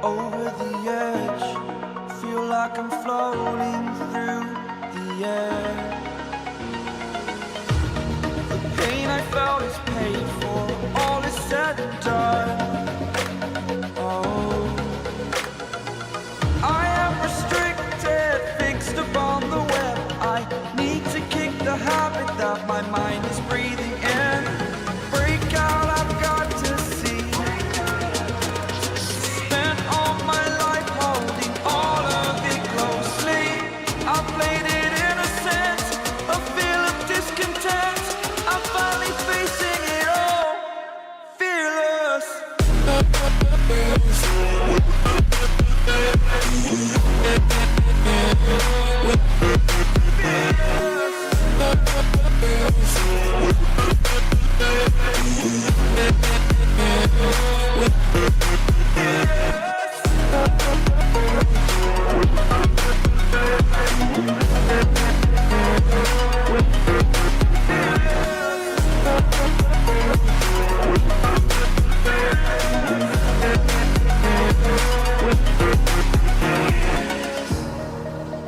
over the edge. Feel like I'm floating through the air. The pain I felt is paid for, all is said and done. Oh, I am restricted, fixed upon the web. I need to kick the habit that my mind is breathing in. Break out, I've got to see. Spent all my life holding all of it closely. I played it innocent, a feel of discontent. I'm finally facing it all, fearless.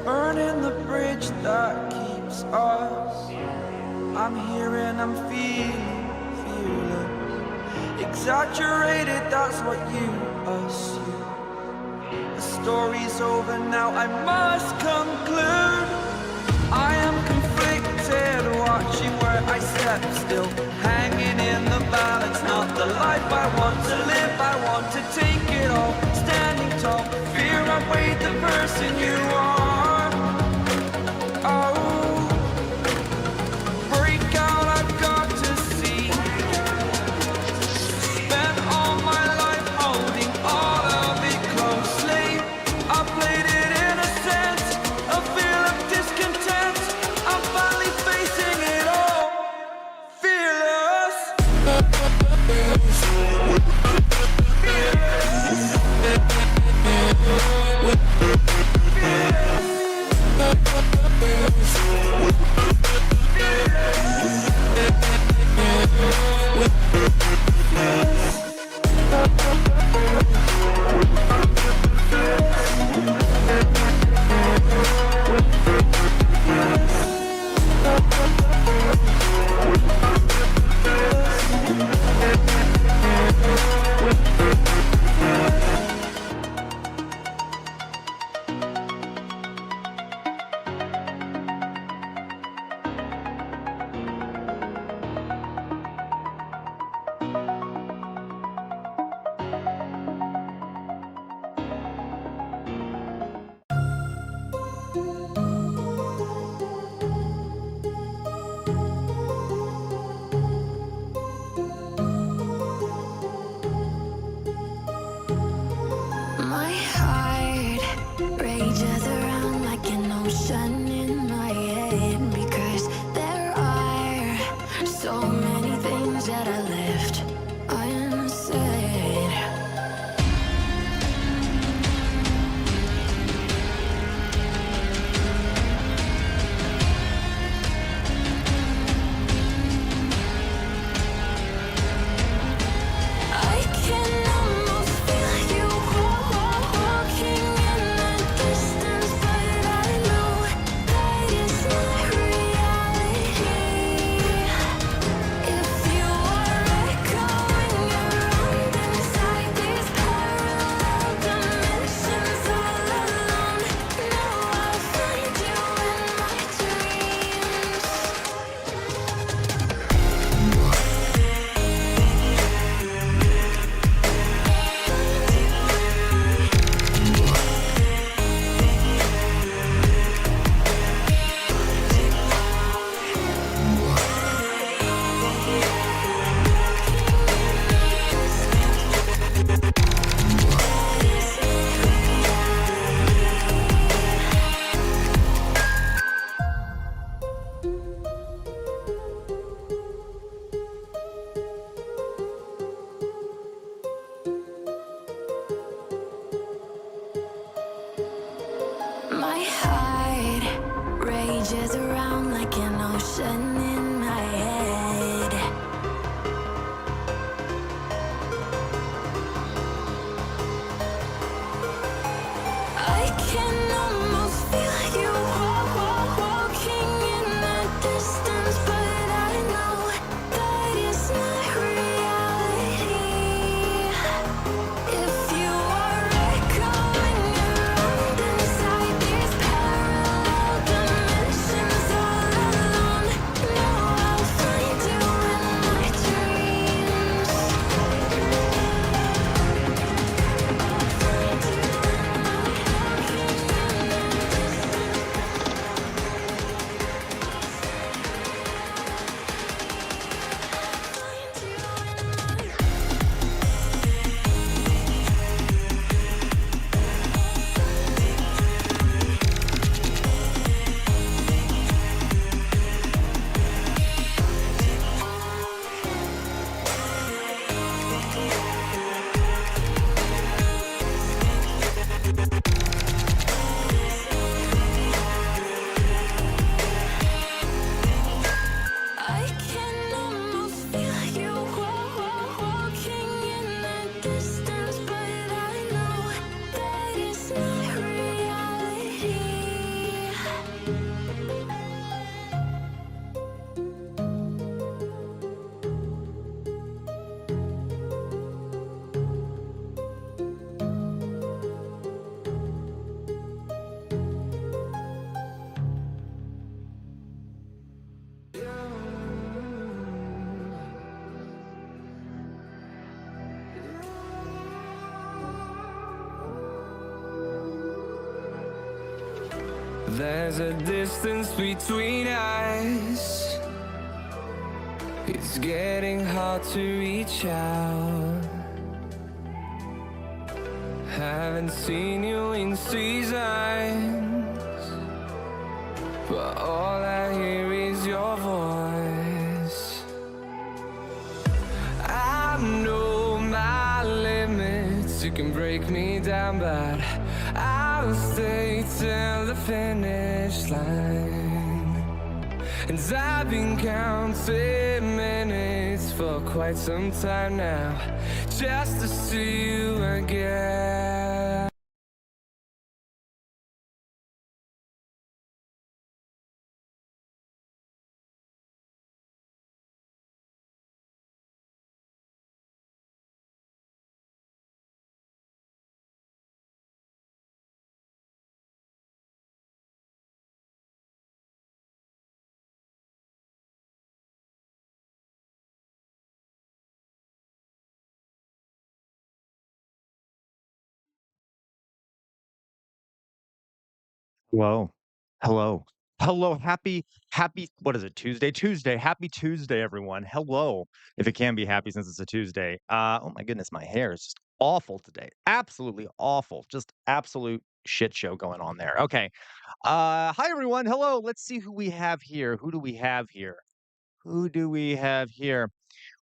Burning the bridge that keeps us. I'm here and I'm feeling exaggerated, that's what you assume. The story's over now, I must conclude. I am conflicted, watching where I step still, hanging in the balance. Not the life I want to live, I want to take it all. Standing tall, fear outweighed the person you are. Oh, break out, I've got to see. Spent all my life holding all of it closely. I played it innocent, a feel of discontent. I'm finally facing it all, fearless. My heart rages around like an ocean in my head, because there are so many things that I left unsaid. I can almost feel you walking in the distance, but I know that is not reality. If you are echoing around inside these parallel dimensions all alone, now I'll find you in my dreams. My heart rages around like an ocean in my head. distance, but I know that it's not reality. There's a distance between us. It's getting hard to reach out. Haven't seen you in seasons, but all I hear is your voice. I know my limits, you can break me down, but I'll stay till the finish line. And I've been counting minutes for quite some time now, just to see you again. Hello. Hello. Hello. Happy, what is it? Tuesday? Tuesday. Happy Tuesday, everyone. Hello. If it can be happy since it's a Tuesday. Oh my goodness, my hair is just awful today. Absolutely awful. Just absolute shit show going on there. Okay. Hi everyone. Hello. Let's see who we have here. Who do we have here? Who do we have here?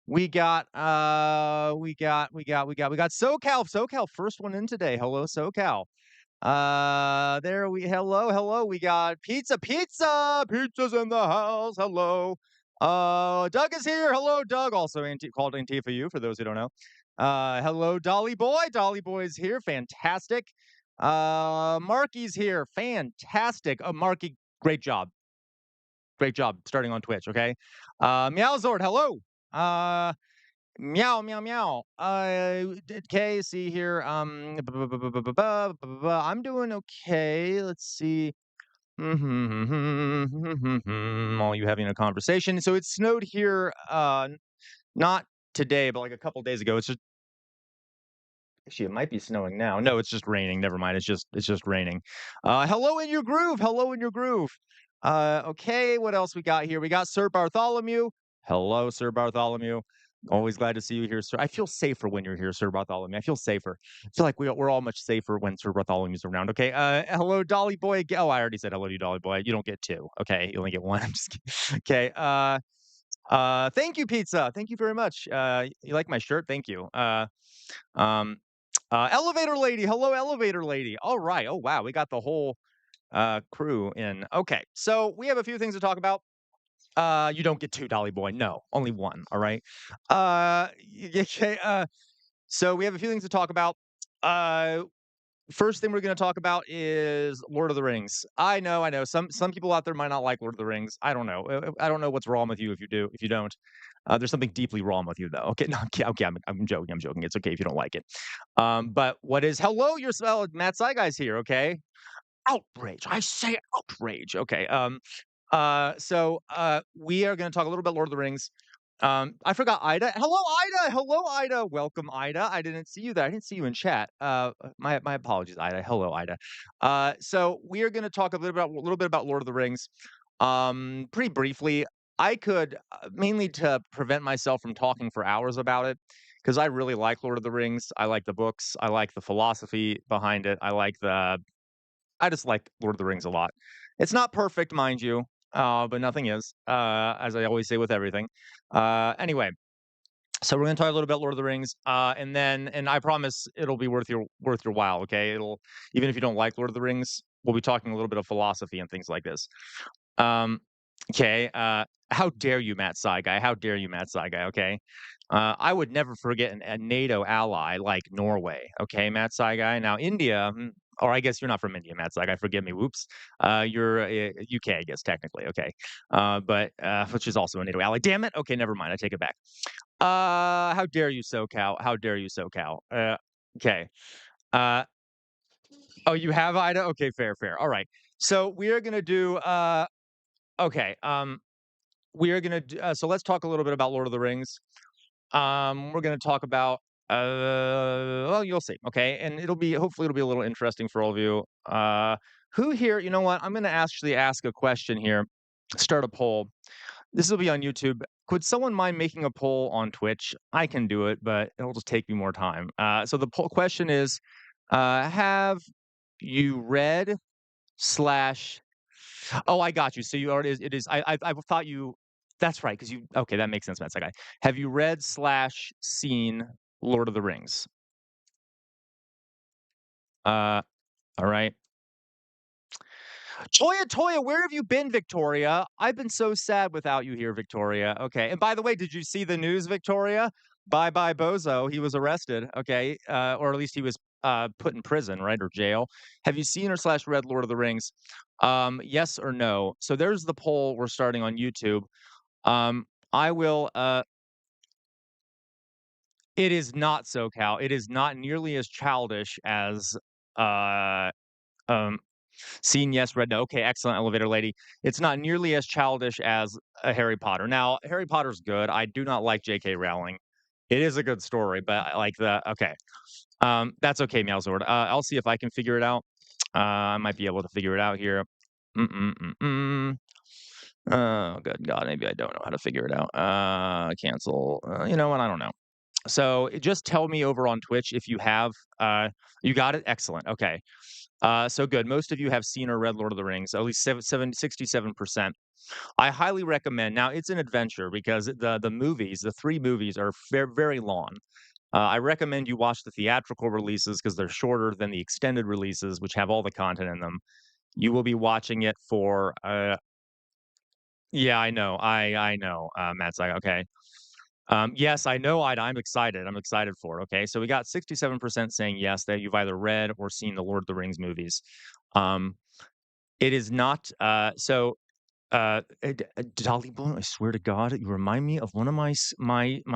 We got SoCal. SoCal, first one in today. Hello, SoCal. Hello. We got pizza's in the house. Hello. Doug is here. Hello, Doug. Also called Antifa U for those who don't know. Hello, Dolly Boy. Dolly Boy is here. Fantastic. Marky's here. Fantastic. Marky, great job. Great job starting on Twitch. Okay. Meowzord, hello. Meow. Okay, see here. I'm doing okay. Let's see. All you having a conversation. So it snowed here. Not today, but like a couple days ago. It's just actually it might be snowing now. No, it's just raining. Never mind. It's just raining. Hello in your groove. Hello in your groove. Okay, what else we got here? We got Sir Bartholomew. Hello, Sir Bartholomew. Always glad to see you here, sir. I feel safer when you're here, Sir Bartholomew. I feel safer. I feel like we're all much safer when Sir Bartholomew's around. Okay. Hello, Dolly Boy. Oh, I already said hello to you, Dolly Boy. You don't get two. Okay, you only get one. I'm just kidding. Okay. Thank you, Pizza. Thank you very much. You like my shirt? Thank you. Elevator Lady. Hello, Elevator Lady. All right. Oh, wow. We got the whole crew in. Okay. So we have a few things to talk about. You don't get two, Dolly Boy. No, only one. All right. Okay. So we have a few things to talk about. First thing we're going to talk about is Lord of the Rings. I know. Some people out there might not like Lord of the Rings. I don't know. I don't know what's wrong with you if you do. If you don't, there's something deeply wrong with you, though. Okay. No. Okay. I'm joking. I'm joking. It's okay if you don't like it. But what is? Hello, yourself, Matt Syguy's here. Okay. Outrage. I say outrage. Okay. So we are going to talk a little bit Lord of the Rings. I forgot Ida. Hello, Ida. Hello, Ida. Welcome, Ida. I didn't see you there. I didn't see you in chat. My apologies, Ida. Hello, Ida. So we are going to talk a little bit about Lord of the Rings. Pretty briefly. I could mainly to prevent myself from talking for hours about it because I really like Lord of the Rings. I like the books. I like the philosophy behind it. I just like Lord of the Rings a lot. It's not perfect, mind you, but nothing is, as I always say with everything. Anyway, so we're going to talk a little bit Lord of the Rings, and I promise it'll be worth your while. Okay, it'll even if you don't like Lord of the Rings, we'll be talking a little bit of philosophy and things like this. Okay. How dare you, Matt Guy? How dare you, Matt Guy? Okay. I would never forget a NATO ally like Norway. Okay, Matt Guy. Now, India, or I guess you're not from India, Matt Guy. Forgive me. Whoops. You're UK, I guess, technically. Okay. But which is also a NATO ally. Damn it. Okay, never mind. I take it back. How dare you, SoCal? How dare you, SoCal? Okay. Uh, oh, you have Ida? Okay, fair, fair. All right. So we are gonna do. Okay. We are gonna. So let's talk a little bit about Lord of the Rings. We're gonna talk about. Well, you'll see. Okay, and hopefully it'll be a little interesting for all of you. Who here? You know what? I'm gonna actually ask a question here. Start a poll. This will be on YouTube. Could someone mind making a poll on Twitch? I can do it, but it'll just take me more time. So the poll question is, have you read slash oh, I got you. So you already it is I thought you that's right, because you okay, that makes sense, Matt Guy. Have you read slash seen Lord of the Rings? All right. Toya, where have you been, Victoria? I've been so sad without you here, Victoria. Okay. And by the way, did you see the news, Victoria? Bye bye Bozo. He was arrested. Okay. Or at least he was put in prison, right? Or jail. Have you seen or slash read Lord of the Rings? Yes or no. So there's the poll we're starting on YouTube. I will it is not SoCal. It is not nearly as childish as uh um seen yes, read no. Okay, excellent, elevator lady. It's not nearly as childish as a Harry Potter. Now, Harry Potter's good. I do not like J.K. Rowling. It is a good story, but I like the okay. That's okay, Meowzord. I'll see if I can figure it out. I might be able to figure it out here. Mm-mm-mm-mm. Oh, good God. Maybe I don't know how to figure it out. Cancel. You know what? I don't know. So just tell me over on Twitch if you have. You got it? Excellent. Okay. So good. Most of you have seen or read Lord of the Rings, at least 67%. I highly recommend. Now, it's an adventure because the movies, the 3 movies, are very, very long. I recommend you watch the theatrical releases because they're shorter than the extended releases, which have all the content in them. You will be watching it for. Yeah, I know. I know. Matt's like, okay. Yes, I know. I'm excited. I'm excited for it. Okay, so we got 67% saying yes that you've either read or seen the Lord of the Rings movies. Um, it is not. Dolly Boy, I swear to God, you remind me of one of my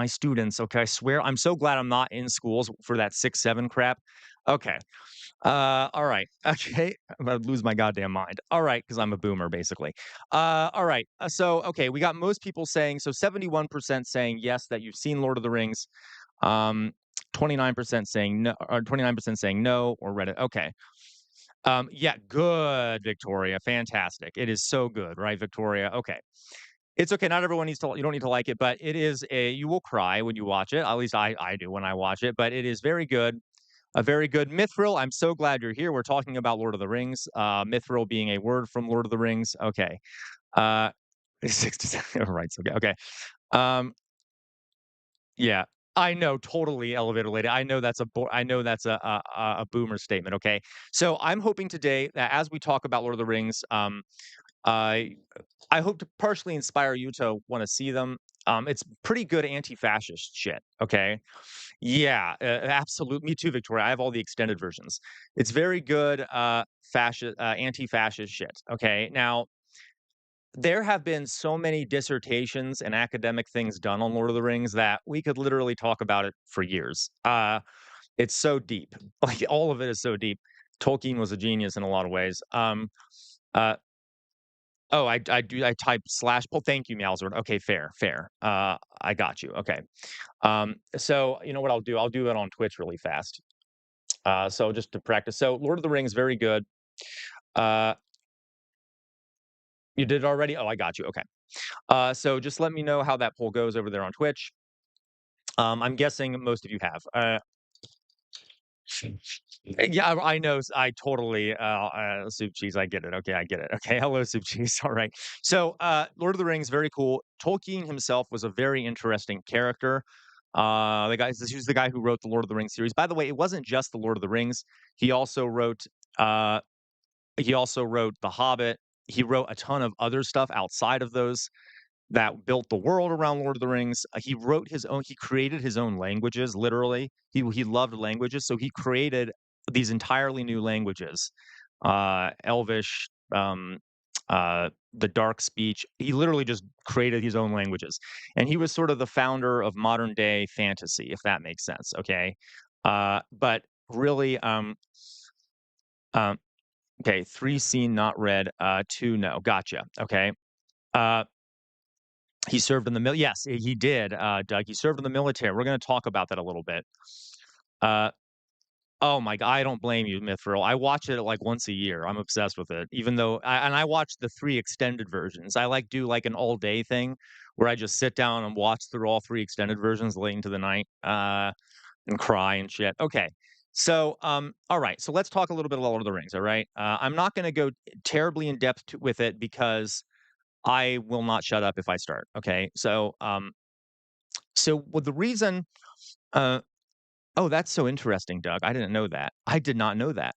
students. Okay, I swear. I'm so glad I'm not in schools for that 6-7 crap. Okay. All right. Okay. I'm gonna lose my goddamn mind. All right, because I'm a boomer, basically. All right. So okay, we got most people saying 71% saying yes that you've seen Lord of the Rings. 29% saying no, or 29% saying no, or read it. Okay. Yeah, good, Victoria. Fantastic. It is so good, right, Victoria? Okay. It's okay. Not everyone needs to. You don't need to like it, but it is a. You will cry when you watch it. At least I do when I watch it. But it is very good. A very good Mithril. I'm so glad you're here. We're talking about Lord of the Rings. Mithril being a word from Lord of the Rings. Okay. 67. Right. Okay. Okay. Um, yeah. I know, totally elevator lady. I know that's I know that's a boomer statement. Okay. So I'm hoping today that as we talk about Lord of the Rings, I I hope to partially inspire you to want to see them. It's pretty good anti-fascist shit. Okay. Yeah, absolutely. Me too, Victoria. I have all the extended versions. It's very good fascist anti-fascist shit. Okay. Now, there have been so many dissertations and academic things done on Lord of the Rings that we could literally talk about it for years. It's so deep. Like all of it is so deep. Tolkien was a genius in a lot of ways. Uh oh, I type slash pull. Thank you, Meowsword. Okay, fair, fair. I got you. Okay. So you know what I'll do? I'll do it on Twitch really fast. So just to practice. So Lord of the Rings, very good. Uh, you did it already? Oh, I got you. Okay. So just let me know how that poll goes over there on Twitch. I'm guessing most of you have. Yeah, I know. I totally, soup cheese. I get it. Okay, I get it. Okay, hello, soup cheese. All right. So, Lord of the Rings, very cool. Tolkien himself was a very interesting character. This was the guy who wrote the Lord of the Rings series. By the way, it wasn't just the Lord of the Rings. He also wrote, uh, he also wrote The Hobbit. He wrote a ton of other stuff outside of those. that built the world around Lord of the Rings. He created his own languages, literally. He loved languages, so he created these entirely new languages. Elvish, the dark speech. He literally just created his own languages. And he was sort of the founder of modern day fantasy, if that makes sense. Okay. But really, um, okay, 3 seen, not read, 2 no. Gotcha. Okay. Uh, he served in the yes, he did, Doug. He served in the military. We're going to talk about that a little bit. Uh, Oh my god, I don't blame you, Mithril. I watch it like once a year. I'm obsessed with it. Even though I watch the 3 extended versions. I do like an all day thing where I just sit down and watch through all 3 extended versions late into the night, and cry and shit. Okay. So, all right. So let's talk a little bit about Lord of the Rings. All right. I'm not going to go terribly in depth with it because I will not shut up if I start. Okay. So the reason, uh, oh, that's so interesting, Doug. I didn't know that. I did not know that.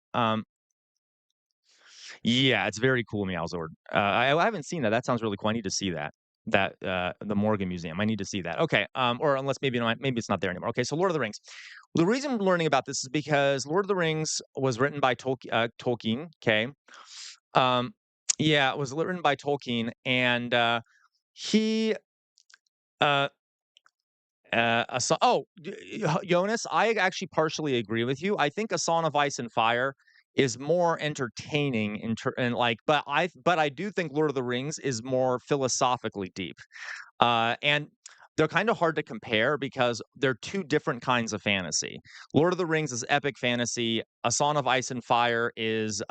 Yeah, it's very cool, Meowsord. I haven't seen that. That sounds really cool. I need to see that. The Morgan Museum. I need to see that. Okay. Or unless maybe it's not there anymore. Okay. So Lord of the Rings. The reason I'm learning about this is because Lord of the Rings was written by Tolkien. Okay. Um, yeah, it was written by Tolkien, and he uh Jonas, I actually partially agree with you. I think A Song of Ice and Fire is more entertaining and but I do think Lord of the Rings is more philosophically deep. And they're kind of hard to compare because they're two different kinds of fantasy. Lord of the Rings is epic fantasy. A Song of Ice and Fire is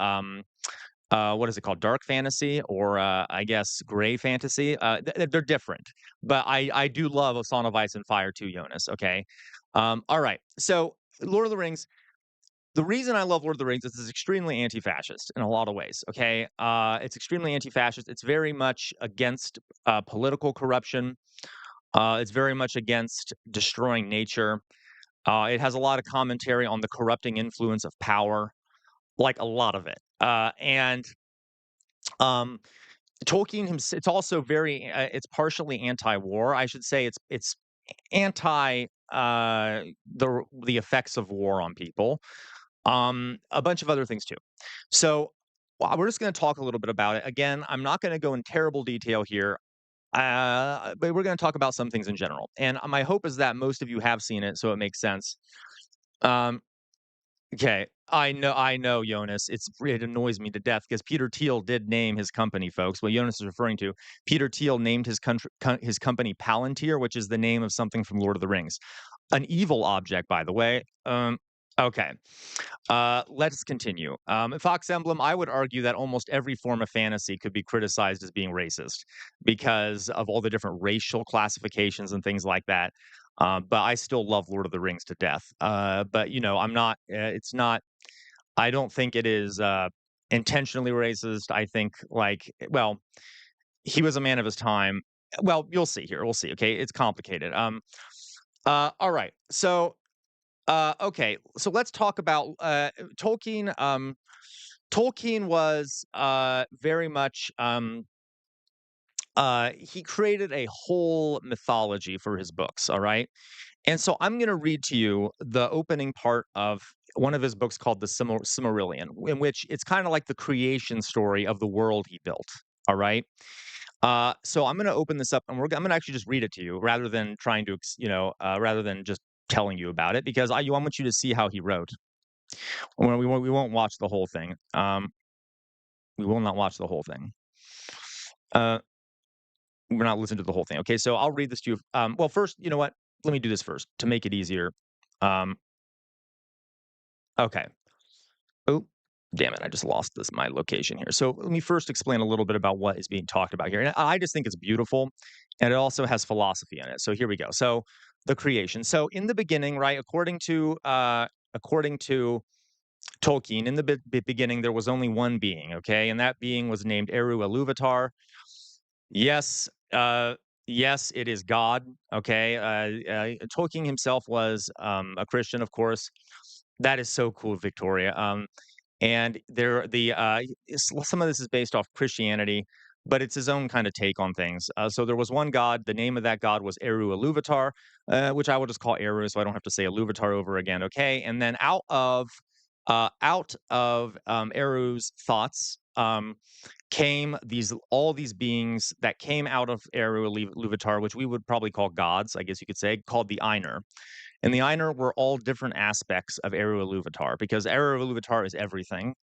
what is it called? Dark fantasy, or I guess gray fantasy. They're different, but I do love A Song of Ice and Fire too, Jonas. Okay, all right. So Lord of the Rings. The reason I love Lord of the Rings is it's extremely anti-fascist in a lot of ways. Okay, it's extremely anti-fascist. It's very much against political corruption. It's very much against destroying nature. It has a lot of commentary on the corrupting influence of power, like a lot of it. And um, Tolkien himself, it's also it's partially anti-war. I should say it's anti the effects of war on people. A bunch of other things too. So we're just going to talk a little bit about it. Again, I'm not going to go in terrible detail here. But we're going to talk about some things in general. And my hope is that most of you have seen it, so it makes sense. Um, Okay, I know, Jonas. It annoys me to death because Peter Thiel did name his company, folks. What Jonas is referring to, Peter Thiel named his company Palantir, which is the name of something from Lord of the Rings, an evil object, by the way. Okay. Let's continue. Fox Emblem, I would argue that almost every form of fantasy could be criticized as being racist because of all the different racial classifications and things like that. But I still love Lord of the Rings to death. But I'm not. It's not. I don't think it is intentionally racist. I think, well, he was a man of his time. Well, you'll see here. We'll see. Okay, it's complicated. All right. So okay, so let's talk about Tolkien. Tolkien was very much he created a whole mythology for his books. All right, and so I'm going to read to you the opening part of one of his books called the Silmarillion, in which it's kind of like the creation story of the world he built. All right. So I'm going to open this up, and I'm going to actually just read it to you rather than trying to, rather than just telling you about it, because I want you to see how he wrote. We won't watch the whole thing. We will not watch the whole thing. We're not listening to the whole thing. Okay, so I'll read this to you. Well, first, you know what? Let me do this first to make it easier. Okay. Oh, damn it! I just lost my location here. So let me first explain a little bit about what is being talked about here. And I just think it's beautiful, and it also has philosophy in it. So here we go. So the creation. So in the beginning, right? According to Tolkien, in the beginning, there was only one being. Okay, and that being was named Eru Iluvatar. Yes. Yes, it is God. Okay. Tolkien himself was a Christian, of course. That is so cool, Victoria. And some of this is based off Christianity, but it's his own kind of take on things. So there was one god. The name of that god was Eru Iluvatar, which I will just call Eru, so I don't have to say Iluvatar over again. Okay, and then out of Eru's thoughts came all these beings that came out of Eru Iluvatar, which we would probably call gods, I guess you could say, called the Einar. And the Einar were all different aspects of Eru Iluvatar, because Eru Iluvatar is everything.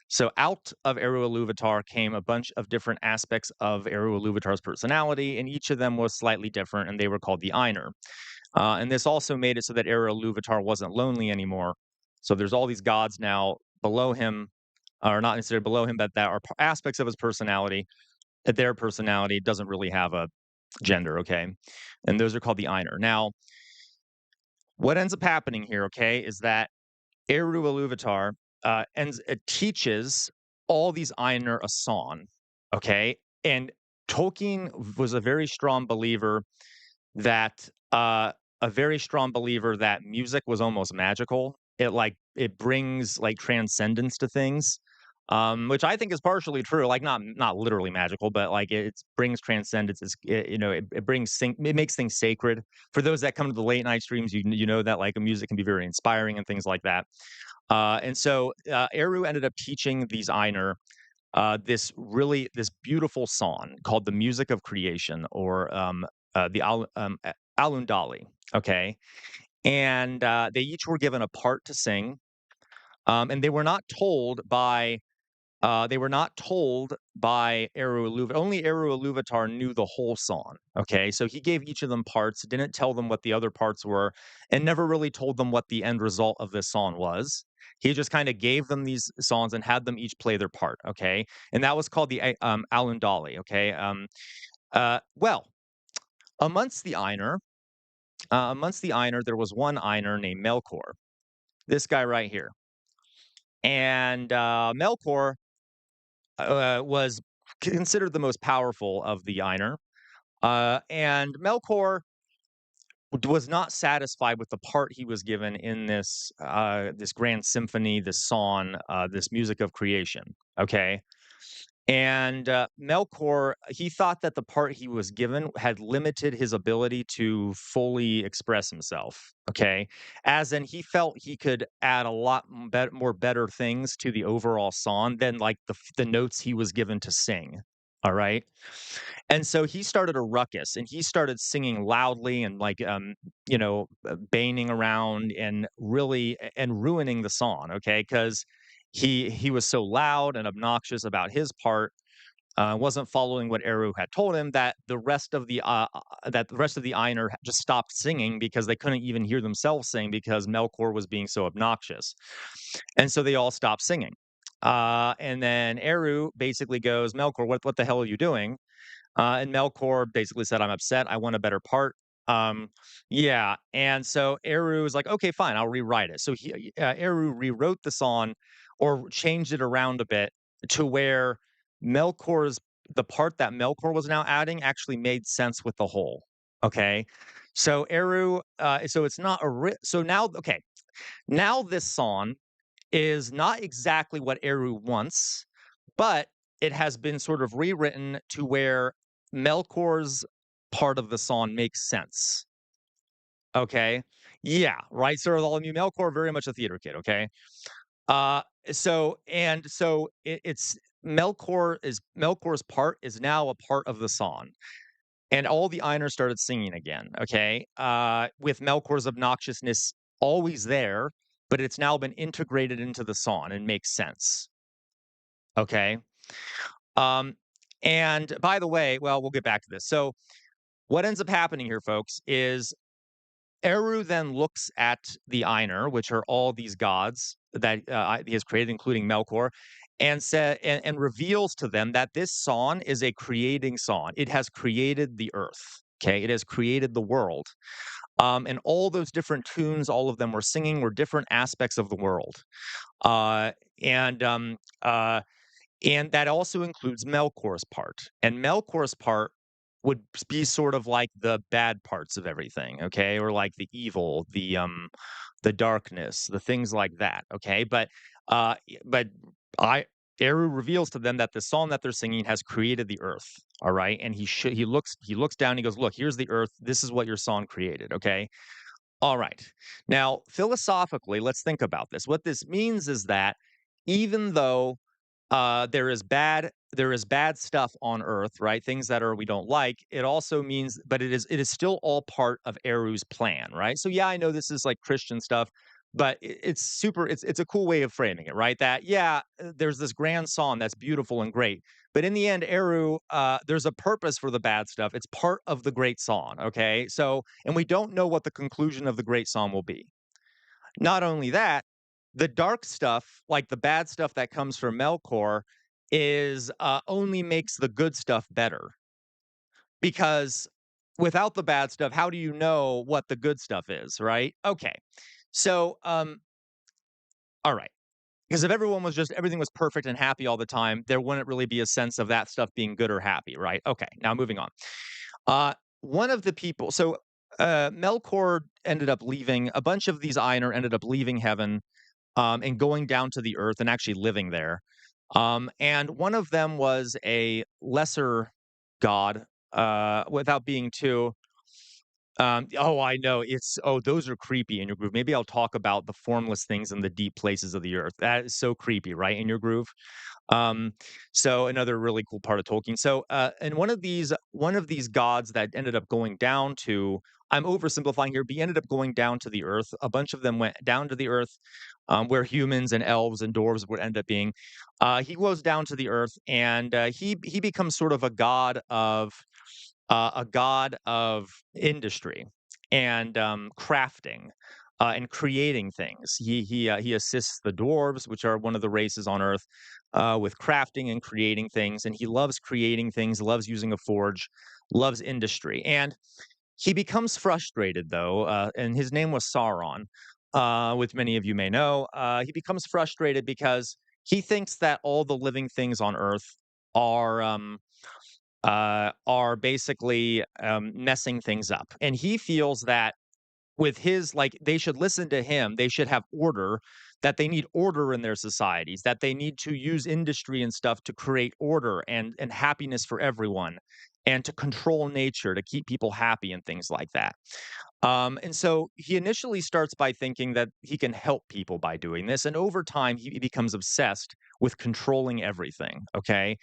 So out of Eru Iluvatar came a bunch of different aspects of Eru Iluvatar's personality, and each of them was slightly different, and they were called the Einar. And this also made it so that Eru Iluvatar wasn't lonely anymore. So there's all these gods now below him, or not necessarily below him, but that are aspects of his personality, that their personality doesn't really have a gender, okay? And those are called the Einar. Now, what ends up happening here, okay, is that Eru Iluvatar teaches all these Einar a song, okay? And Tolkien was a very strong believer that music was almost magical. It brings like transcendence to things, which I think is partially true. Like not literally magical, but like it brings transcendence. It makes things sacred. For those that come to the late night streams, you know that like music can be very inspiring and things like that. And so Eru ended up teaching these Einar this beautiful song called "The Music of Creation," or Alundali. Okay, and they each were given a part to sing, and they were not told by. They were not told by Eru Iluvatar. Only Eru Iluvatar knew the whole song. Okay, so he gave each of them parts, didn't tell them what the other parts were, and never really told them what the end result of this song was. He just kind of gave them these songs and had them each play their part. Okay, and that was called the Alundali. Okay, well, amongst the Einar, there was one Einar named Melkor. This guy right here, and Melkor was considered the most powerful of the Einar. And Melkor was not satisfied with the part he was given in this grand symphony, this song, this music of creation. Okay. And Melkor, he thought that the part he was given had limited his ability to fully express himself. Okay. As in, he felt he could add a lot more better things to the overall song than like the notes he was given to sing. All right. And so he started a ruckus, and he started singing loudly and like, banging around and really and ruining the song. Okay. Because he was so loud and obnoxious about his part, wasn't following what Eru had told him, that the rest of the Einar just stopped singing because they couldn't even hear themselves sing because Melkor was being so obnoxious, and so they all stopped singing. And then Eru basically goes, Melkor, what the hell are you doing? And Melkor basically said, I'm upset. I want a better part. Yeah. And so Eru was like, okay, fine, I'll rewrite it. So Eru rewrote the song, or changed it around a bit to where the part that Melkor was now adding actually made sense with the whole. Okay. So so it's not so now, okay. Now this song is not exactly what Eru wants, but it has been sort of rewritten to where Melkor's part of the song makes sense. Okay. Yeah. Right. So all of you, Melkor, very much a theater kid. Okay. Uh, it's Melkor's part is now a part of the song, and all the Einar started singing again. Okay. With Melkor's obnoxiousness always there, but it's now been integrated into the song and makes sense. Okay. And by the way, well, we'll get back to this. So what ends up happening here, folks, is Eru then looks at the Einar, which are all these gods that he has created, including Melkor, and reveals to them that this song is a creating song. It has created the earth. Okay, it has created the world. And all those different tunes, all of them were singing, were different aspects of the world. And that also includes Melkor's part. And Melkor's part would be sort of like the bad parts of everything, okay? Or like the evil, the darkness, the things like that, okay? But Eru reveals to them that the song that they're singing has created the earth. All right, and he looks down. He goes, "Look, here's the earth. This is what your song created." Okay. All right. Now, philosophically, let's think about this. What this means is that even though there is bad stuff on Earth, right? Things that are we don't like. It also means, but it is still all part of Eru's plan, right? So yeah, I know this is like Christian stuff, but it's super. It's a cool way of framing it, right? That yeah, there's this grand song that's beautiful and great, but in the end, Eru, there's a purpose for the bad stuff. It's part of the great song, okay? So, and we don't know what the conclusion of the great song will be. Not only that, the dark stuff, like the bad stuff that comes from Melkor, is only makes the good stuff better. Because without the bad stuff, how do you know what the good stuff is, right? Okay. So, all right. Because if everything was perfect and happy all the time, there wouldn't really be a sense of that stuff being good or happy, right? Okay. Now moving on. One of the people, so Melkor ended up leaving. A bunch of these Ainur ended up leaving heaven and going down to the earth and actually living there. And one of them was a lesser god, without being too. Oh, I know. Those are creepy in your groove. Maybe I'll talk about the formless things in the deep places of the earth. That is so creepy, right? In your groove. Um, so another really cool part of Tolkien. So, and one of these gods that ended up going down to, I'm oversimplifying here, but he ended up going down to the earth. A bunch of them went down to the earth, where humans and elves and dwarves would end up being. He goes down to the earth, and he becomes sort of a god of industry and crafting. And creating things. He assists the dwarves, which are one of the races on Earth, with crafting and creating things. And he loves creating things, loves using a forge, loves industry. And he becomes frustrated, though, and his name was Sauron, which many of you may know. He becomes frustrated because he thinks that all the living things on Earth are basically messing things up, and he feels that with his like they should listen to him, they should have order, that they need order in their societies, that they need to use industry and stuff to create order and happiness for everyone, and to control nature to keep people happy and things like that. And so he initially starts by thinking that he can help people by doing this, and over time he becomes obsessed with controlling everything. Okay,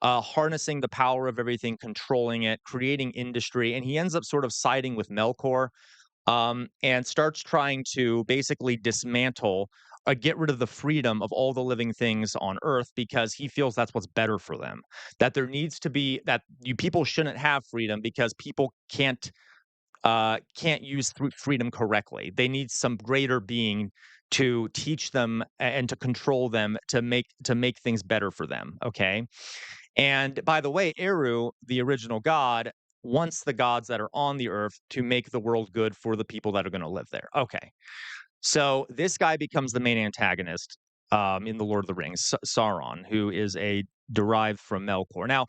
harnessing the power of everything, controlling it, creating industry, and he ends up sort of siding with Melkor, and starts trying to basically dismantle or get rid of the freedom of all the living things on Earth because he feels that's what's better for them. That there needs to be that you people shouldn't have freedom because people can't use freedom correctly. They need some greater being to teach them and to control them to make things better for them. Okay. And by the way, Eru, the original god, wants the gods that are on the earth to make the world good for the people that are going to live there. Okay. So this guy becomes the main antagonist in the Lord of the Rings, Sauron, who is a derived from Melkor. Now,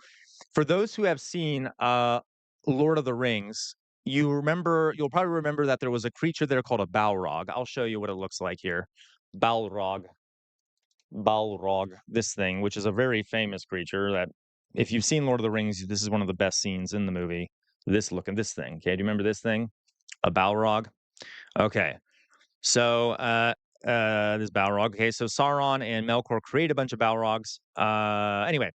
for those who have seen Lord of the Rings, you'll probably remember that there was a creature there called a Balrog. I'll show you what it looks like here. Balrog. Balrog, this thing, which is a very famous creature that if you've seen Lord of the Rings, this is one of the best scenes in the movie. This thing. Okay, do you remember this thing? A Balrog? Okay. So this Balrog. Okay, so Sauron and Melkor create a bunch of Balrogs. Anyway,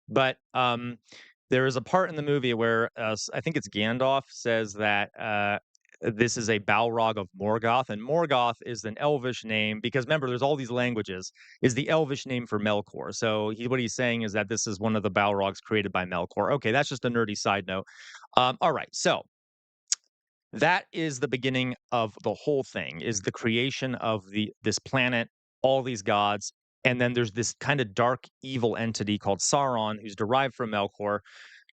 but there is a part in the movie where I think it's Gandalf says that this is a Balrog of Morgoth, and Morgoth is an Elvish name because remember, there's all these languages. Is the Elvish name for Melkor? So what he's saying is that this is one of the Balrogs created by Melkor. Okay, that's just a nerdy side note. All right, so that is the beginning of the whole thing. Is the creation of this planet, all these gods, and then there's this kind of dark evil entity called Sauron, who's derived from Melkor,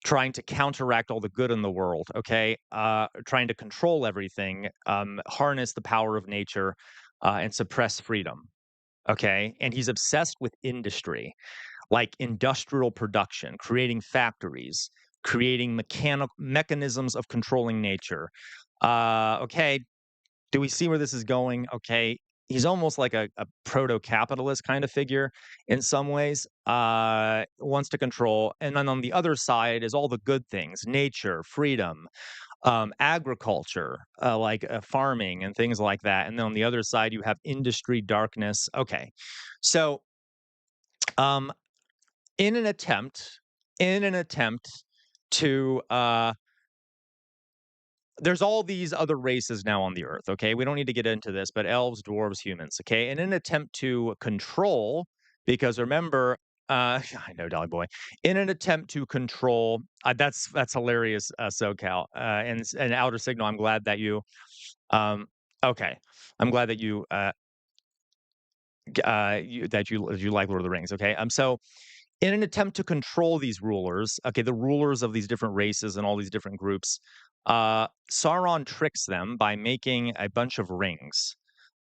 trying to counteract all the good in the world, okay? Trying to control everything, harness the power of nature, and suppress freedom, okay? And he's obsessed with industry, like industrial production, creating factories, creating mechanisms of controlling nature. Okay, do we see where this is going? Okay, he's almost like a proto-capitalist kind of figure in some ways, wants to control. And then on the other side is all the good things, nature, freedom, agriculture, farming and things like that. And then on the other side, you have industry, darkness. Okay. So, um, in an attempt, in an attempt to, there's all these other races now on the earth, okay? We don't need to get into this, but elves, dwarves, humans, okay? In an attempt to control, because remember, I know, Dolly Boy. In an attempt to control, that's hilarious, SoCal, and Outer Signal. I'm glad that you, um, okay, I'm glad that you like Lord of the Rings, okay? So in an attempt to control these rulers, okay, the rulers of these different races and all these different groups, Sauron tricks them by making a bunch of rings.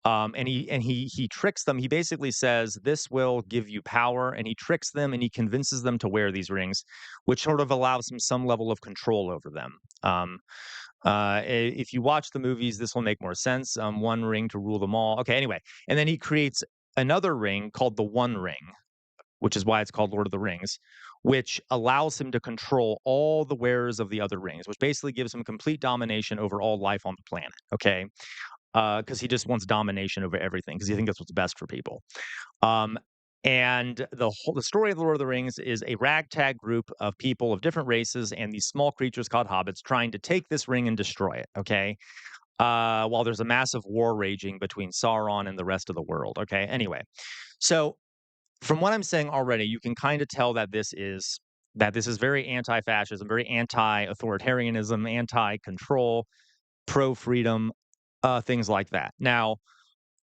And he tricks them. He basically says this will give you power, and he tricks them and he convinces them to wear these rings, which sort of allows him some level of control over them. If you watch the movies, this will make more sense. One ring to rule them all. Okay, anyway, and then he creates another ring called the One Ring, which is why it's called Lord of the Rings, which allows him to control all the wearers of the other rings, which basically gives him complete domination over all life on the planet. Okay, because he just wants domination over everything because he thinks that's what's best for people. Um, and the story of the Lord of the Rings is a ragtag group of people of different races and these small creatures called hobbits trying to take this ring and destroy it. Okay, while there's a massive war raging between Sauron and the rest of the world. Okay, anyway, so from what I'm saying already, you can kind of tell that this is very anti-fascism, very anti-authoritarianism, anti-control, pro-freedom, things like that. Now,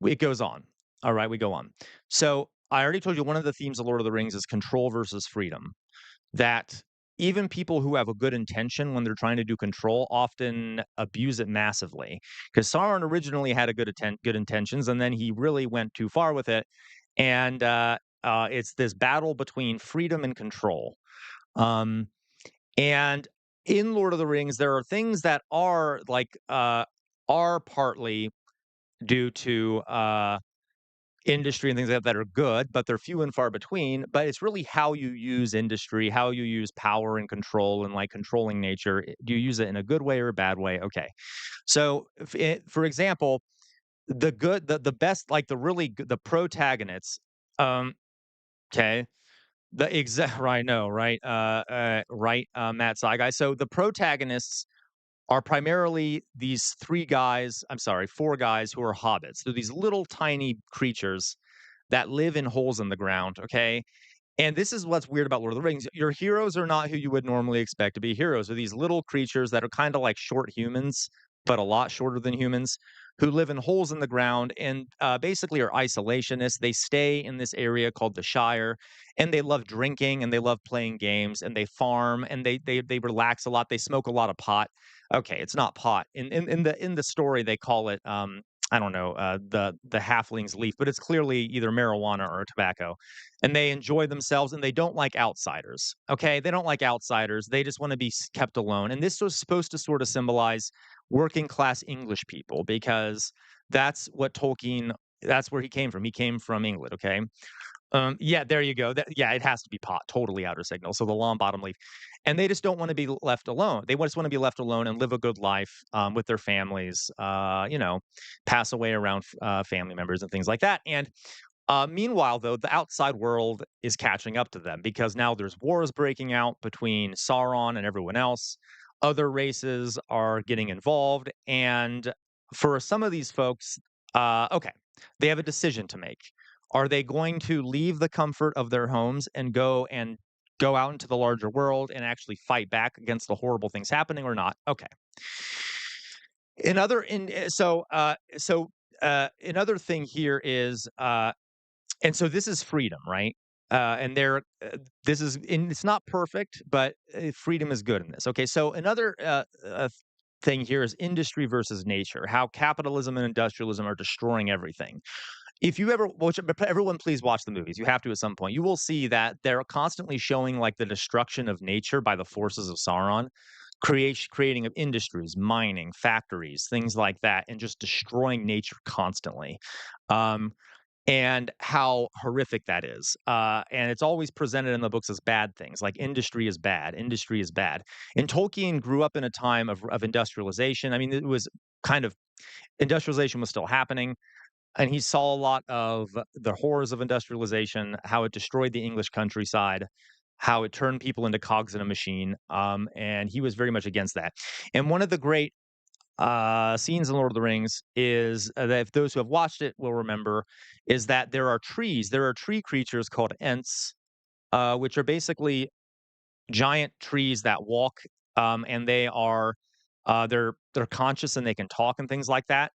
it goes on. All right, we go on. So I already told you one of the themes of Lord of the Rings is control versus freedom. That even people who have a good intention when they're trying to do control often abuse it massively. Because Sauron originally had good intentions, and then he really went too far with it. And it's this battle between freedom and control. Um, and in Lord of the Rings, there are things that are partly due to industry and things like that that are good, but they're few and far between. But it's really how you use industry, how you use power and control and like controlling nature. Do you use it in a good way or a bad way? Okay. So, for example, the best, like the really good, the protagonists. Um, okay. The exact right, no, right, right, Matt Saigai. So the protagonists are primarily these 4 guys who are hobbits. They're these little tiny creatures that live in holes in the ground, okay? And this is what's weird about Lord of the Rings. Your heroes are not who you would normally expect to be heroes. They're these little creatures that are kind of like short humans, but a lot shorter than humans, who live in holes in the ground and basically are isolationists. They stay in this area called the Shire, and they love drinking and they love playing games and they farm and they relax a lot. They smoke a lot of pot. Okay, it's not pot. In the story, they call it I don't know, the halfling's leaf, but it's clearly either marijuana or tobacco. And they enjoy themselves and they don't like outsiders. Okay, they don't like outsiders. They just want to be kept alone. And this was supposed to sort of symbolize working class English people because that's what Tolkien. That's where he came from. He came from England. Okay, yeah, there you go. Yeah, it has to be pot, totally outer signal. So the long bottom leaf, and they just don't want to be left alone. They just want to be left alone and live a good life with their families. Pass away around family members and things like that. And meanwhile, though, the outside world is catching up to them because now there's wars breaking out between Sauron and everyone else. Other races are getting involved, and for some of these folks, okay, they have a decision to make. Are they going to leave the comfort of their homes and go out into the larger world and actually fight back against the horrible things happening or not? Okay. Another in another thing here is and so this is freedom, right? And this is, and it's not perfect, but freedom is good in this. Okay, so another thing here is industry versus nature. How capitalism and industrialism are destroying everything. If you ever watch, everyone, please watch the movies. You have to at some point. You will see that they're constantly showing like the destruction of nature by the forces of Sauron. creating of industries, mining, factories, things like that, and just destroying nature constantly. Um, and how horrific that is. And it's always presented in the books as bad things, like industry is bad, industry is bad. And Tolkien grew up in a time of industrialization. I mean, it was kind of industrialization was still happening, and he saw a lot of the horrors of industrialization, how it destroyed the English countryside, how it turned people into cogs in a machine. And he was very much against that. And one of the great scenes in Lord of the Rings is that if those who have watched it will remember, is that there are trees. There are tree creatures called Ents, which are basically giant trees that walk, and they're conscious and they can talk and things like that.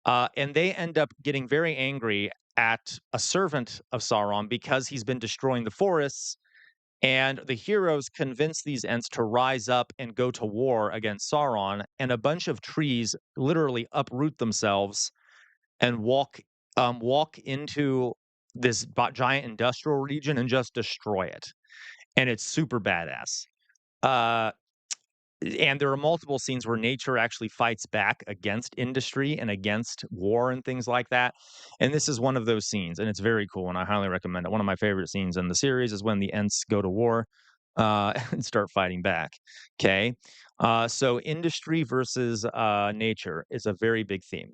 And they end up getting very angry at a servant of Sauron because he's been destroying the forests. And the heroes convince these Ents to rise up and go to war against Sauron. And a bunch of trees literally uproot themselves and walk into this giant industrial region and just destroy it. And it's super badass. Uh, and there are multiple scenes where nature actually fights back against industry and against war and things like that. And this is one of those scenes, and it's very cool, and I highly recommend it. One of my favorite scenes in the series is when the Ents go to war and start fighting back. Okay. So industry versus nature is a very big theme.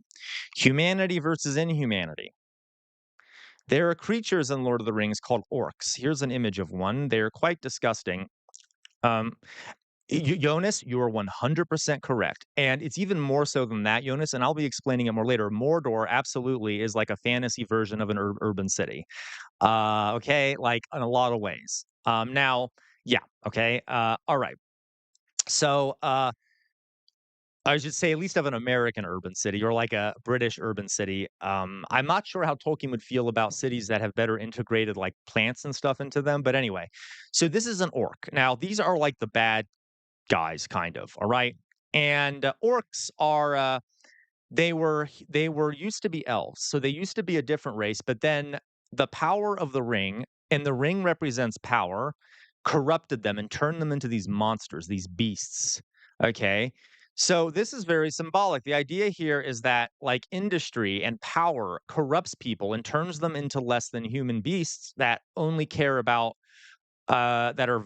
Humanity versus inhumanity. There are creatures in Lord of the Rings called orcs. Here's an image of one. They're quite disgusting. Um, Jonas, you are 100% correct. And it's even more so than that, Jonas, and I'll be explaining it more later. Mordor absolutely is like a fantasy version of an urban city. Okay, like in a lot of ways. Now, yeah, okay. All right. So, I should say at least of an American urban city or like a British urban city. I'm not sure how Tolkien would feel about cities that have better integrated like plants and stuff into them. But anyway, so this is an orc. Now, these are like the bad guys, kind of. All right. And orcs are they were used to be elves, so they used to be a different race, but then the power of the ring, and the ring represents power, corrupted them and turned them into these monsters, these beasts. Okay. So this is very symbolic. The idea here is that like industry and power corrupts people and turns them into less than human beasts that only care about that are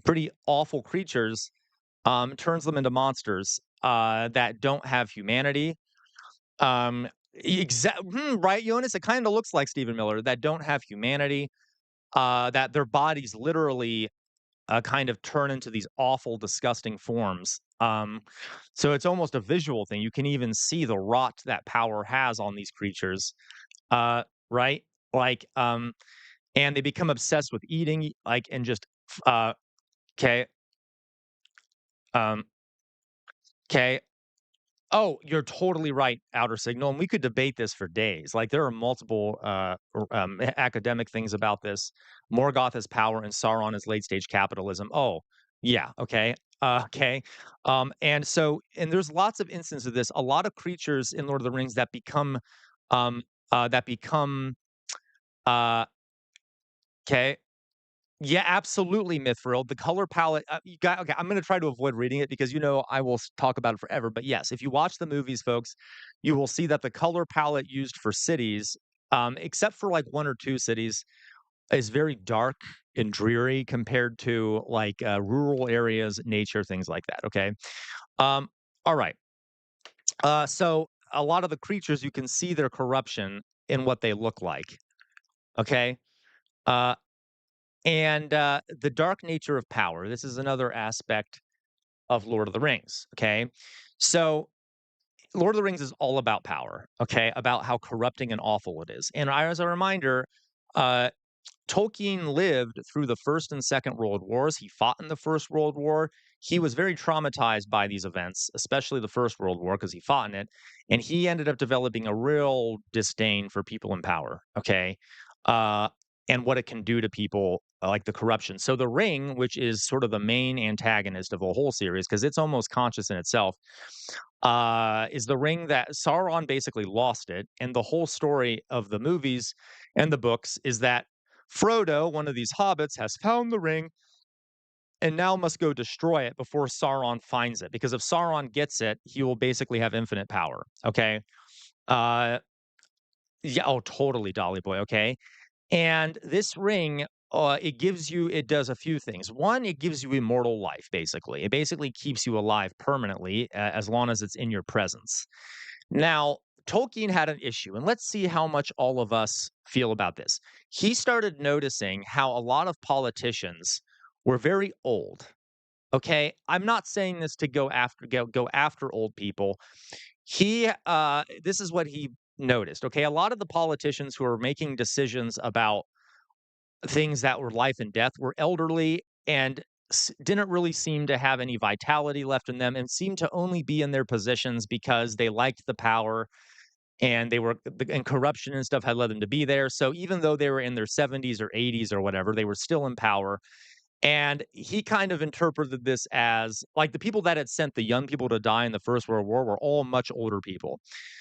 pretty awful creatures, turns them into monsters that don't have humanity. Right, Jonas? It kind of looks like Stephen Miller, that don't have humanity, that their bodies literally kind of turn into these awful, disgusting forms. So it's almost a visual thing. You can even see the rot that power has on these creatures, right? Like, and they become obsessed with eating, like, and just, okay, um, okay. Oh, you're totally right, Outer Signal, and we could debate this for days. Like there are multiple academic things about this. Morgoth is power, and Sauron is late stage capitalism. Oh, yeah, okay, okay. And there's lots of instances of this. A lot of creatures in Lord of the Rings um, that become, uh, okay. Yeah, absolutely, Mithril. The color palette, you got okay, I'm gonna try to avoid reading it because, I will talk about it forever. But yes, if you watch the movies, folks, you will see that the color palette used for cities, except for like one or two cities, is very dark and dreary compared to like rural areas, nature, things like that. Okay. Um, all right. So a lot of the creatures, you can see their corruption in what they look like. Okay. Uh, And the dark nature of power. This is another aspect of Lord of the Rings. Okay. So Lord of the Rings is all about power. Okay. About how corrupting and awful it is. And as a reminder, uh, Tolkien lived through the First and Second World Wars. He fought in the First World War. He was very traumatized by these events, especially the First World War, because he fought in it. And he ended up developing a real disdain for people in power. Okay. Uh, and what it can do to people, like the corruption. So the ring, which is sort of the main antagonist of the whole series, because it's almost conscious in itself, is the ring that Sauron basically lost it. And the whole story of the movies and the books is that Frodo, one of these hobbits, has found the ring and now must go destroy it before Sauron finds it. Because if Sauron gets it, he will basically have infinite power. Okay. Uh, yeah. Oh, totally, Dolly Boy. Okay. And this ring, it does a few things. One, it gives you immortal life, basically. It basically keeps you alive permanently as long as it's in your presence. Now, Tolkien had an issue, and let's see how much all of us feel about this. He started noticing how a lot of politicians were very old. Okay, I'm not saying this to go after old people. This is what he noticed. Okay, a lot of the politicians who are making decisions about things that were life and death were elderly and didn't really seem to have any vitality left in them and seemed to only be in their positions because they liked the power and and corruption and stuff had led them to be there. So even though they were in their 70s or 80s or whatever, they were still in power. And he kind of interpreted this as like the people that had sent the young people to die in the First World War were all much older people.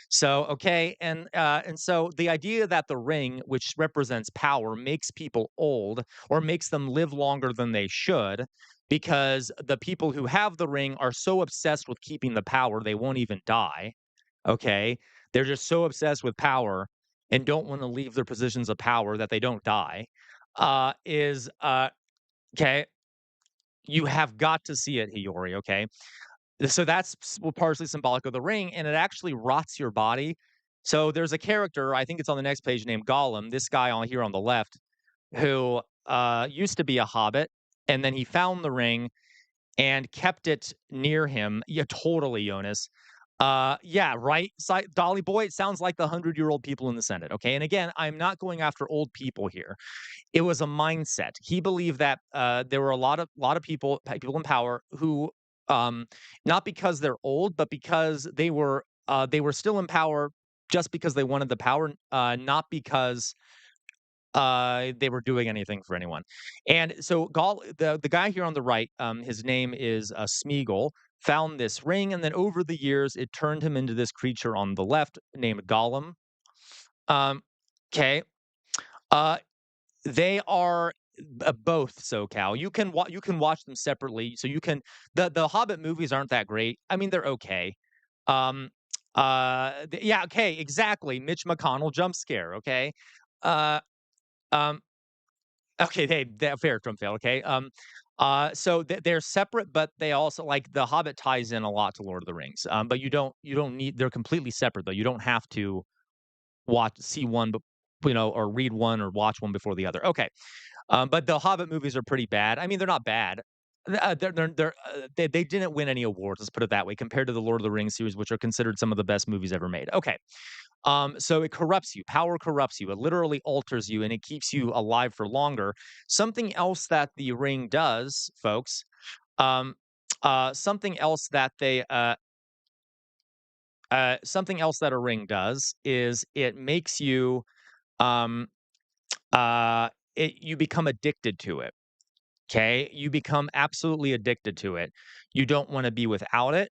So okay, and so the idea that the ring, which represents power, makes people old or makes them live longer than they should, because the people who have the ring are so obsessed with keeping the power they won't even die. Okay, they're just so obsessed with power and don't want to leave their positions of power that they don't die. Is Okay, you have got to see it, Hiyori, okay? So that's partially symbolic of the ring, and it actually rots your body. So there's a character, I think it's on the next page, named Gollum, this guy on here on the left, who used to be a hobbit, and then he found the ring and kept it near him. Yeah, totally, Jonas. Yeah, right. Dolly Boy, it sounds like the 100-year-old people in the Senate. Okay. And again, I'm not going after old people here. It was a mindset. He believed that there were a lot of people in power who, um, not because they're old, but because they were still in power just because they wanted the power, not because they were doing anything for anyone. And so the guy here on the right, his name is Smeagol, found this ring, and then over the years, it turned him into this creature on the left named Gollum. Um, okay. Uh, they are both SoCal. You can watch them separately. So you can the Hobbit movies aren't that great. I mean, they're okay. Um, yeah, okay, exactly. Mitch McConnell jump scare. Okay. Uh, um, okay, they fair Trump fail. Okay. So they're separate, but they also like the Hobbit ties in a lot to Lord of the Rings. But you don't need they're completely separate though. You don't have to see one, but or read one or watch one before the other. Okay. But the Hobbit movies are pretty bad. I mean, they're not bad. They didn't win any awards. Let's put it that way, compared to the Lord of the Rings series, which are considered some of the best movies ever made. Okay, so it corrupts you. Power corrupts you. It literally alters you, and it keeps you alive for longer. Something else that the ring does, folks. Um, something else that a ring does is it makes you um you become addicted to it. Okay. You become absolutely addicted to it. You don't want to be without it.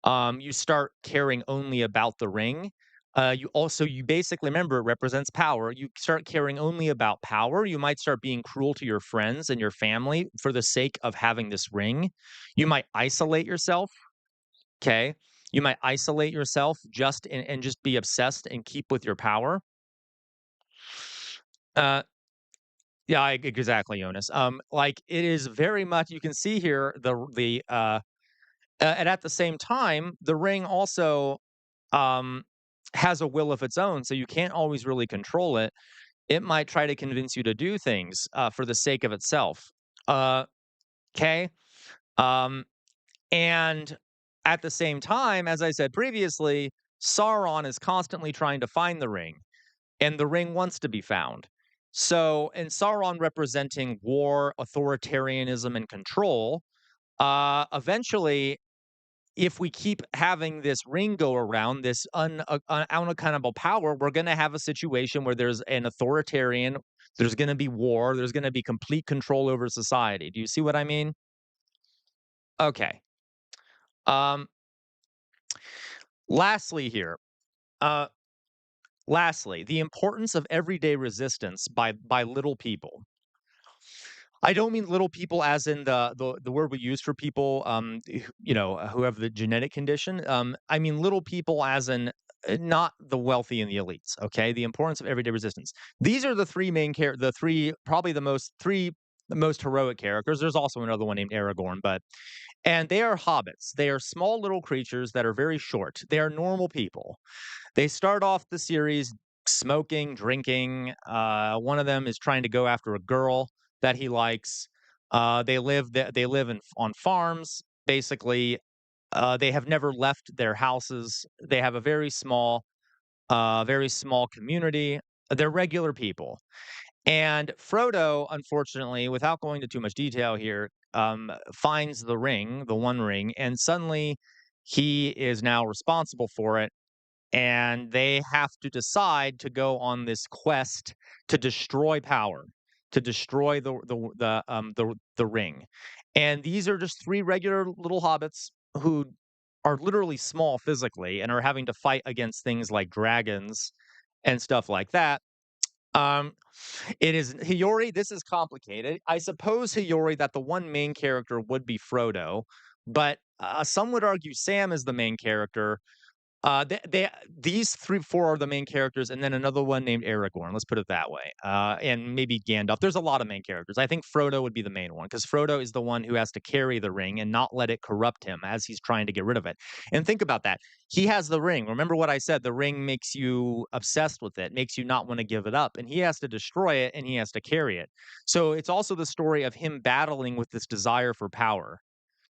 You start caring only about the ring. You basically remember it represents power. You start caring only about power. You might start being cruel to your friends and your family for the sake of having this ring. You might isolate yourself. Okay. You might isolate yourself and just be obsessed and keep with your power. Uh, Yeah, exactly, Jonas. Like it is very much. You can see here and at the same time, the ring also um has a will of its own, so you can't always really control it. It might try to convince you to do things for the sake of itself. Uh, okay. Um, and at the same time, as I said previously, Sauron is constantly trying to find the ring and the ring wants to be found. So, and Sauron representing war, authoritarianism, and control, eventually, if we keep having this ring go around, this unaccountable power, we're going to have a situation where there's an authoritarian, there's going to be war, there's going to be complete control over society. Do you see what I mean? Okay. Um, lastly, here, uh, the importance of everyday resistance by little people. I don't mean little people as in the word we use for people, who have the genetic condition. I mean little people as in not the wealthy and the elites. Okay, the importance of everyday resistance. These are the three main the three probably the most heroic characters. There's also another one named Aragorn, and they are hobbits. They are small little creatures that are very short. They are normal people. They start off the series smoking, drinking. One of them is trying to go after a girl that he likes. They live on farms. Basically, they have never left their houses. They have a very small community. They're regular people. And Frodo, unfortunately, without going into too much detail here, finds the ring, the One Ring, and suddenly he is now responsible for it, and they have to decide to go on this quest to destroy power, to destroy the ring. And these are just three regular little hobbits who are literally small physically and are having to fight against things like dragons and stuff like that. Um, it is Hiyori. This is complicated. I suppose Hiyori that the one main character would be Frodo, but some would argue Sam is the main character. These 4 are the main characters, and then another one named Aragorn. Let's put it that way. And maybe Gandalf. There's a lot of main characters. I think Frodo would be the main one because Frodo is the one who has to carry the ring and not let it corrupt him as he's trying to get rid of it. And think about that. He has the ring. Remember what I said? The ring makes you obsessed with it, makes you not want to give it up, and he has to destroy it and he has to carry it. So it's also the story of him battling with this desire for power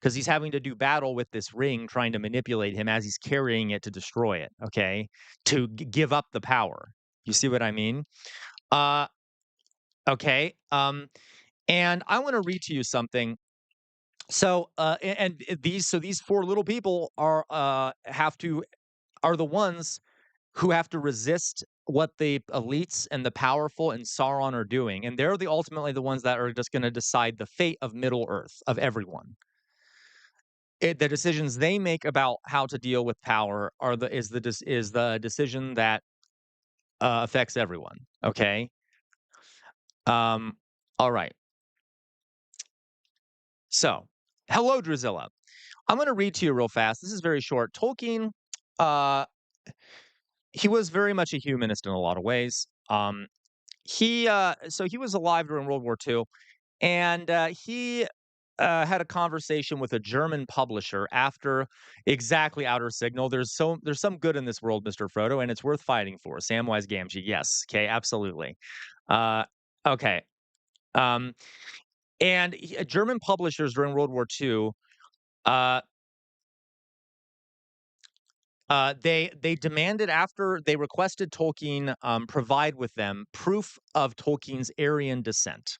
because he's having to do battle with this ring, trying to manipulate him as he's carrying it to destroy it. Okay, to give up the power. You see what I mean? Uh, okay. And I want to read to you something. So, these 4 little people are the ones who have to resist what the elites and the powerful and Sauron are doing, and they're ultimately the ones that are just going to decide the fate of Middle Earth of everyone. The decisions they make about how to deal with power is the decision that affects everyone. Okay. Um. All right. So, hello, Drizilla. I'm going to read to you real fast. This is very short. Tolkien, uh, he was very much a humanist in a lot of ways. He was alive during World War II, and he had a conversation with a German publisher after exactly Outer Signal. There's some good in this world, Mr. Frodo, and it's worth fighting for. Samwise Gamgee, yes, okay, absolutely. Okay, um, and German publishers during World War II, uh, they demanded after they requested Tolkien provide with them proof of Tolkien's Aryan descent,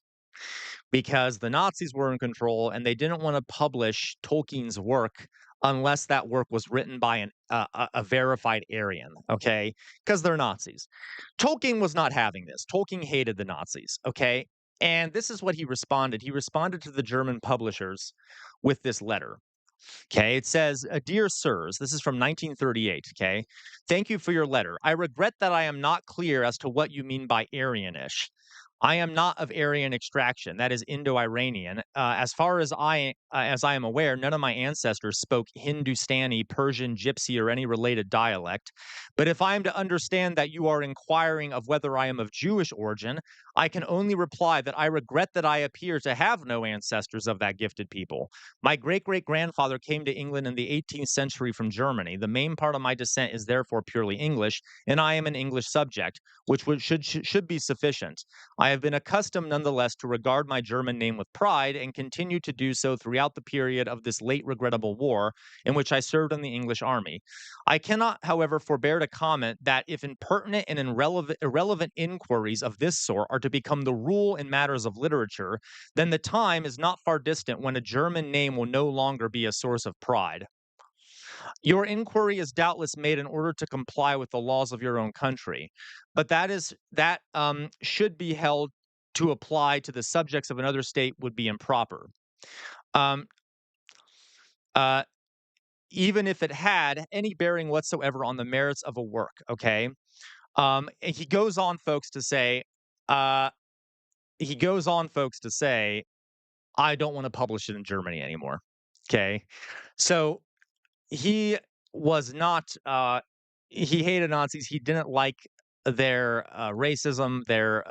because the Nazis were in control and they didn't want to publish Tolkien's work unless that work was written by a verified Aryan, okay? Because they're Nazis. Tolkien was not having this. Tolkien hated the Nazis, okay? And this is what he responded. He responded to the German publishers with this letter. Okay, it says, Dear Sirs, this is from 1938. Okay, thank you for your letter. I regret that I am not clear as to what you mean by Aryanish. I am not of Aryan extraction, that is Indo-Iranian. As far as I am aware, none of my ancestors spoke Hindustani, Persian, Gypsy, or any related dialect. But if I am to understand that you are inquiring of whether I am of Jewish origin, I can only reply that I regret that I appear to have no ancestors of that gifted people. My great-great-grandfather came to England in the 18th century from Germany. The main part of my descent is therefore purely English, and I am an English subject, which should be sufficient. I have been accustomed nonetheless to regard my German name with pride and continue to do so throughout the period of this late regrettable war in which I served in the English army. I cannot, however, forbear to comment that if impertinent and irrelevant inquiries of this sort are to become the rule in matters of literature, then the time is not far distant when a German name will no longer be a source of pride. Your inquiry is doubtless made in order to comply with the laws of your own country, but that should be held to apply to the subjects of another state would be improper. Um, uh, Even if it had any bearing whatsoever on the merits of a work. Okay, and he goes on, folks, to say. I don't want to publish it in Germany anymore. Okay. So he was not he hated Nazis. He didn't like their racism, their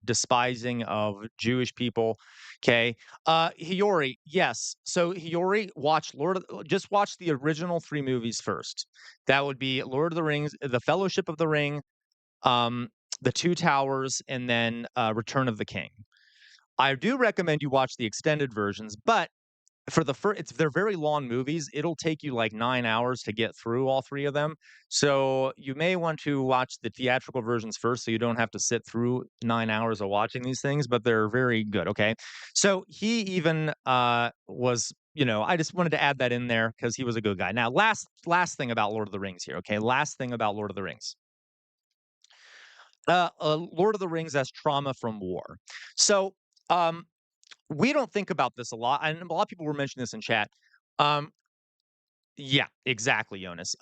despising of Jewish people. Okay. Hiyori, yes. So Hiyori, just watch the original 3 movies first. That would be Lord of the Rings, The Fellowship of the Ring, um, The Two Towers, and then Return of the King. I do recommend you watch the extended versions, but for the first, they're very long movies. It'll take you like 9 hours to get through all 3 of them. So you may want to watch the theatrical versions first so you don't have to sit through 9 hours of watching these things, but they're very good, okay? So he even was, I just wanted to add that in there because he was a good guy. Now, last thing about Lord of the Rings here, okay? Last thing about Lord of the Rings. Lord of the Rings as trauma from war. So, um, we don't think about this a lot, and a lot of people were mentioning this in chat. Um, yeah, exactly, Jonas.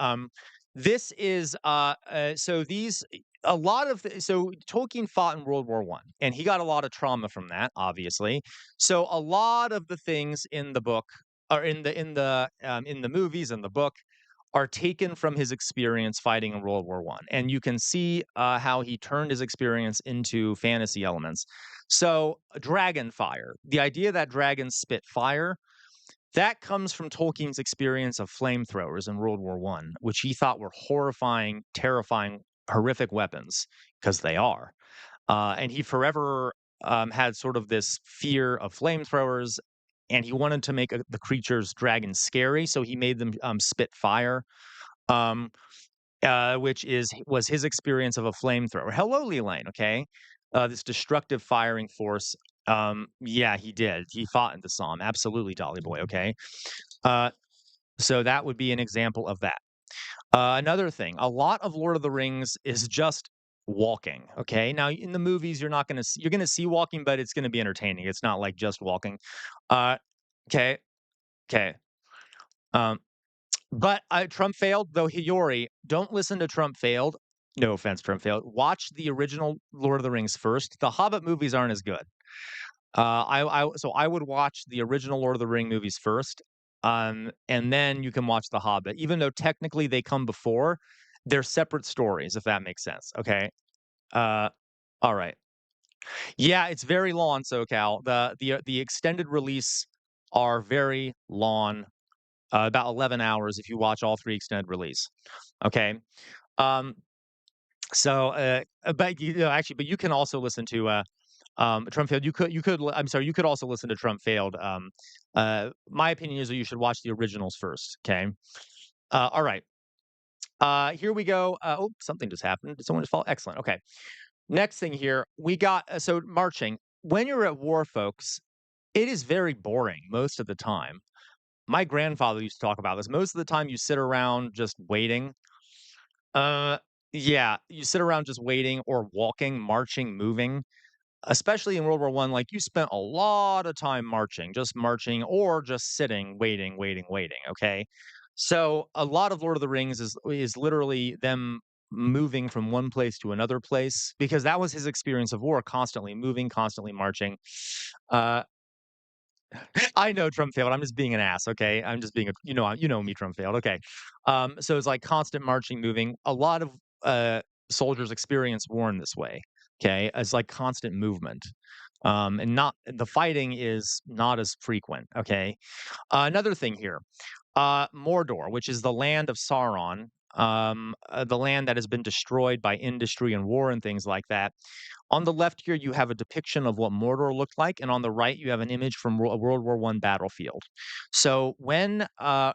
This is so these a lot of so Tolkien fought in World War One, and he got a lot of trauma from that, obviously. So a lot of the things in the book, or in the movies and the book, are taken from his experience fighting in World War One, and you can see how he turned his experience into fantasy elements. So, dragon fire, the idea that dragons spit fire, that comes from Tolkien's experience of flamethrowers in World War One, which he thought were horrifying, terrifying, horrific weapons because they are. And he forever had sort of this fear of flamethrowers, and he wanted to make the creatures dragons scary, so he made them spit fire. Um, which was his experience of a flamethrower. Hello, Lane. Okay, this destructive firing force. Yeah, he did. He fought in the Somme. Absolutely, Dolly Boy. Okay, uh, so that would be an example of that. Another thing, a lot of Lord of the Rings is just walking. Okay, now in the movies, you're gonna see walking, but it's gonna be entertaining. It's not like just walking. Uh, okay, okay. Um, But Trump failed, though Hiyori, don't listen to Trump failed. No offense, Trump failed. Watch the original Lord of the Rings first. The Hobbit movies aren't as good. So I would watch the original Lord of the Ring movies first, and then you can watch The Hobbit. Even though technically they come before, they're separate stories, if that makes sense. Okay. Uh, all right. Yeah, it's very long, SoCal. The extended release are very long, about 11 hours if you watch all 3 extended release. Okay. Um, but actually, but you can also listen to Trump failed. I'm sorry, you could also listen to Trump failed. My opinion is that you should watch the originals first. Okay. All right. Here we go. Oh, something just happened. Did someone just fall? Excellent. Okay. Next thing here, we got so marching. When you're at war, folks, it is very boring most of the time. My grandfather used to talk about this. Most of the time, you sit around just waiting. Uh, yeah, you sit around just waiting or walking, marching, moving. Especially in World War One, like you spent a lot of time marching, or just sitting, waiting, waiting, waiting. Okay, so a lot of Lord of the Rings is literally them moving from one place to another place because that was his experience of war, constantly moving, constantly marching. Uh, I know Trump failed. I'm just being an ass, okay? I'm just being you know me, Trump failed. Okay. So it's like constant marching, moving. A lot of soldiers experience war in this way. Okay, it's like constant movement. And not the fighting is not as frequent. Okay. Another thing here, Mordor, which is the land of Sauron, the land that has been destroyed by industry and war and things like that. On the left here, you have a depiction of what Mordor looked like, and on the right, you have an image from a World War One battlefield. So uh,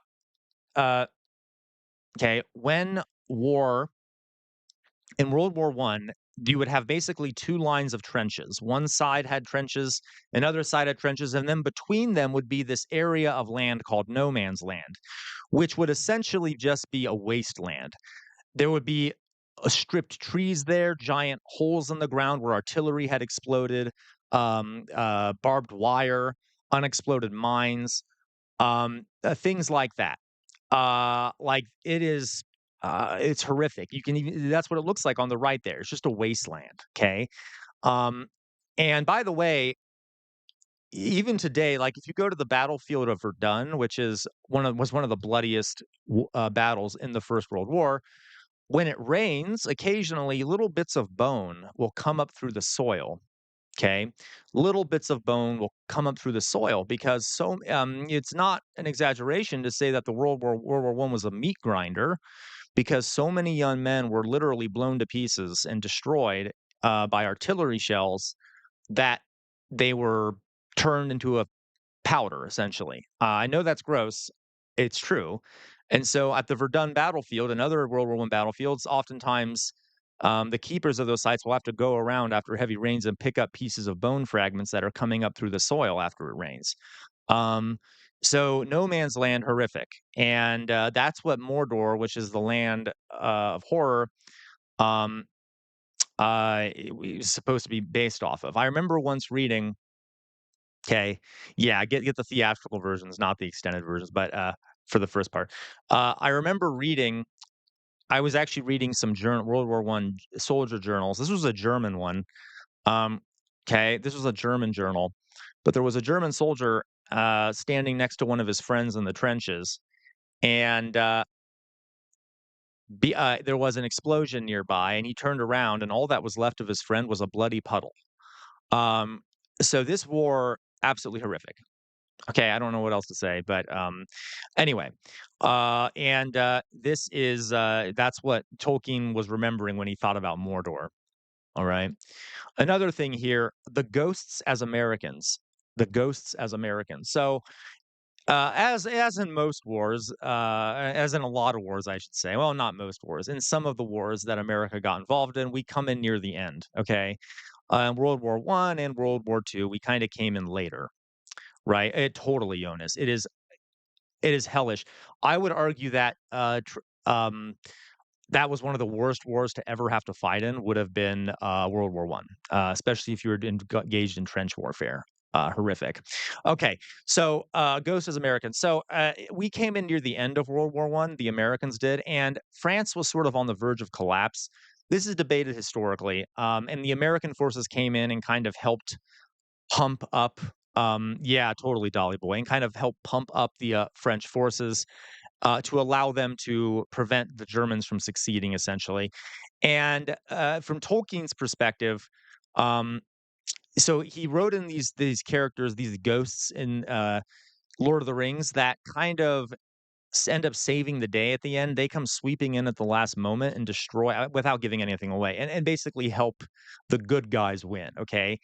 when war in World War One, you would have basically 2 lines of trenches. One side had trenches, another side had trenches, and then between them would be this area of land called no man's land, which would essentially just be a wasteland. There would be stripped trees there, giant holes in the ground where artillery had exploded, barbed wire, unexploded mines, things like that. Like it's horrific. You can even that's what it looks like on the right there. It's just a wasteland. Okay. Um, and by the way, even today, like if you go to the battlefield of Verdun, which is was one of the bloodiest battles in the First World War, when it rains, occasionally little bits of bone will come up through the soil. Okay, little bits of bone will come up through the soil because it's not an exaggeration to say that the World War One was a meat grinder because so many young men were literally blown to pieces and destroyed by artillery shells that they were turned into a powder, essentially. I know that's gross. It's true. And so at the Verdun battlefield and other World War One battlefields, oftentimes the keepers of those sites will have to go around after heavy rains and pick up pieces of bone fragments that are coming up through the soil after it rains. Um, so no man's land horrific. And that's what Mordor, which is the land of horror, um, is supposed to be based off of. I remember once reading. Okay. Yeah, get the theatrical versions, not the extended versions, but, for the first part. I remember reading I was actually reading some World War One soldier journals. This was a German one. Um, 'Kay, this was a German journal, but there was a German soldier, standing next to one of his friends in the trenches, and, there was an explosion nearby, and he turned around, and all that was left of his friend was a bloody puddle. Um, so this war, absolutely horrific. Okay, I don't know what else to say, but anyway, and this is that's what Tolkien was remembering when he thought about Mordor. All right. Another thing here, the ghosts as Americans. The ghosts as Americans. So as in most wars, as in a lot of wars, I should say. Well, not most wars. In some of the wars that America got involved in, we come in near the end. Okay, World War One and World War Two, we kind of came in later. Right? It totally, Jonas. It is hellish. I would argue that that was one of the worst wars to ever have to fight in. Would have been World War One, especially if you were engaged in trench warfare. Horrific. Okay, so Ghost as Americans. So we came in near the end of World War One. The Americans did, and France was sort of on the verge of collapse. This is debated historically, and the American forces came in and kind of helped pump up yeah, totally, Dolly Boy, and kind of help pump up the, French forces, to allow them to prevent the Germans from succeeding, essentially. And, from Tolkien's perspective, um, so he wrote in these characters, these ghosts in, Lord of the Rings that kind of end up saving the day at the end. They come sweeping in at the last moment and destroy without giving anything away, and basically help the good guys win, okay?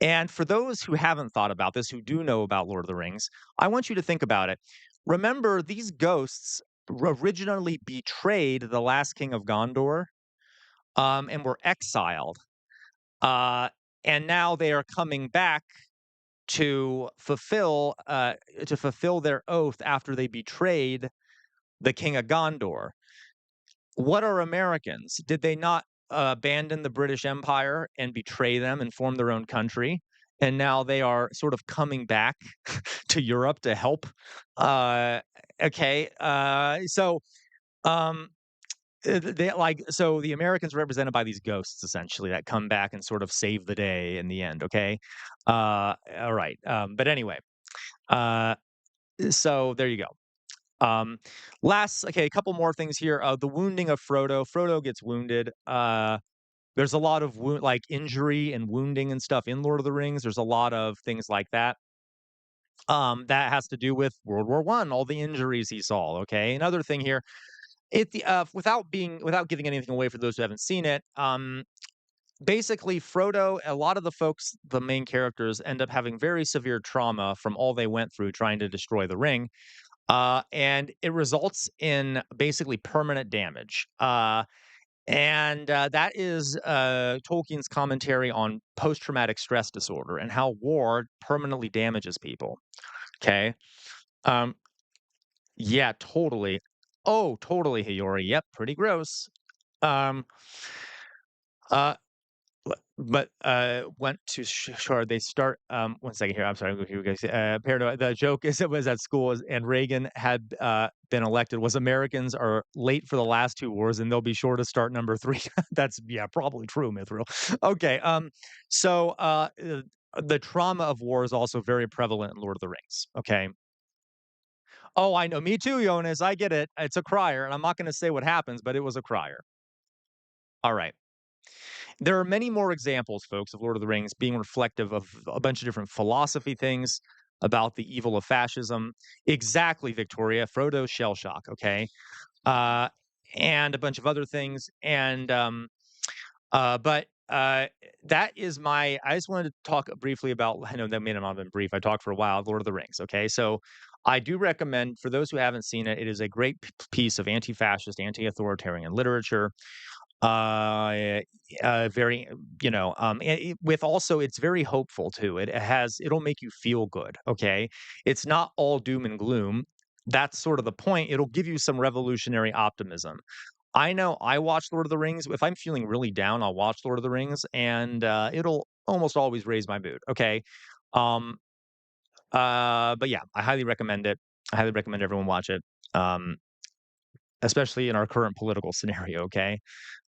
And for those who haven't thought about this, who do know about Lord of the Rings, I want you to think about it. Remember, these ghosts originally betrayed the last king of Gondor, and were exiled. Uh, and now they are coming back to fulfill their oath after they betrayed the king of Gondor. What are Americans? Did they not abandon the British Empire and betray them and form their own country? And now they are sort of coming back to Europe to help. Uh, okay, um, so the Americans are represented by these ghosts essentially that come back and sort of save the day in the end. Okay, all right. But anyway, uh, so there you go. Okay, a couple more things here. The wounding of Frodo. Frodo gets wounded. There's a lot of like injury and wounding and stuff in Lord of the Rings. There's a lot of things like that. That has to do with World War One, all the injuries he saw. Okay, another thing here. Without giving anything away for those who haven't seen it. Basically, Frodo, a lot of the folks, the main characters, end up having very severe trauma from all they went through trying to destroy the ring. And it results in basically permanent damage. And that is Tolkien's commentary on post-traumatic stress disorder and how war permanently damages people. Okay. Um, yeah, totally. Oh, totally, Hayori. Yep, pretty gross. Um, uh, but went to sure they start 1 second here. I'm sorry. Here we go. Paranoid. The joke is it was at school and Reagan had been elected was Americans are late for the last two wars and they'll be sure to start number three. That's yeah, probably true, Mithril. Okay. So the trauma of war is also very prevalent in Lord of the Rings, okay? Oh, I know. Me too, Jonas. I get it. It's a crier, and I'm not gonna say what happens, but it was a crier. All right. There are many more examples, folks, of Lord of the Rings being reflective of a bunch of different philosophy things about the evil of fascism. Exactly, Victoria. Frodo's shell shock, okay? Uh, and a bunch of other things. But that is my. I just wanted to talk briefly about. I know that may not have been brief. I talked for a while. Lord of the Rings. Okay, so I do recommend for those who haven't seen it. It is a great piece of anti-fascist, anti-authoritarian literature. Very, with also it's very hopeful too. It'll make you feel good. Okay, it's not all doom and gloom. That's sort of the point. It'll give you some revolutionary optimism. I know I watch Lord of the Rings. If I'm feeling really down, I'll watch Lord of the Rings, and it'll almost always raise my mood. Okay. Um, but yeah, I highly recommend it. I highly recommend everyone watch it. Um, especially in our current political scenario. Okay.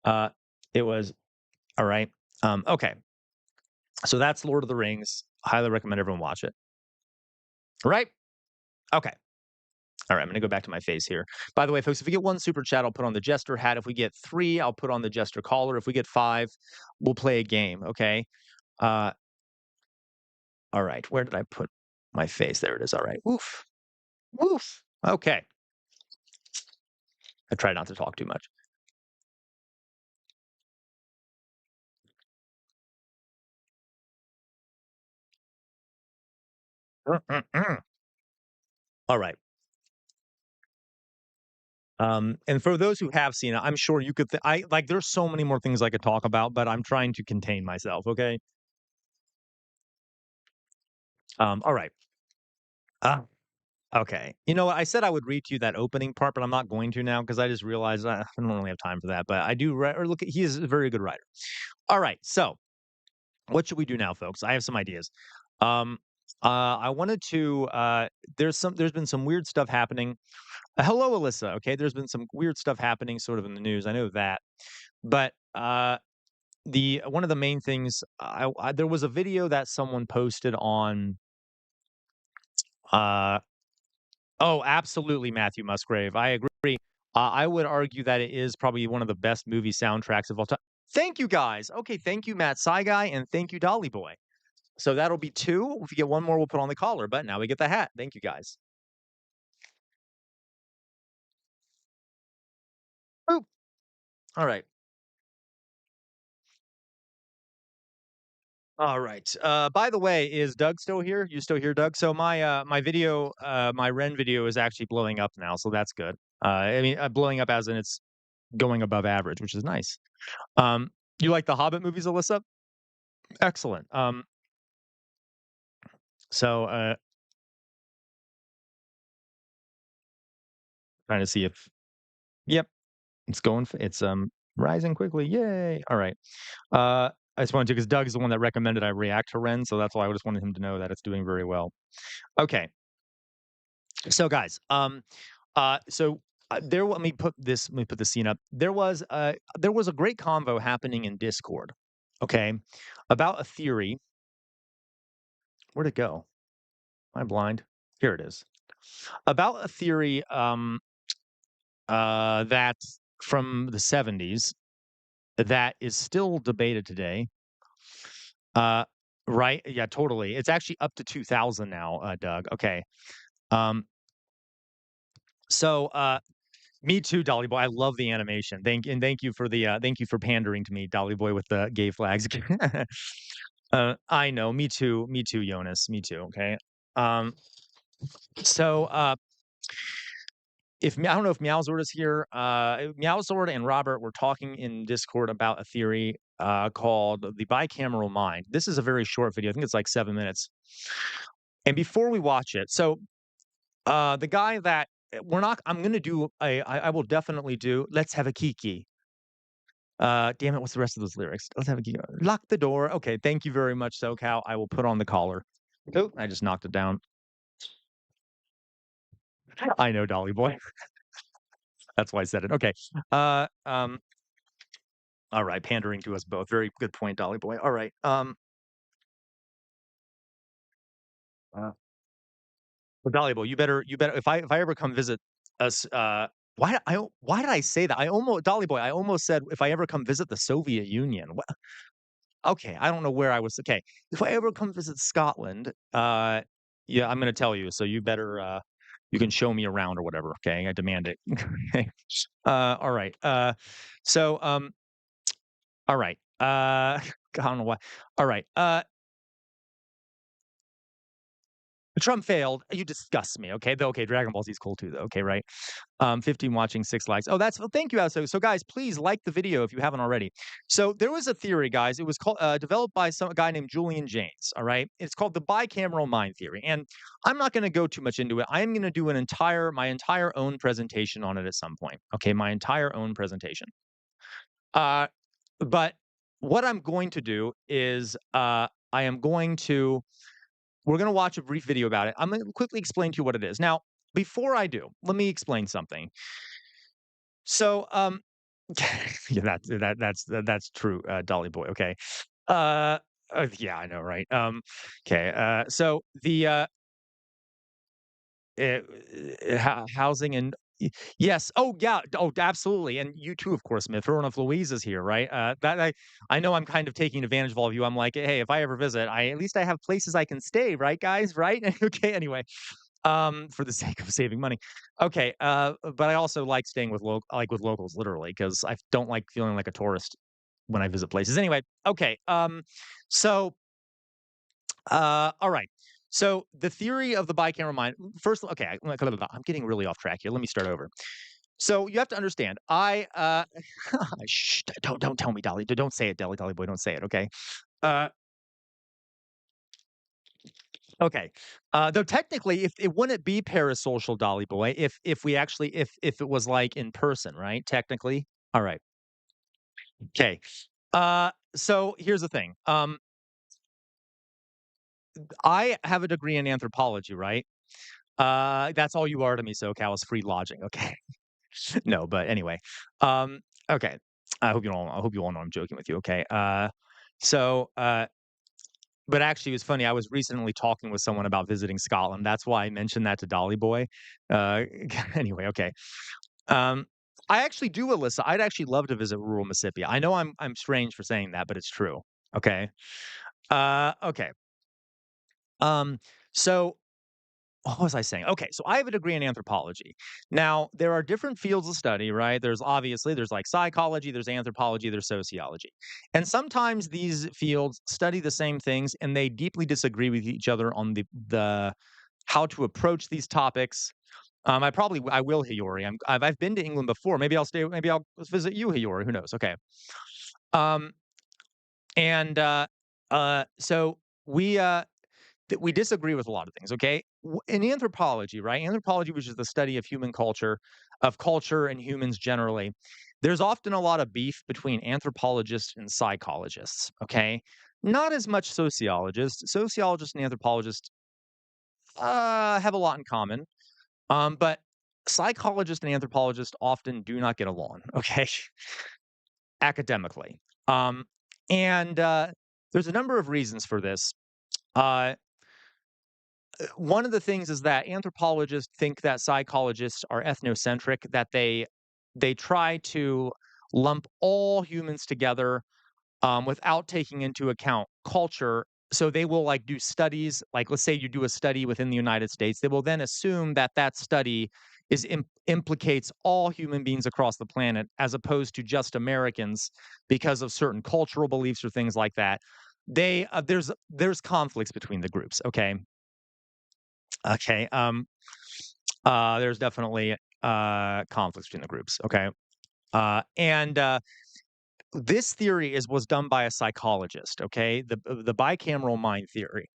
Uh, it was all right. Okay. So that's Lord of the Rings. Highly recommend everyone watch it. Right? Okay. All right, I'm gonna go back to my face here. By the way, folks, if we get one super chat, I'll put on the Jester hat. If we get 3, I'll put on the Jester collar. If we get 5, we'll play a game, okay? Uh, all right, where did I put my face? There it is. All right. Woof. Woof. Okay. I try not to talk too much. All right. And for those who have seen it, I'm sure you could. I like. There's so many more things I could talk about, but I'm trying to contain myself. Okay. All right. Uh, okay. You know what? I said I would read to you that opening part, but I'm not going to now because I just realized I don't really have time for that. But I do. Or look, he is a very good writer. All right. So what should we do now, folks? I have some ideas. Um, I wanted to. There's been some weird stuff happening. Hello, Alyssa. Okay, there's been some weird stuff happening, sort of in the news. I know that, but the one of the main things. There was a video that someone posted on. Uh, oh, absolutely, Matthew Musgrave. I agree. I would argue that it is probably one of the best movie soundtracks of all time. Thank you, guys. Okay, thank you, Matt Sci Guy, and thank you, Dolly Boy. So that'll be 2. If we get one more, we'll put on the collar. But now we get the hat. Thank you, guys. Boop. All right. All right. By the way, is Doug still here? You still here, Doug? So my video, my Ren video is actually blowing up now, so that's good. I mean, blowing up as in it's going above average, which is nice. Um, you like the Hobbit movies, Alyssa? Excellent. So trying to see if, yep, it's going. It's rising quickly. Yay! All right. I just wanted to because Doug is the one that recommended I react to Ren, so that's why I just wanted him to know that it's doing very well. Okay. So guys, there. Let me put the scene up. There was a great convo happening in Discord. Okay, about a theory. Where'd it go? Am I blind? Here it is. About a theory. That from the 70s that is still debated today. Uh, right? Yeah, totally. It's actually up to 2000 now, Doug. Okay. Um, so me too, Dolly Boy. I love the animation. Thank you for the thank you for pandering to me, Dolly Boy, with the gay flags. I know. Me too. Me too, Jonas. Me too. Okay. Um, so if I don't know if Meowzord is here. Meowzord and Robert were talking in Discord about a theory called the bicameral mind. This is a very short video. I think it's like 7 minutes. And before we watch it, so the guy that we're not, I'm gonna do I will definitely do. Let's have a kiki. Damn it, what's the rest of those lyrics? Let's have a kiki. Lock the door. Okay, thank you very much, SoCal. I will put on the collar. Oh, I just knocked it down. I know, Dolly Boy. That's why I said it. Okay. All right, pandering to us both. Very good point, Dolly Boy. All right. Uh, well, Dolly Boy, you better if I ever come visit us, why did I say that? I almost Dolly Boy, I almost said if I ever come visit the Soviet Union. Okay, I don't know where I was. Okay, if I ever come visit Scotland, yeah, I'm gonna tell you. So you better, you can show me around or whatever. Okay, I demand it. Okay. All right. All right. I don't know why. All right. Trump failed. You disgust me. Okay. Okay. Dragon Ball Z is cool too, though. Okay. Right. 15 watching, 6 likes. Oh, well, thank you. So guys, please like the video if you haven't already. So there was a theory, guys. It was called developed by some guy named Julian Jaynes. All right. It's called the bicameral mind theory. And I'm not going to go too much into it. I am going to do my entire own presentation on it at some point. Okay. My entire own presentation. Uh, but what I'm going to do is we're going to watch a brief video about it. I'm going to quickly explain to you what it is. Now, before I do, let me explain something. So, yeah, that's true, Dolly Boy. Okay. Yeah, I know, right? Okay. So housing and yes. Oh, yeah. Oh, absolutely. And you too, of course, Smith. Rona Louise is here, right? I know I'm kind of taking advantage of all of you. I'm like, hey, if I ever visit, at least I have places I can stay, right, guys? Right? Okay. Anyway, for the sake of saving money. Okay. But I also like staying with with locals, literally, because I don't like feeling like a tourist when I visit places. Anyway. Okay. So all right. So the theory of the bicameral mind. First, okay, I'm getting really off track here. Let me start over. So you have to understand. Shh, don't tell me, Dolly. Don't say it, Dolly Boy. Don't say it. Okay. Uh, okay. Though technically, if it wouldn't be parasocial, Dolly Boy, if we actually if it was like in person, right? Technically. All right. Okay. So here's the thing. I have a degree in anthropology, right? That's all you are to me, SoCal is free lodging. Okay. No, but anyway. Um, okay. I hope you all know I'm joking with you. Okay. So but actually it was funny. I was recently talking with someone about visiting Scotland. That's why I mentioned that to Dolly Boy. Uh anyway, okay. Um I actually do, Alyssa. I'd actually love to visit rural Mississippi. I know I'm strange for saying that, but it's true. Okay. Okay. Um so what was I saying? Okay, so I have a degree in anthropology. Now, there are different fields of study, right? There's like psychology, there's anthropology, there's sociology. And sometimes these fields study the same things and they deeply disagree with each other on the how to approach these topics. I will, Hiyori. I've been to England before. Maybe I'll visit you, Hiyori. Who knows? Okay. Um and so we disagree with a lot of things, okay? In anthropology, right? Anthropology, which is the study of human culture, of culture and humans generally, there's often a lot of beef between anthropologists and psychologists, okay? Not as much sociologists. Sociologists and anthropologists have a lot in common, but psychologists and anthropologists often do not get along, okay? Academically. Um, and there's a number of reasons for this. Uh, One of the things is that anthropologists think that psychologists are ethnocentric, that they try to lump all humans together without taking into account culture. So they will like do studies, like let's say you do a study within the United States, they will then assume that that study implicates all human beings across the planet, as opposed to just Americans because of certain cultural beliefs or things like that. There's conflicts between the groups. Okay, okay. There's definitely conflicts between the groups. Okay. And this theory was done by a psychologist. Okay, the bicameral mind theory,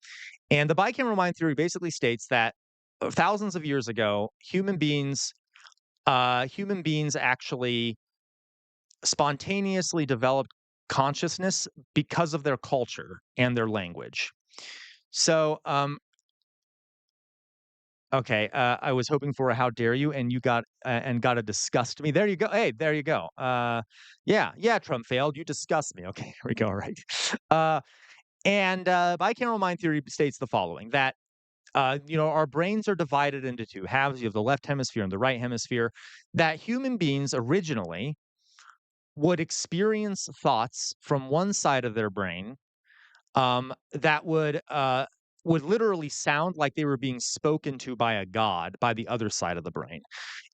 and the bicameral mind theory basically states that thousands of years ago, human beings actually spontaneously developed consciousness because of their culture and their language. So, okay, I was hoping for a "how dare you," and you got a "disgust me." There you go. Hey, there you go. Yeah, Trump failed. You disgust me. Okay, here we go. All right. And bicameral mind theory states the following: that our brains are divided into two halves. You have the left hemisphere and the right hemisphere. That human beings originally would experience thoughts from one side of their brain that would literally sound like they were being spoken to by a god by the other side of the brain,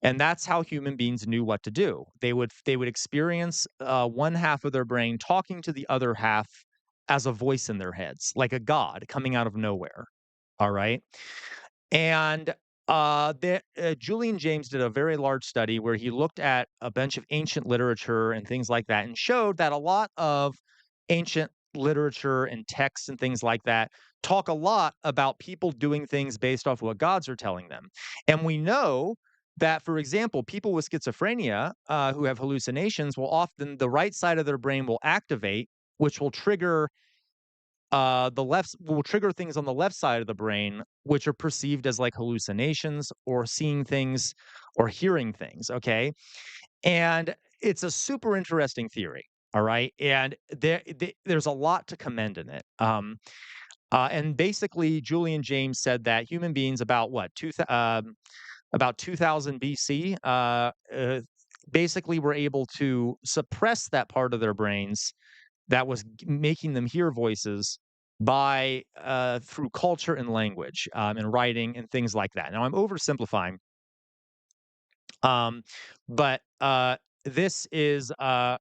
and that's how human beings knew what to do. They would experience one half of their brain talking to the other half as a voice in their heads, like a god coming out of nowhere. All right, and Julian James did a very large study where he looked at a bunch of ancient literature and things like that, and showed that a lot of ancient literature and texts and things like that talk a lot about people doing things based off what gods are telling them. And we know that, for example, people with schizophrenia who have hallucinations will often, the right side of their brain will activate, which will trigger things on the left side of the brain, which are perceived as like hallucinations or seeing things or hearing things. Okay. And it's a super interesting theory. All right. And there's a lot to commend in it. And basically, Julian James said that human beings about about 2000 BC, basically were able to suppress that part of their brains that was making them hear voices by through culture and language and writing and things like that. Now I'm oversimplifying, um, but this is uh,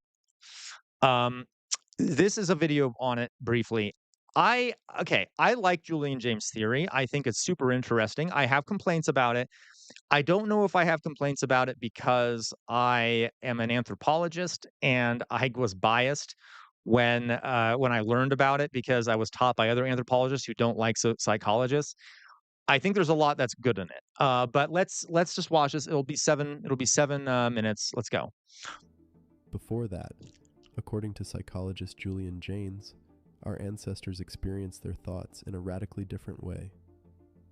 um, this is a video on it briefly. I like Julian James' theory. I think it's super interesting. I have complaints about it. I don't know if I have complaints about it because I am an anthropologist and I was biased when I learned about it because I was taught by other anthropologists who don't like psychologists. I think there's a lot that's good in it. But let's just watch this. It'll be seven minutes. Let's go. Before that, according to psychologist Julian James, our ancestors experienced their thoughts in a radically different way.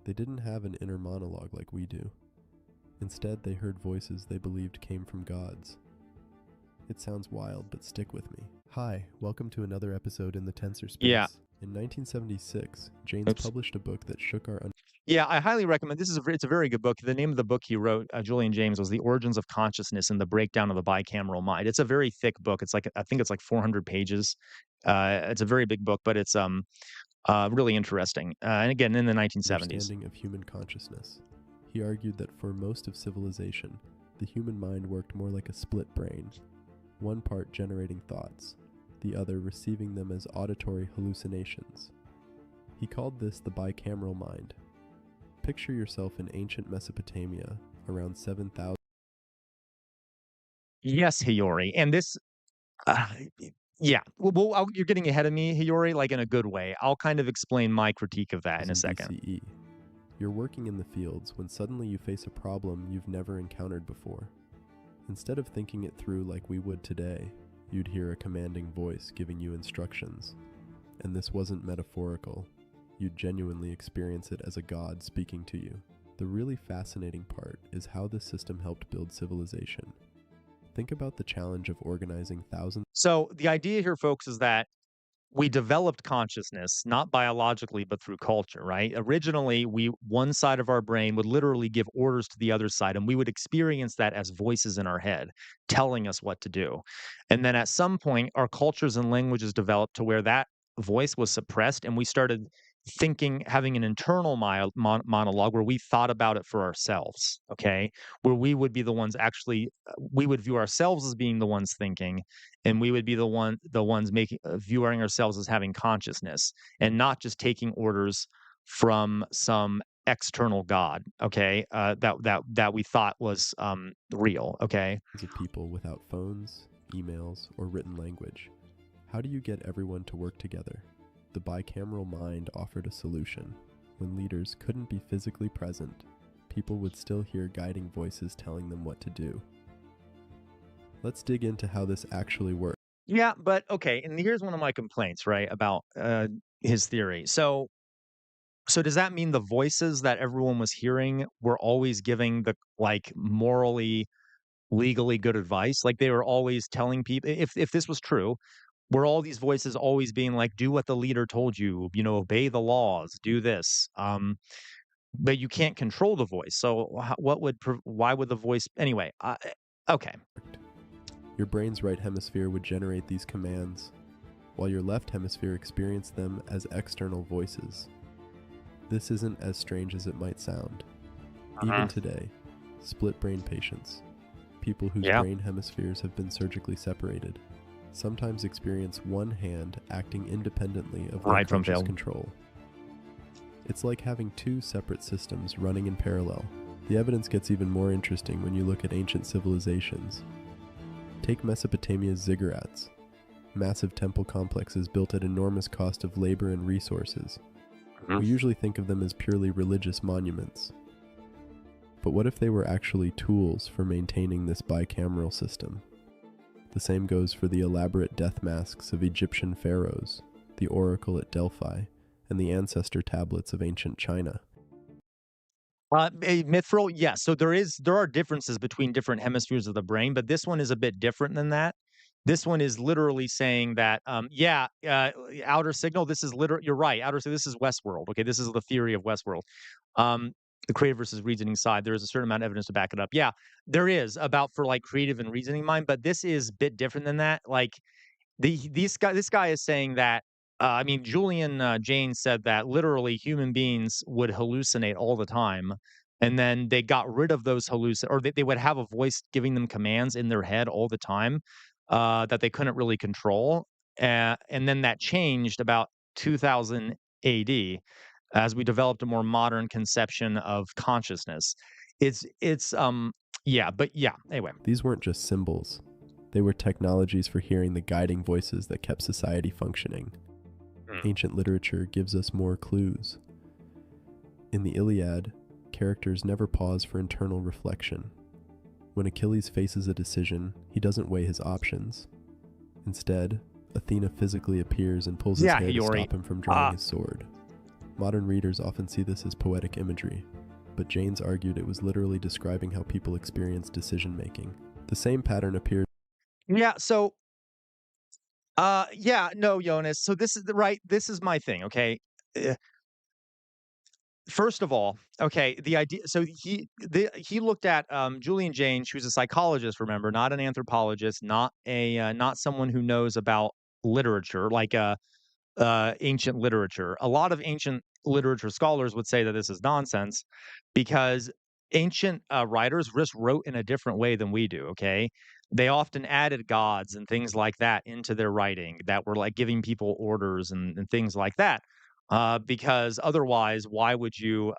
They didn't have an inner monologue like we do. Instead, they heard voices they believed came from gods. It sounds wild, but stick with me. Hi, welcome to another episode in the tensor space. Yeah. In 1976, James Oops. published a book that shook our Yeah, I highly recommend. It's a very good book. The name of the book he wrote, Julian James, was "The Origins of Consciousness and the Breakdown of the Bicameral Mind." It's a very thick book. I think it's like 400 pages. It's a very big book, but it's really interesting. And again, in the 1970s. understanding of human consciousness. He argued that for most of civilization, the human mind worked more like a split brain, one part generating thoughts, the other receiving them as auditory hallucinations. He called this the bicameral mind. Picture yourself in ancient Mesopotamia, around 7,000. Yes, Hiyori, and this, uh, yeah. Well, you're getting ahead of me, Hiyori, like in a good way. I'll kind of explain my critique of that in a second. BCE. You're working in the fields when suddenly you face a problem you've never encountered before. Instead of thinking it through like we would today, you'd hear a commanding voice giving you instructions. And this wasn't metaphorical. You'd genuinely experience it as a god speaking to you. The really fascinating part is how this system helped build civilization. Think about the challenge of organizing thousands. So the idea here, folks, is that we developed consciousness not biologically but through culture, right? Originally, one side of our brain would literally give orders to the other side, and we would experience that as voices in our head telling us what to do. And then at some point, our cultures and languages developed to where that voice was suppressed, and we started having an internal monologue where we thought about it for ourselves. Okay, where we would be the ones actually, we would view ourselves as being the ones thinking, and we would be the ones making viewing ourselves as having consciousness and not just taking orders from some external god. Okay, that we thought was real. Okay, Of people without phones, emails, or written language. How do you get everyone to work together? The bicameral mind offered a solution. When leaders couldn't be physically present, people would still hear guiding voices telling them what to do. Let's dig into how this actually works. yeah, but okay. And here's one of my complaints, right, about his theory. So does that mean the voices that everyone was hearing were always giving the like morally, legally good advice? Like they were always telling people, if this was true, were all these voices always being like, do what the leader told you, obey the laws, do this? but you can't control the voice. So why would the voice anyway? Okay. Your brain's right hemisphere would generate these commands, while your left hemisphere experienced them as external voices. This isn't as strange as it might sound. Even today, split brain patients, people whose brain hemispheres have been surgically separated, sometimes experience one hand acting independently of their conscious control. It's like having two separate systems running in parallel. The evidence gets even more interesting when you look at ancient civilizations. Take Mesopotamia's ziggurats, massive temple complexes built at enormous cost of labor and resources. We usually think of them as purely religious monuments. But what if they were actually tools for maintaining this bicameral system? The same goes for the elaborate death masks of Egyptian pharaohs, the oracle at Delphi, and the ancestor tablets of ancient China. Mithril, yes. So there are differences between different hemispheres of the brain, but this one is a bit different than that. This one is literally saying that, outer signal. This is literal. You're right. Outer. So this is Westworld. Okay, this is the theory of Westworld. The creative versus reasoning side. There is a certain amount of evidence to back it up. Yeah, there is about for like creative and reasoning mind, but this is a bit different than that. Like this guy is saying that. Julian Jaynes said that literally human beings would hallucinate all the time, and then they got rid of those or they would have a voice giving them commands in their head all the time that they couldn't really control. And then that changed about 2000 AD as we developed a more modern conception of consciousness. Anyway. These weren't just symbols. They were technologies for hearing the guiding voices that kept society functioning. Ancient literature gives us more clues. In the Iliad, characters never pause for internal reflection. When Achilles faces a decision, he doesn't weigh his options. Instead, Athena physically appears and pulls his hair to stop him from drawing his sword. Modern readers often see this as poetic imagery, but Jaynes argued it was literally describing how people experience decision-making. The same pattern appears. Yeah, so Jonas. So this is my thing, okay? First of all, okay, the idea. So he looked at Julian Jaynes, who's a psychologist. Remember, not an anthropologist, not someone who knows about literature, like ancient literature. A lot of ancient literature scholars would say that this is nonsense because ancient writers just wrote in a different way than we do. Okay, they often added gods and things like that into their writing that were like giving people orders and things like that. Because otherwise, why would you,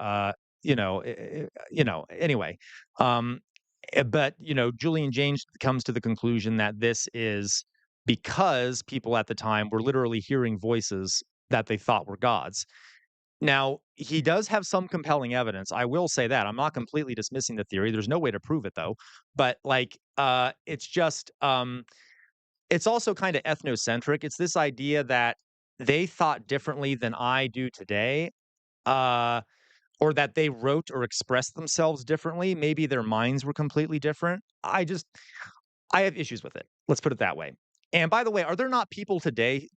anyway. But, Julian Jaynes comes to the conclusion that this is because people at the time were literally hearing voices that they thought were gods. Now, he does have some compelling evidence. I will say that. I'm not completely dismissing the theory. There's no way to prove it, though. But, it's just, it's also kind of ethnocentric. It's this idea that they thought differently than I do today, or that they wrote or expressed themselves differently. Maybe their minds were completely different. I have issues with it. Let's put it that way. And by the way, are there not people today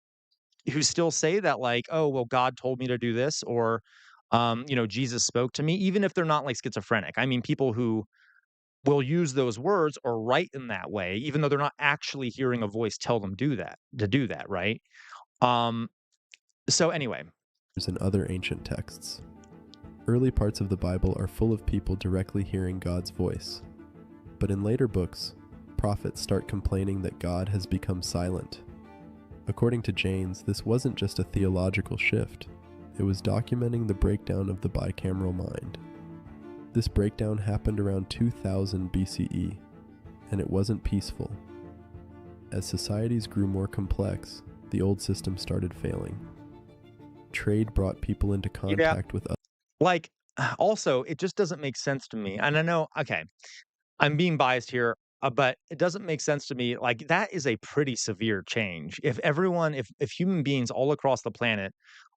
who still say that, like, oh, well, God told me to do this, or, Jesus spoke to me, even if they're not like schizophrenic? I mean, people who will use those words or write in that way, even though they're not actually hearing a voice tell them to do that, right? So anyway. In other ancient texts, early parts of the Bible are full of people directly hearing God's voice. But in later books, prophets start complaining that God has become silent. According to Jaynes, this wasn't just a theological shift. It was documenting the breakdown of the bicameral mind. This breakdown happened around 2000 BCE, and it wasn't peaceful. As societies grew more complex, the old system started failing. Trade brought people into contact with others. Also, it just doesn't make sense to me. And I know, okay, I'm being biased here, but it doesn't make sense to me. Like, that is a pretty severe change. If human beings all across the planet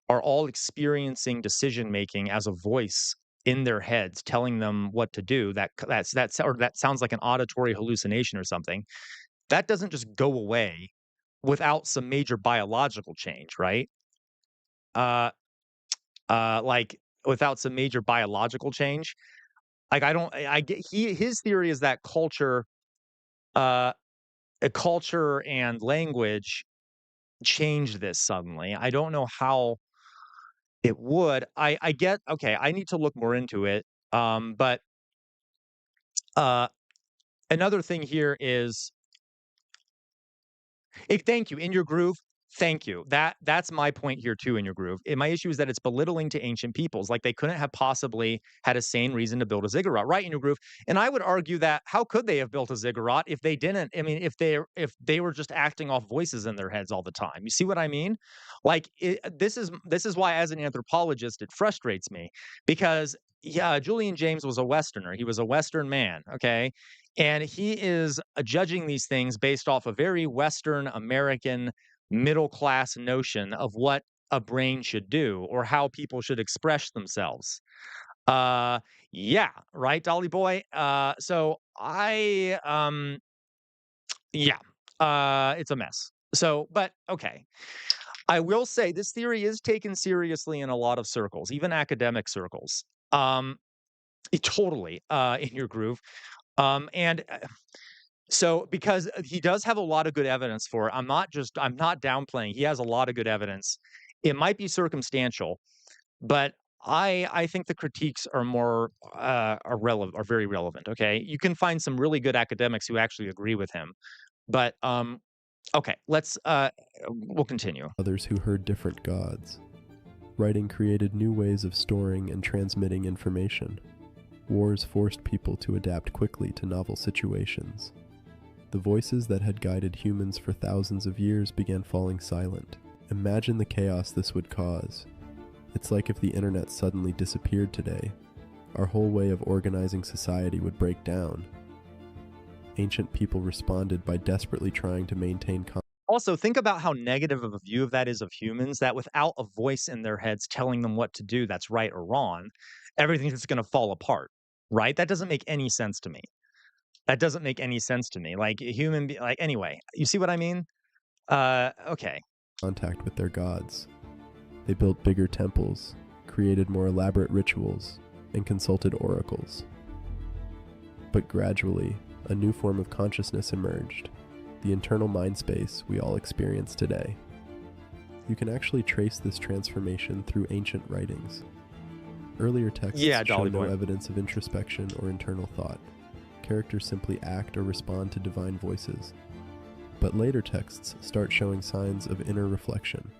are all experiencing decision making as a voice in their heads telling them what to do, that sounds like an auditory hallucination or something. That doesn't just go away without some major biological change, right? without some major biological change. Like I get his theory is that culture and language changed this suddenly. I don't know how it would. I get okay. I need to look more into it. But another thing here is thank you. In your groove, thank you. That's my point here too, in your groove. My issue is that it's belittling to ancient peoples. Like they couldn't have possibly had a sane reason to build a ziggurat, right, in your groove. And I would argue that how could they have built a ziggurat if they didn't? I mean, if they were just acting off voices in their heads all the time. You see what I mean? Like this is why, as an anthropologist, it frustrates me because yeah, Julian James was a Westerner. He was a Western man. Okay. And he is judging these things based off a very Western American middle class notion of what a brain should do or how people should express themselves. Yeah, right, Dolly Boy. So I yeah, it's a mess. So, but okay. I will say this theory is taken seriously in a lot of circles, even academic circles. Totally in your groove. And so because he does have a lot of good evidence for it, I'm not downplaying. He has a lot of good evidence. It might be circumstantial, but I think the critiques are more are very relevant. Okay, you can find some really good academics who actually agree with him, but okay, we'll continue. Others who heard different gods. Writing created new ways of storing and transmitting information. Wars forced people to adapt quickly to novel situations. The voices that had guided humans for thousands of years began falling silent. Imagine the chaos this would cause. It's like if the internet suddenly disappeared today. Our whole way of organizing society would break down. Ancient people responded by desperately trying to maintain Also, think about how negative of a view of that is of humans, that without a voice in their heads telling them what to do that's right or wrong, everything's just going to fall apart, right? That doesn't make any sense to me. That doesn't make any sense to me. Like anyway, you see what I mean? Okay. contact with their gods. They built bigger temples, created more elaborate rituals, and consulted oracles. But gradually, a new form of consciousness emerged, the internal mind space we all experience today. You can actually trace this transformation through ancient writings. Earlier texts show no evidence of introspection or internal thought. Characters simply act or respond to divine voices. But later texts start showing signs of inner reflection.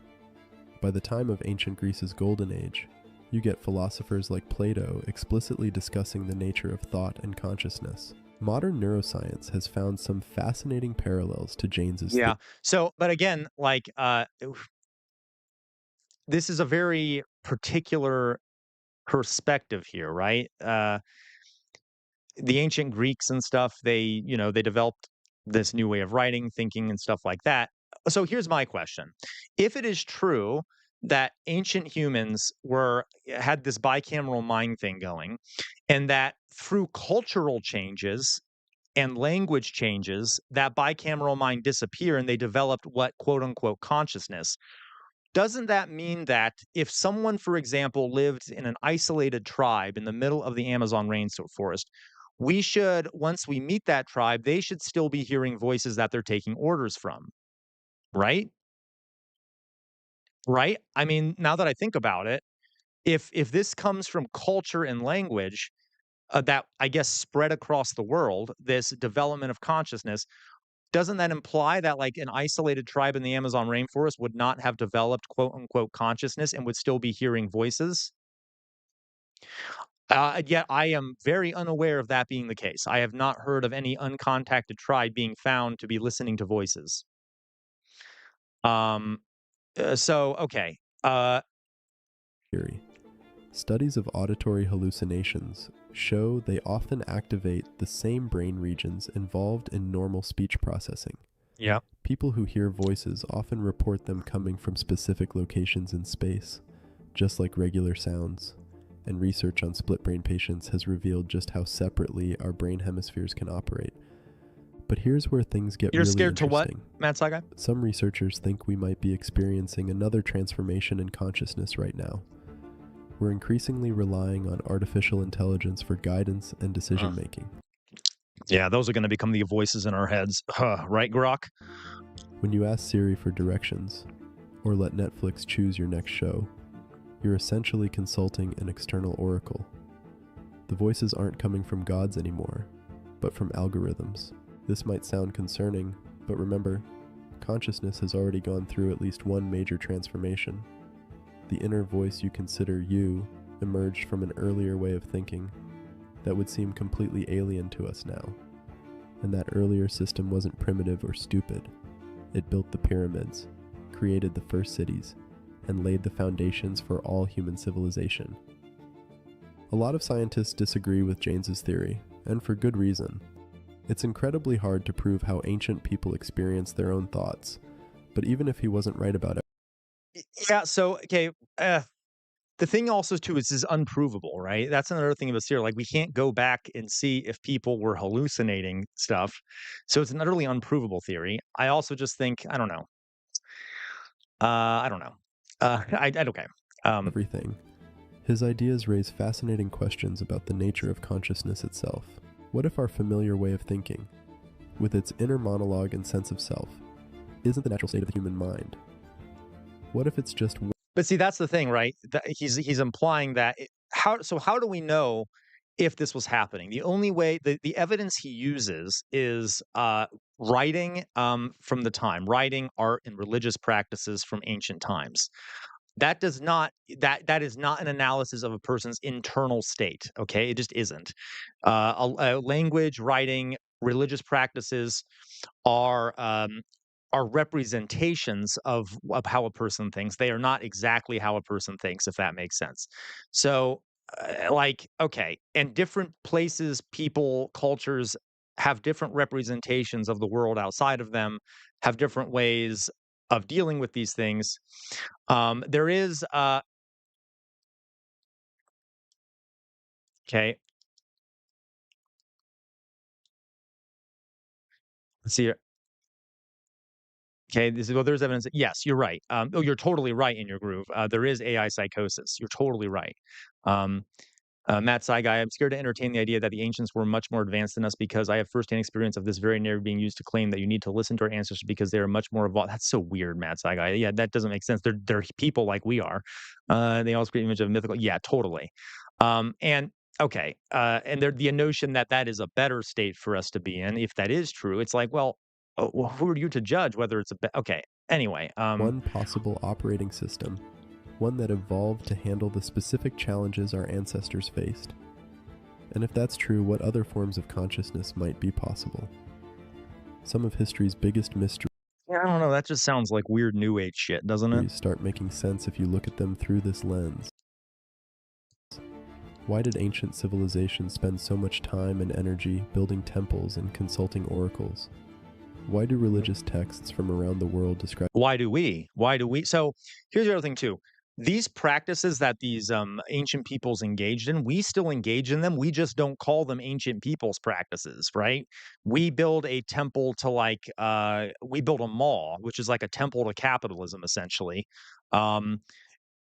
By the time of ancient Greece's Golden Age, you get philosophers like Plato explicitly discussing the nature of thought and consciousness. Modern neuroscience has found some fascinating parallels to James's. Yeah. So, but again, like, this is a very particular perspective here, right? The ancient Greeks and stuff, they developed this new way of writing, thinking, and stuff like that. So here's my question. If it is true that ancient humans had this bicameral mind thing going, and that through cultural changes and language changes, that bicameral mind disappear and they developed what quote unquote consciousness, doesn't that mean that if someone, for example, lived in an isolated tribe in the middle of the Amazon rainforest, we should, once we meet that tribe, they should still be hearing voices that they're taking orders from, right? Right? I mean, now that I think about it, if this comes from culture and language that I guess spread across the world, this development of consciousness, doesn't that imply that like an isolated tribe in the Amazon rainforest would not have developed quote unquote consciousness and would still be hearing voices? Yet I am very unaware of that being the case. I have not heard of any uncontacted tribe being found to be listening to voices. So, okay. Theory. Studies of auditory hallucinations show they often activate the same brain regions involved in normal speech processing. Yeah. People who hear voices often report them coming from specific locations in space, just like regular sounds. And research on split brain patients has revealed just how separately our brain hemispheres can operate. But here's where things get really interesting. You're scared to what, Mad Saga? Some researchers think we might be experiencing another transformation in consciousness right now. We're increasingly relying on artificial intelligence for guidance and decision making. Yeah, those are going to become the voices in our heads. Right, Grok? When you ask Siri for directions, or let Netflix choose your next show, you're essentially consulting an external oracle. The voices aren't coming from gods anymore, but from algorithms. This might sound concerning, but remember, consciousness has already gone through at least one major transformation. The inner voice you consider you emerged from an earlier way of thinking that would seem completely alien to us now. And that earlier system wasn't primitive or stupid. It built the pyramids, created the first cities, and laid the foundations for all human civilization. A lot of scientists disagree with James's theory, and for good reason. It's incredibly hard to prove how ancient people experienced their own thoughts, but even if he wasn't right about it. Yeah, so, okay, the thing also, too, is unprovable, right? That's another thing about Siri. Like, we can't go back and see if people were hallucinating stuff. So it's an utterly unprovable theory. I also just think, I don't know. I don't know. Okay. Everything. His ideas raise fascinating questions about the nature of consciousness itself. What if our familiar way of thinking, with its inner monologue and sense of self, isn't the natural state of the human mind? What if it's just... But see, that's the thing, right? He's implying that how do we know if this was happening? The only way, the evidence he uses is writing from the time, writing, art, and religious practices from ancient times. That is not an analysis of a person's internal state. Okay, it just isn't. A language, writing, religious practices are representations of how a person thinks. They are not exactly how a person thinks, if that makes sense. So, okay, and different places, people, cultures have different representations of the world outside of them, have different ways of dealing with these things. There is okay. Let's see here. Okay, there's evidence that yes, you're right. You're totally right in your groove. There is AI psychosis. You're totally right. Um, Matt Saigai, I'm scared to entertain the idea that the ancients were much more advanced than us because I have firsthand experience of this very narrative being used to claim that you need to listen to our ancestors because they are much more evolved. That's so weird, Matt Saigai. Yeah, that doesn't make sense. They're people like we are. They also create an image of mythical. Yeah, totally. And okay, and the notion that that is a better state for us to be in, if that is true, it's like, well, who are you to judge whether it's okay? Anyway, one possible operating system, one that evolved to handle the specific challenges our ancestors faced. And if that's true, what other forms of consciousness might be possible? Some of history's biggest mysteries I don't know. That just sounds like weird New Age shit, doesn't it? start making sense if you look at them through this lens. Why did ancient civilizations spend so much time and energy building temples and consulting oracles? Why do religious texts from around the world describe... Why do we? So here's the other thing too. These practices that these ancient peoples engaged in, we still engage in them. We just don't call them ancient peoples practices, right? We build a temple to we build a mall, which is like a temple to capitalism, essentially. Or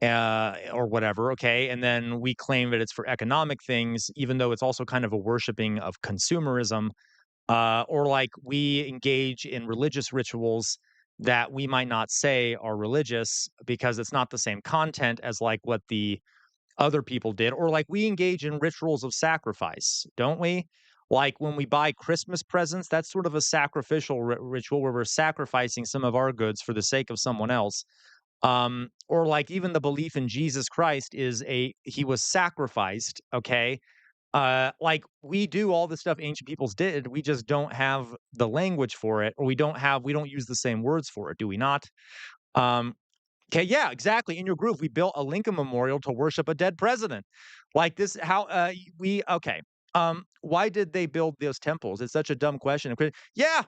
whatever, okay? And then we claim that it's for economic things, even though it's also kind of a worshiping of consumerism. Or like we engage in religious rituals that we might not say are religious because it's not the same content as like what the other people did. Or like we engage in rituals of sacrifice, don't we? Like when we buy Christmas presents, that's sort of a sacrificial ritual where we're sacrificing some of our goods for the sake of someone else. Or like even the belief in Jesus Christ is he was sacrificed, okay? Like we do all the stuff ancient peoples did, we just don't have the language for it, or we don't use the same words for it, do we not? Okay, yeah, exactly. In your groove, we built a Lincoln Memorial to worship a dead president. Like this, how okay. Why did they build those temples? It's such a dumb question. Yeah,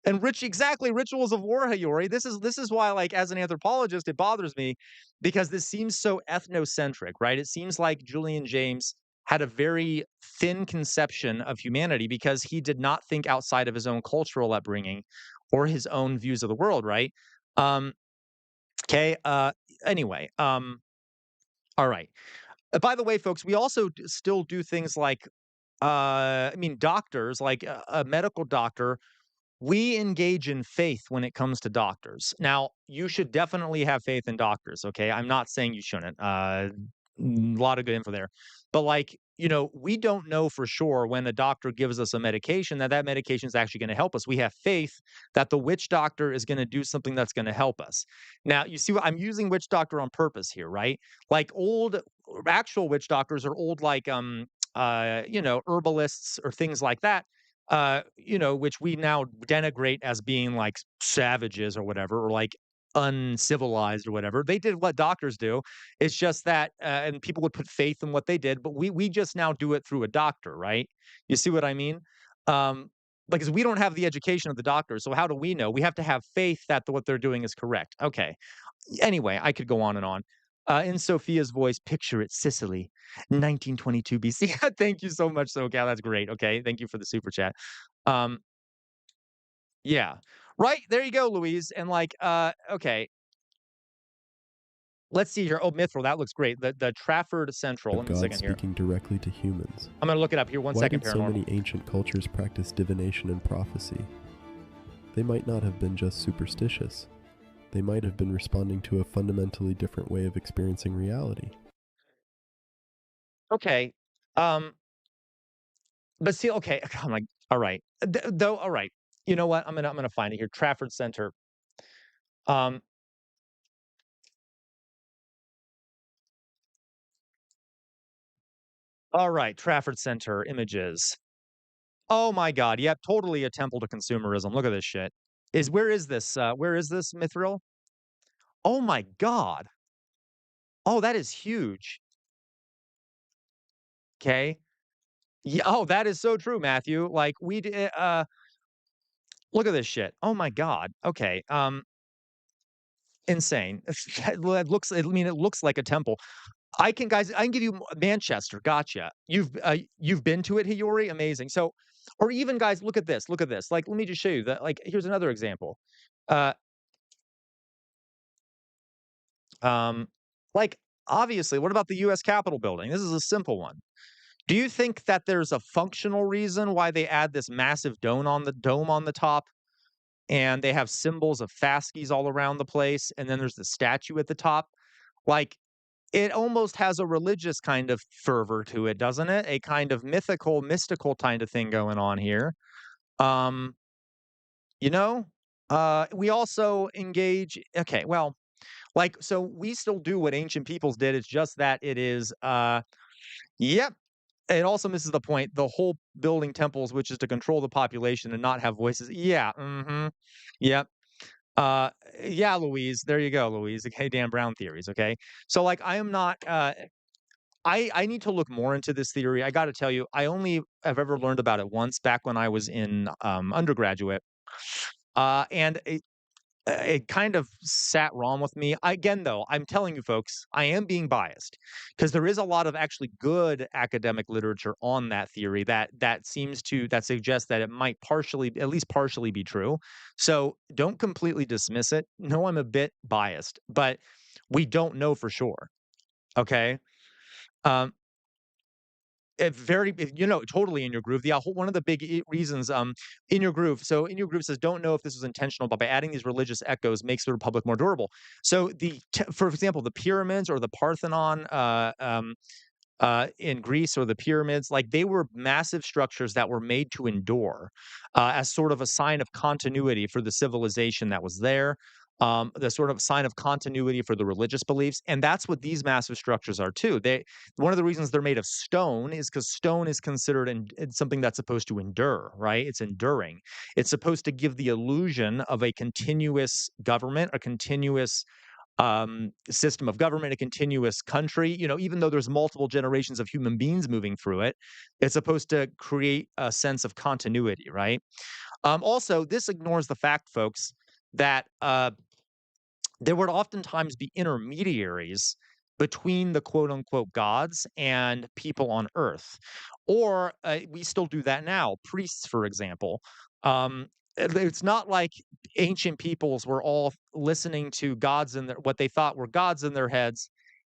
and rituals of Warriyo. This is why, like, as an anthropologist, it bothers me because this seems so ethnocentric, right? It seems like Julian James had a very thin conception of humanity because he did not think outside of his own cultural upbringing or his own views of the world, right? Um, okay. Anyway, all right. By the way, folks, we also still do things like, I mean, doctors, like a medical doctor, we engage in faith when it comes to doctors. Now, you should definitely have faith in doctors, okay? I'm not saying you shouldn't. A lot of good info there. But like, we don't know for sure when a doctor gives us a medication that that medication is actually going to help us. We have faith that the witch doctor is going to do something that's going to help us. Now, you see what I'm using witch doctor on purpose here, right? Like old actual witch doctors are old like herbalists or things like that which we now denigrate as being like savages or whatever, or like uncivilized or whatever. They did what doctors do. It's just that, and people would put faith in what they did, but we just now do it through a doctor, right? You see what I mean? Because we don't have the education of the doctor, so how do we know? We have to have faith that what they're doing is correct. Okay. Anyway, I could go on and on. In Sophia's voice, picture it, Sicily, 1922 BC. Thank you so much, SoCal. That's great. Okay, thank you for the super chat. Um, yeah, right there you go, Louise. And like, okay, let's see here. Oh, Mithril, that looks great. The Trafford Central. Of Let me a God second here. speaking directly to humans. I'm gonna look it up here. One Why second, did so paranormal. many ancient cultures practice divination and prophecy? They might not have been just superstitious. They might have been responding to a fundamentally different way of experiencing reality. Okay, but see, okay, I'm like, all right, though, all right. You know what? I'm gonna find it here. Trafford Center. Um, all right, Trafford Center images. Oh my God. Yep, totally a temple to consumerism. Look at this shit. Where is this Mithril? Oh my God. Oh, that is huge. Okay. Yeah, oh, that is so true, Matthew. Like look at this shit. Oh my God. Okay. Insane. It looks like a temple. I can give you Manchester. Gotcha. You've been to it, Hiyori? Amazing. So, or even guys, look at this. Look at this. Like, let me just show you that. Like, here's another example. Uh, um, like obviously, what about the U.S. Capitol building? This is a simple one. Do you think that there's a functional reason why they add this massive dome on the top, and they have symbols of fasces all around the place, and then there's the statue at the top? Like, it almost has a religious kind of fervor to it, doesn't it? A kind of mystical kind of thing going on here. Um, you know, we also engage. Okay, well, like so, we still do what ancient peoples did. It's just that it is. Yep. It also misses the point. The whole building temples, which is to control the population and not have voices. Yeah. Mm-hmm. Yep. Uh, yeah, Louise. There you go, Louise. Okay, Dan Brown theories. Okay. So, like, I am not. I need to look more into this theory. I got to tell you, I only have ever learned about it once back when I was in undergraduate, and it kind of sat wrong with me. Again, though, I'm telling you, folks, I am being biased because there is a lot of actually good academic literature on that theory that suggests that it might at least partially, be true. So don't completely dismiss it. No, I'm a bit biased, but we don't know for sure. Okay. Um, totally in your groove. One of the big reasons, in your groove. So in your groove says, don't know if this was intentional, but by adding these religious echoes makes the republic more durable. So for example, the pyramids or the Parthenon, in Greece or the pyramids, like they were massive structures that were made to endure, as sort of a sign of continuity for the civilization that was there. The sort of sign of continuity for the religious beliefs, and that's what these massive structures are too. One of the reasons they're made of stone is because stone is considered it's something that's supposed to endure, right? It's enduring. It's supposed to give the illusion of a continuous government, a continuous system of government, a continuous country. Even though there's multiple generations of human beings moving through it, it's supposed to create a sense of continuity, right? Also, this ignores the fact, folks, that there would oftentimes be intermediaries between the quote unquote gods and people on earth. Or we still do that now. Priests, for example. It's not like ancient peoples were all listening to gods what they thought were gods in their heads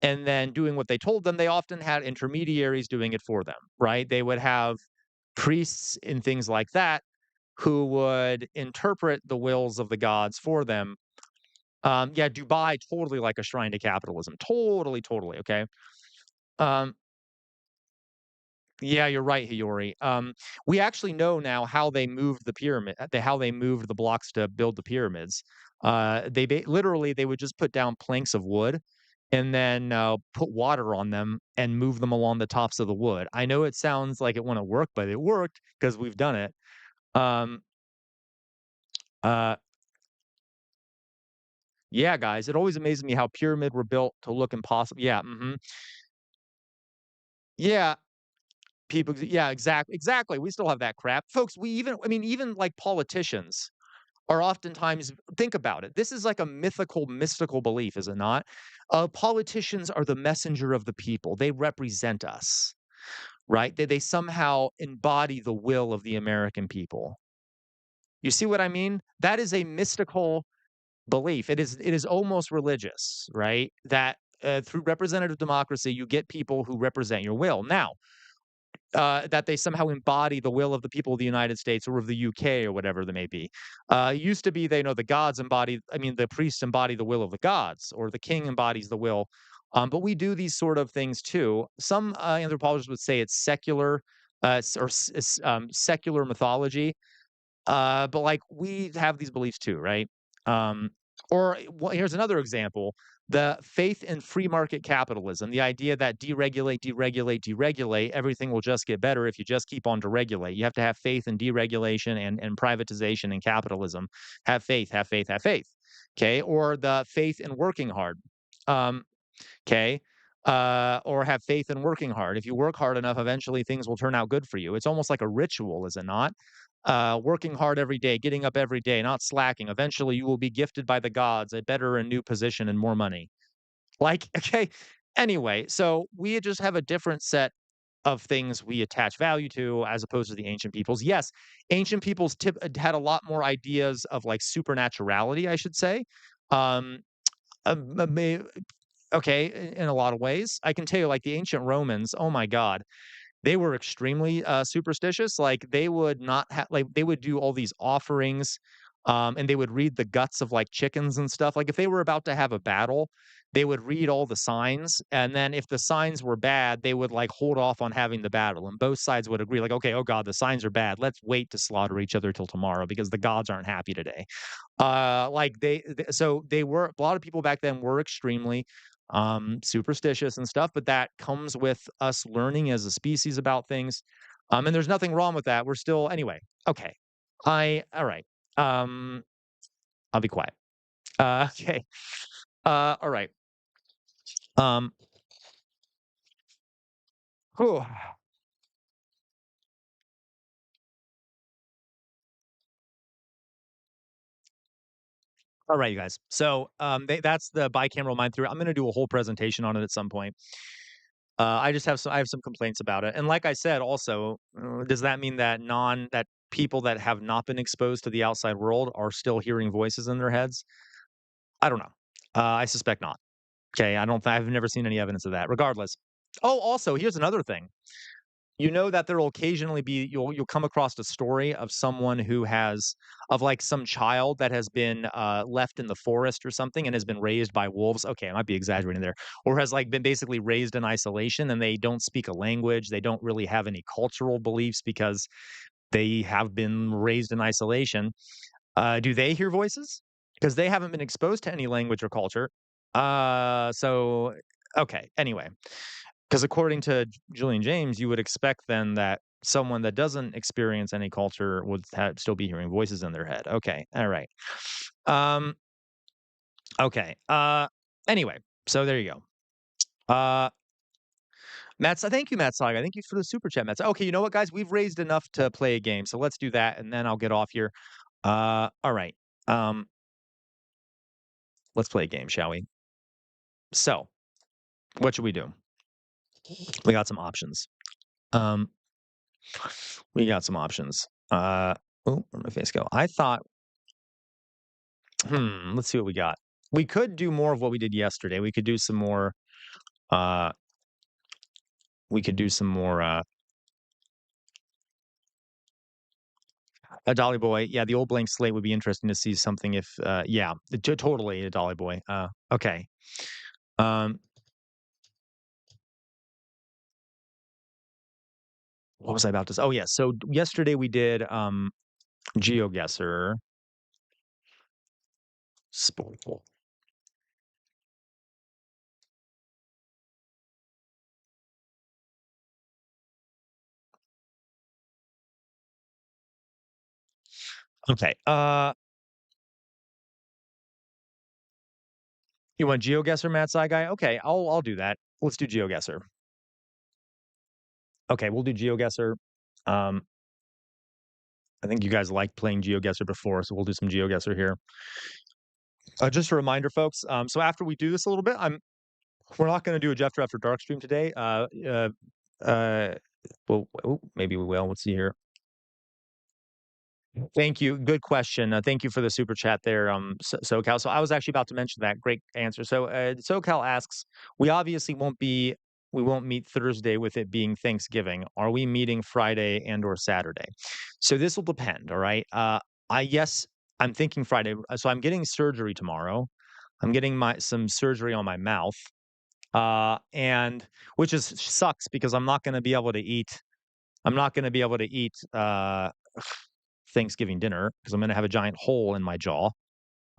and then doing what they told them, they often had intermediaries doing it for them, right? They would have priests and things like that who would interpret the wills of the gods for them. Yeah, Dubai, totally like a shrine to capitalism. Totally, totally. Okay. Um, yeah, you're right, Hiyori. We actually know now how they moved the pyramid, how they moved the blocks to build the pyramids. Literally they would just put down planks of wood and then put water on them and move them along the tops of the wood. I know it sounds like it wouldn't work, but it worked because we've done it. Um, uh, yeah, guys, it always amazes me how pyramid were built to look impossible. Yeah, yeah, people. Yeah, exactly. We still have that crap, folks. I mean, even like politicians are oftentimes think about it. This is like a mythical, mystical belief, is it not? Politicians are the messenger of the people. They represent us, right? They somehow embody the will of the American people. You see what I mean? That is a mystical belief. It is almost religious, right? That through representative democracy, you get people who represent your will. Now, that they somehow embody the will of the people of the United States or of the UK or whatever they may be. It used to be they know the gods embody, I mean, the priests embody the will of the gods, or the king embodies the will. But we do these sort of things too. Some anthropologists would say it's secular secular mythology. But like we have these beliefs too, right? Um, here's another example: the faith in free market capitalism, the idea that deregulate, deregulate, deregulate, everything will just get better if you just keep on deregulate. You have to have faith in deregulation and privatization and capitalism. Have faith, have faith, have faith. Okay, or the faith in working hard. Um, okay. Or have faith in working hard. If you work hard enough, eventually things will turn out good for you. It's almost like a ritual, is it not? Working hard every day, getting up every day, not slacking. Eventually, you will be gifted by the gods a better and new position and more money. Like, okay. Anyway, so we just have a different set of things we attach value to as opposed to the ancient peoples. Yes, ancient peoples had a lot more ideas of like supernaturality, I should say. Um, may, okay, in a lot of ways. I can tell you, like the ancient Romans, oh my God, they were extremely superstitious. Like they would not have, like they would do all these offerings, and they would read the guts of like chickens and stuff. Like if they were about to have a battle, they would read all the signs, and then if the signs were bad, they would like hold off on having the battle, and both sides would agree, like, okay, oh God, the signs are bad. Let's wait to slaughter each other till tomorrow because the gods aren't happy today. Like so they were a lot of people back then were extremely superstitious and stuff, but that comes with us learning as a species about things. And there's nothing wrong with that. We're still anyway. Okay. All right. Um I'll be quiet. Okay. All right. Um whew. All right, you guys. So that's the bicameral mind through. I'm gonna do a whole presentation on it at some point. I have some complaints about it. And like I said, also, does that mean that that people that have not been exposed to the outside world are still hearing voices in their heads? I don't know. I suspect not. Okay, I've never seen any evidence of that. Regardless. Oh, also, here's another thing. You know that there will occasionally be you'll come across a story of someone who has of like some child that has been left in the forest or something and has been raised by wolves. Okay, I might be exaggerating there, or has like been basically raised in isolation and they don't speak a language. They don't really have any cultural beliefs because they have been raised in isolation. Do they hear voices? Because they haven't been exposed to any language or culture. So okay. Anyway, because according to Julian James, you would expect then that someone that doesn't experience any culture would still be hearing voices in their head. Okay. All right. Um, okay. Anyway, so there you go. Thank you, Matt Saga. Thank you for the super chat, Matt. Okay, you know what, guys? We've raised enough to play a game, so let's do that, and then I'll get off here. All right. Um, let's play a game, shall we? So, what should we do? We got some options. Um, we got some options. Oh, where'd my face go? I thought, let's see what we got. We could do more of what we did yesterday. We could do some more Uh, we could do some more. A Dolly Boy, yeah, the old blank slate would be interesting to see something if, yeah, totally a Dolly Boy. Okay. Um, what was I about to say? Oh yeah, so yesterday we did GeoGuessr. Spoil. Okay. You want GeoGuessr, Matt Sci Guy? Okay, I'll do that. Let's do GeoGuessr. Okay, we'll do GeoGuessr. Um, I think you guys liked playing GeoGuessr before, so we'll do some GeoGuessr here. Just a reminder, folks. So after we do this a little bit, we're not going to do a Jester After Dark stream today. Uh, well, maybe we will. Let's see here. Thank you. Good question. Thank you for the super chat there, SoCal. So I was actually about to mention that. Great answer. So SoCal asks, we won't meet Thursday with it being Thanksgiving. Are we meeting Friday and or Saturday? So this will depend. All right. Yes, I'm thinking Friday. So I'm getting surgery tomorrow. I'm getting some surgery on my mouth. And which sucks because I'm not going to be able to eat. I'm not going to be able to eat Thanksgiving dinner because I'm going to have a giant hole in my jaw.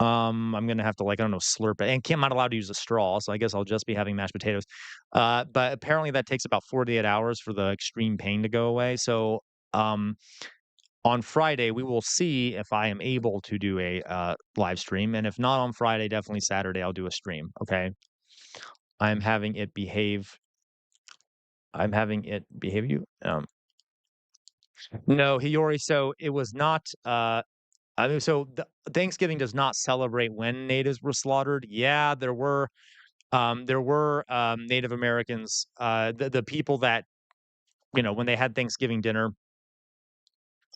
I'm going to have to I don't know, slurp it, and I'm not allowed to use a straw, so I guess I'll just be having mashed potatoes. But apparently that takes about 48 hours for the extreme pain to go away. So um, on Friday we will see if I am able to do a live stream, and if not on Friday, definitely Saturday I'll do a stream. Okay, I'm having it behave. I'm having it behave you. No, Hiyori. So it was not. I mean, so Thanksgiving does not celebrate when natives were slaughtered. Yeah, there were Native Americans, the people that when they had Thanksgiving dinner.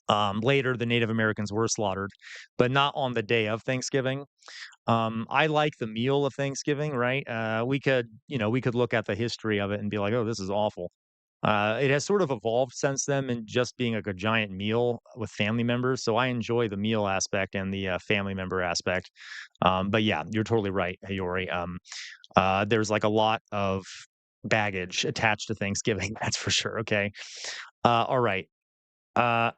Later, the Native Americans were slaughtered, but not on the day of Thanksgiving. I like the meal of Thanksgiving, right? We could look at the history of it and be like, oh, this is awful. It has sort of evolved since then and just being like a giant meal with family members. So I enjoy the meal aspect and the family member aspect. But yeah, you're totally right, Hayori. There's like a lot of baggage attached to Thanksgiving. That's for sure. Okay. All right. Uh,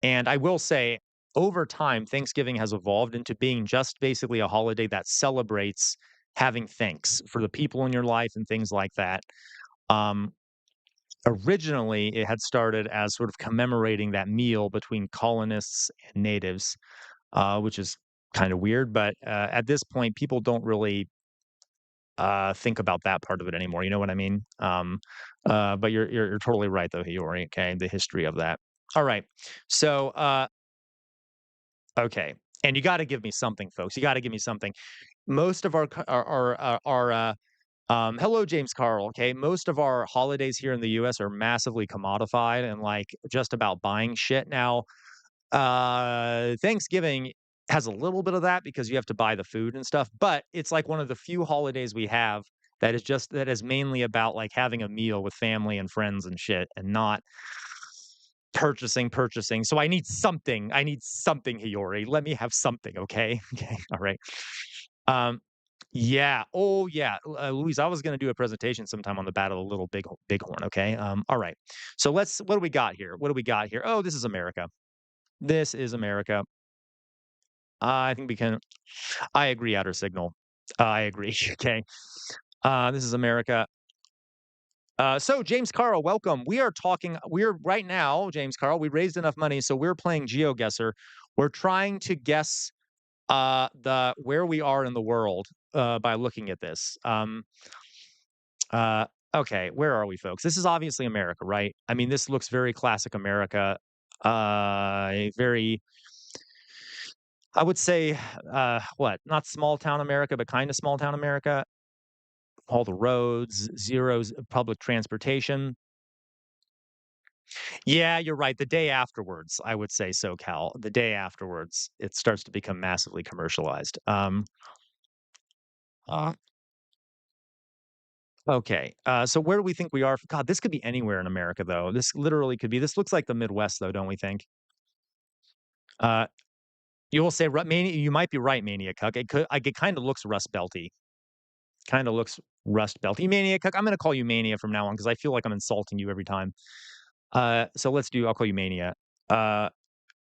and I will say, over time, Thanksgiving has evolved into being just basically a holiday that celebrates having thanks for the people in your life and things like that. Um, Originally, it had started as sort of commemorating that meal between colonists and natives, which is kind of weird. But at this point, people don't really think about that part of it anymore. You know what I mean? But you're totally right, though, Hiyori. Okay, the history of that. All right. So okay, and you got to give me something, folks. You got to give me something. Most of hello, James Carl. Okay, most of our holidays here in the U.S. are massively commodified and like just about buying shit now. Thanksgiving has a little bit of that because you have to buy the food and stuff, but it's like one of the few holidays we have that is mainly about like having a meal with family and friends and shit, and not purchasing. So I need something, Hiyori. Let me have something, okay? Okay, all right. Um, yeah. Oh, yeah. Louise, I was going to do a presentation sometime on the Battle of the Little Bighorn. Okay. All right. So what do we got here? What do we got here? Oh, this is America. This is America. I think we can. I agree. Outer signal. I agree. Okay. This is America. So James Carl, welcome. We're right now, James Carl, we raised enough money, so we're playing GeoGuessr. We're trying to guess the where we are in the world by looking at this. Uh, okay, where are we, folks? This is obviously America, right? I mean, this looks very classic America. Very, I would say, what? Not small town America, but kind of small town America. All the roads, zeros, public transportation. Yeah, you're right. The day afterwards, I would say SoCal. The day afterwards, it starts to become massively commercialized. Uh, Okay. So where do we think we are? God, this could be anywhere in America, though. This literally could be. This looks like the Midwest, though, don't we think? Uh, you will say Mania. You might be right, Mania Cuck. It could. It kind of looks Rust Belty. Kind of looks Rust Belty. Mania Cuck. I'm going to call you Mania from now on because I feel like I'm insulting you every time. So let's do. I'll call you Mania.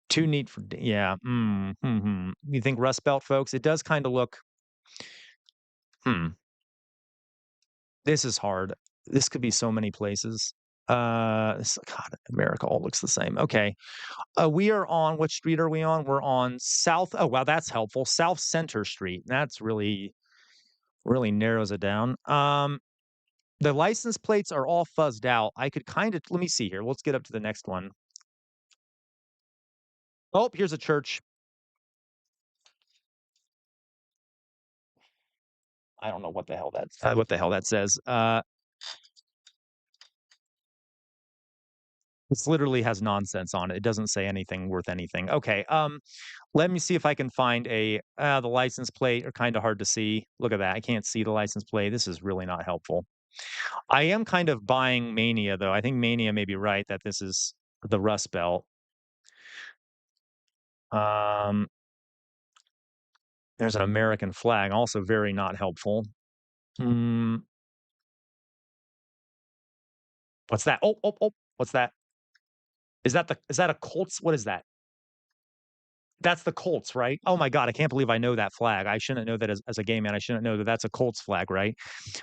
Too neat for. Yeah. You think Rust Belt, folks? It does kind of look. This is hard. This could be so many places. God, America all looks the same. Okay. We are on, what street are we on? We're on South. Oh, wow, that's helpful. South Center Street. That's really narrows it down. The license plates are all fuzzed out. I could kind of, let me see here. Let's get up to the next one. Oh, here's a church. I don't know what the hell that says. This literally has nonsense on it. It doesn't say anything worth anything. Okay. Let me see if I can find the license plate are kind of hard to see. Look at that. I can't see the license plate. This is really not helpful. I am kind of buying Mania, though. I think Mania may be right that this is the Rust Belt. There's an American flag, also very not helpful. What's that? Oh, what's that? Is that a Colts? What is that? That's the Colts, right? Oh my God, I can't believe I know that flag. I shouldn't know that as a gay man. I shouldn't know that that's a Colts flag, right?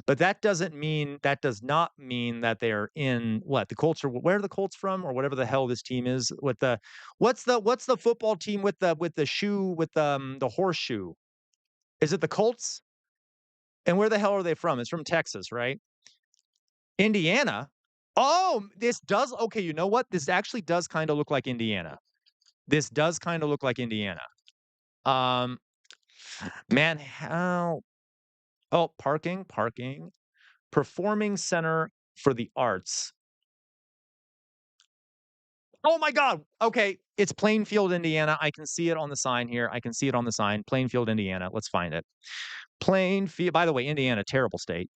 But that does not mean that they are in what? The Colts are where are the Colts from or whatever the hell this team is with the what's the football team with the shoe with the horseshoe? Is it the Colts? And where the hell are they from? It's from Texas, right? Indiana? Oh, this does okay, you know what? This actually does kind of look like Indiana. This does kind of look like Indiana. Man, how parking. Performing Center for the Arts. Oh my God. Okay, it's Plainfield, Indiana. I can see it on the sign here. Plainfield, Indiana. Let's find it. Plainfield. By the way, Indiana, terrible state.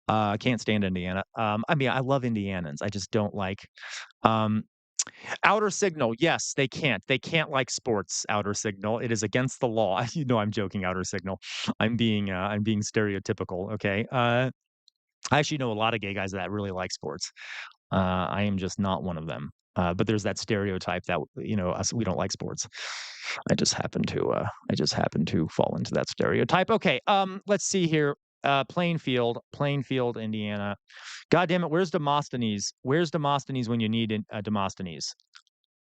I can't stand Indiana. I mean, I love Indianans. I just don't like Outer Signal. Yes, they can't. They can't like sports. Outer Signal. It is against the law. You know, I'm joking. Outer Signal. I'm being stereotypical. Okay. I actually know a lot of gay guys that really like sports. I am just not one of them. But there's that stereotype that we don't like sports. I just happen to fall into that stereotype. Okay. Let's see here. Plainfield, Indiana. God damn it, where's Demosthenes? Where's Demosthenes when you need Demosthenes?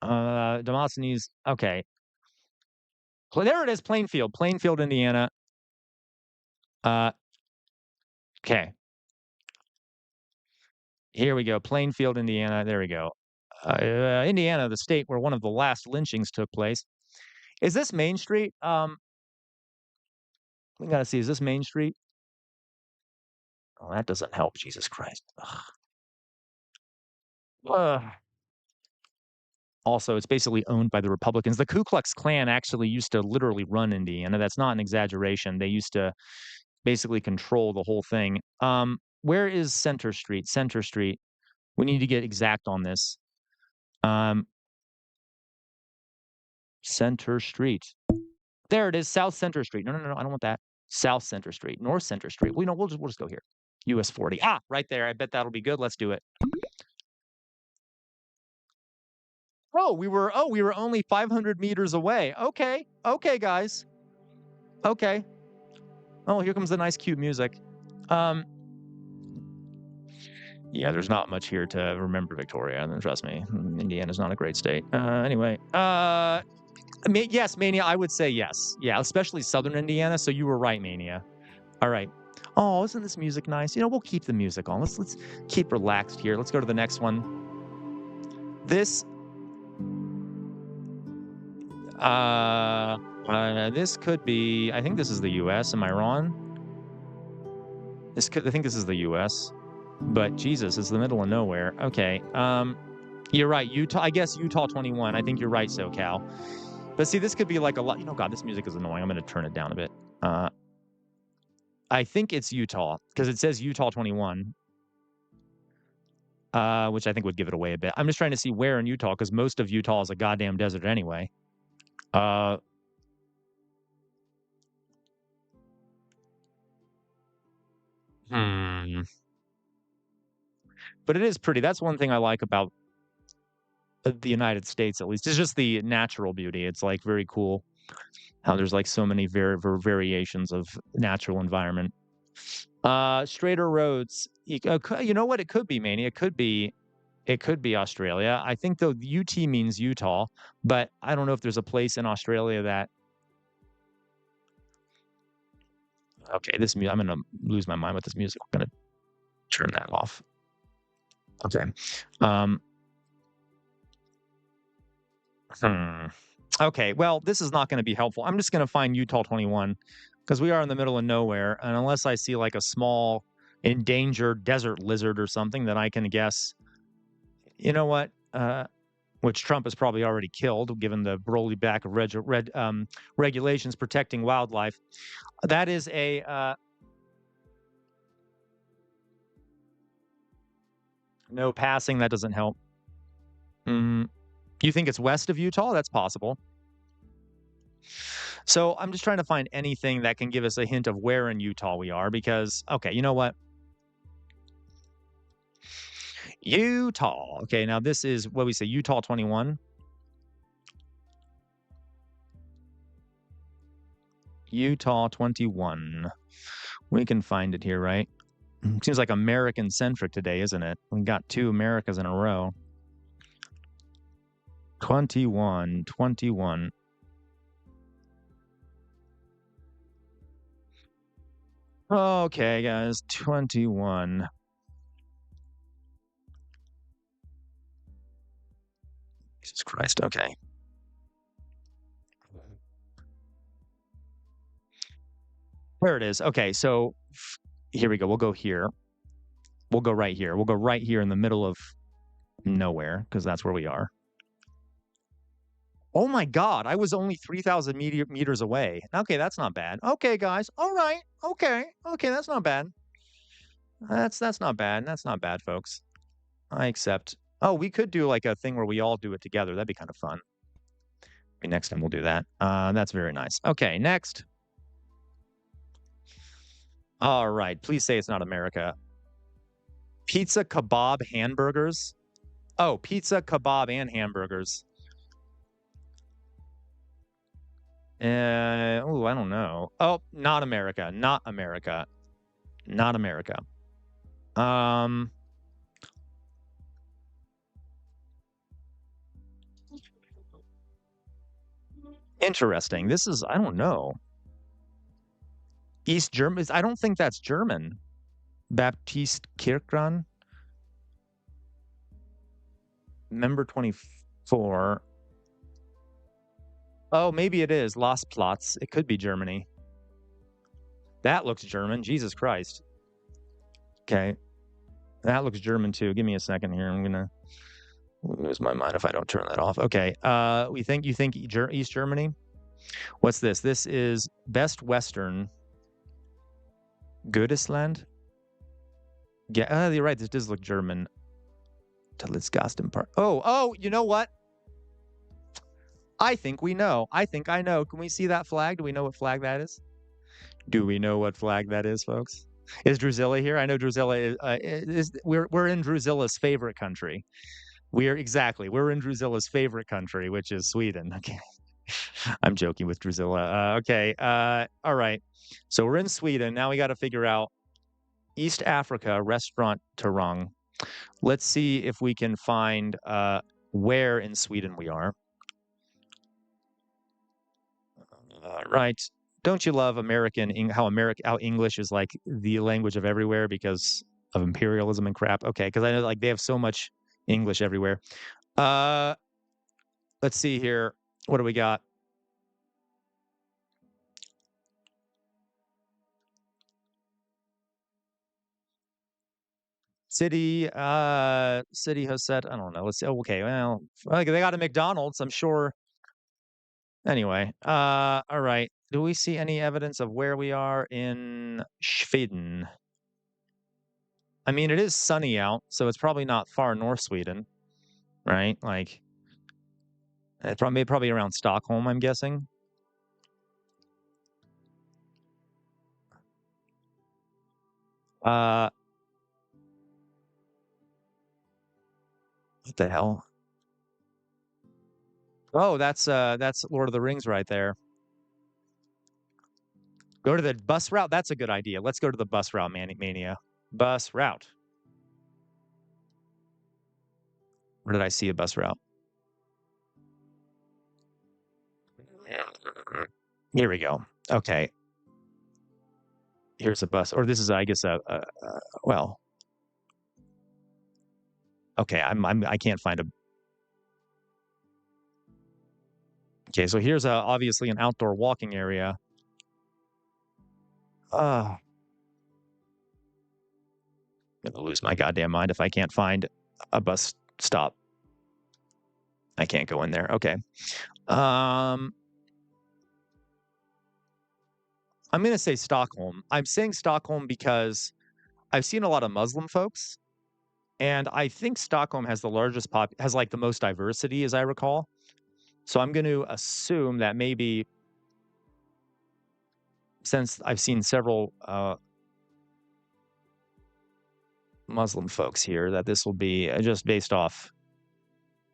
Demosthenes, okay. There it is, Plainfield, Indiana. Okay. Here we go, Plainfield, Indiana. There we go. Indiana, the state where one of the last lynchings took place. Is this Main Street? We gotta see, is this Main Street? Oh, that doesn't help, Jesus Christ. Also, it's basically owned by the Republicans. The Ku Klux Klan actually used to literally run Indiana. That's not an exaggeration. They used to basically control the whole thing. Where is Center Street? Center Street. We need to get exact on this. Center Street. There it is, South Center Street. No, I don't want that. South Center Street, North Center Street. We'll just go here. US 40. Right there. I bet that'll be good. Let's do it. We were only 500 meters away. Okay, guys. Okay. Oh, here comes the nice, cute music. Yeah, there's not much here to remember Victoria, and trust me, Indiana's not a great state. Anyway, yes, Mania, I would say yes. Yeah, especially Southern Indiana. So you were right, Mania. All right. Oh, isn't this music nice? We'll keep the music on. Let's keep relaxed here. Let's go to the next one. This could be. I think this is the U.S. Am I wrong? I think this is the U.S. But Jesus, it's the middle of nowhere. Okay. You're right. Utah. I guess Utah 21. I think you're right, SoCal. But see, this could be like a lot. God, this music is annoying. I'm going to turn it down a bit. I think it's Utah because it says Utah 21, which I think would give it away a bit. I'm just trying to see where in Utah because most of Utah is a goddamn desert anyway. Uh, hmm. But it is pretty. That's one thing I like about the United States, at least. It's just the natural beauty. It's like very cool how there's like so many variations of natural environment. Straighter roads. You know what? It could be Mania. It could be Australia. I think though UT means Utah, but I don't know if there's a place in Australia that. Okay, I'm gonna lose my mind with this music. I'm gonna turn that off. Okay. Um. Okay. Well, this is not going to be helpful. I'm just going to find Utah 21 because we are in the middle of nowhere, and unless I see like a small endangered desert lizard or something that I can guess, you know what? Which Trump has probably already killed, given the rolling back of regulations protecting wildlife. That is a no passing. That doesn't help. You think it's west of Utah? That's possible. So I'm just trying to find anything that can give us a hint of where in Utah we are because, okay, you know what? Utah. Okay, now this is what we say, Utah 21. Utah 21. We can find it here, right? Seems like American-centric today, isn't it? We got 2 Americas in a row. 21. Okay, guys, 21. Jesus Christ, okay. There it is. Okay, so here we go. We'll go here. We'll go right here. We'll go right here in the middle of nowhere because that's where we are. Oh my God, I was only 3,000 meters away. Okay, that's not bad. Okay, guys. All right. Okay, that's not bad. That's not bad. That's not bad, folks. I accept. Oh, we could do like a thing where we all do it together. That'd be kind of fun. Maybe next time we'll do that. That's very nice. Okay, next. All right. Please say it's not America. Pizza, kebab, hamburgers. Oh, pizza, kebab, and hamburgers. Oh, I don't know. Oh, not America. Not America. Not America. Interesting. This is, I don't know. East German. I don't think that's German. Baptiste Kirchran. Member 24. Oh, maybe it is. Losplatz. It could be Germany. That looks German. Jesus Christ. Okay. That looks German too. Give me a second here. I'm going to lose my mind if I don't turn that off. Okay. You think East Germany? What's this? This is Best Western. Goodisland? Yeah, you're right. This does look German. Talitzgasten Park. Oh, you know what? I think we know. I think I know. Can we see that flag? Do we know what flag that is? Do we know what flag that is, folks? Is Drusilla here? I know Drusilla is we're in Drusilla's favorite country. We're in Drusilla's favorite country, which is Sweden. Okay. I'm joking with Drusilla. Okay. All right. So we're in Sweden. Now we got to figure out East Africa restaurant Tarang. Let's see if we can find where in Sweden we are. Right. Don't you love how English is like the language of everywhere because of imperialism and crap? Okay, because I know like they have so much English everywhere. Let's see here. What do we got? City Heuse. I don't know. Let's see. Okay, well, they got a McDonald's. I'm sure Anyway, all right. Do we see any evidence of where we are in Sweden? I mean, it is sunny out, so it's probably not far north Sweden, right? Like, it's probably around Stockholm, I'm guessing. What the hell? Oh, that's Lord of the Rings right there. Go to the bus route. That's a good idea. Let's go to the bus route, Mania. Bus route. Where did I see a bus route? Here we go. Okay. Here's a bus, or this is, I guess, well. Okay, I can't find a. Okay, so here's obviously an outdoor walking area. I'm gonna lose my goddamn mind if I can't find a bus stop. I can't go in there. Okay. I'm gonna say Stockholm. I'm saying Stockholm because I've seen a lot of Muslim folks, and I think Stockholm has the largest has like the most diversity, as I recall. So I'm going to assume that maybe since I've seen several Muslim folks here, that this will be just based off.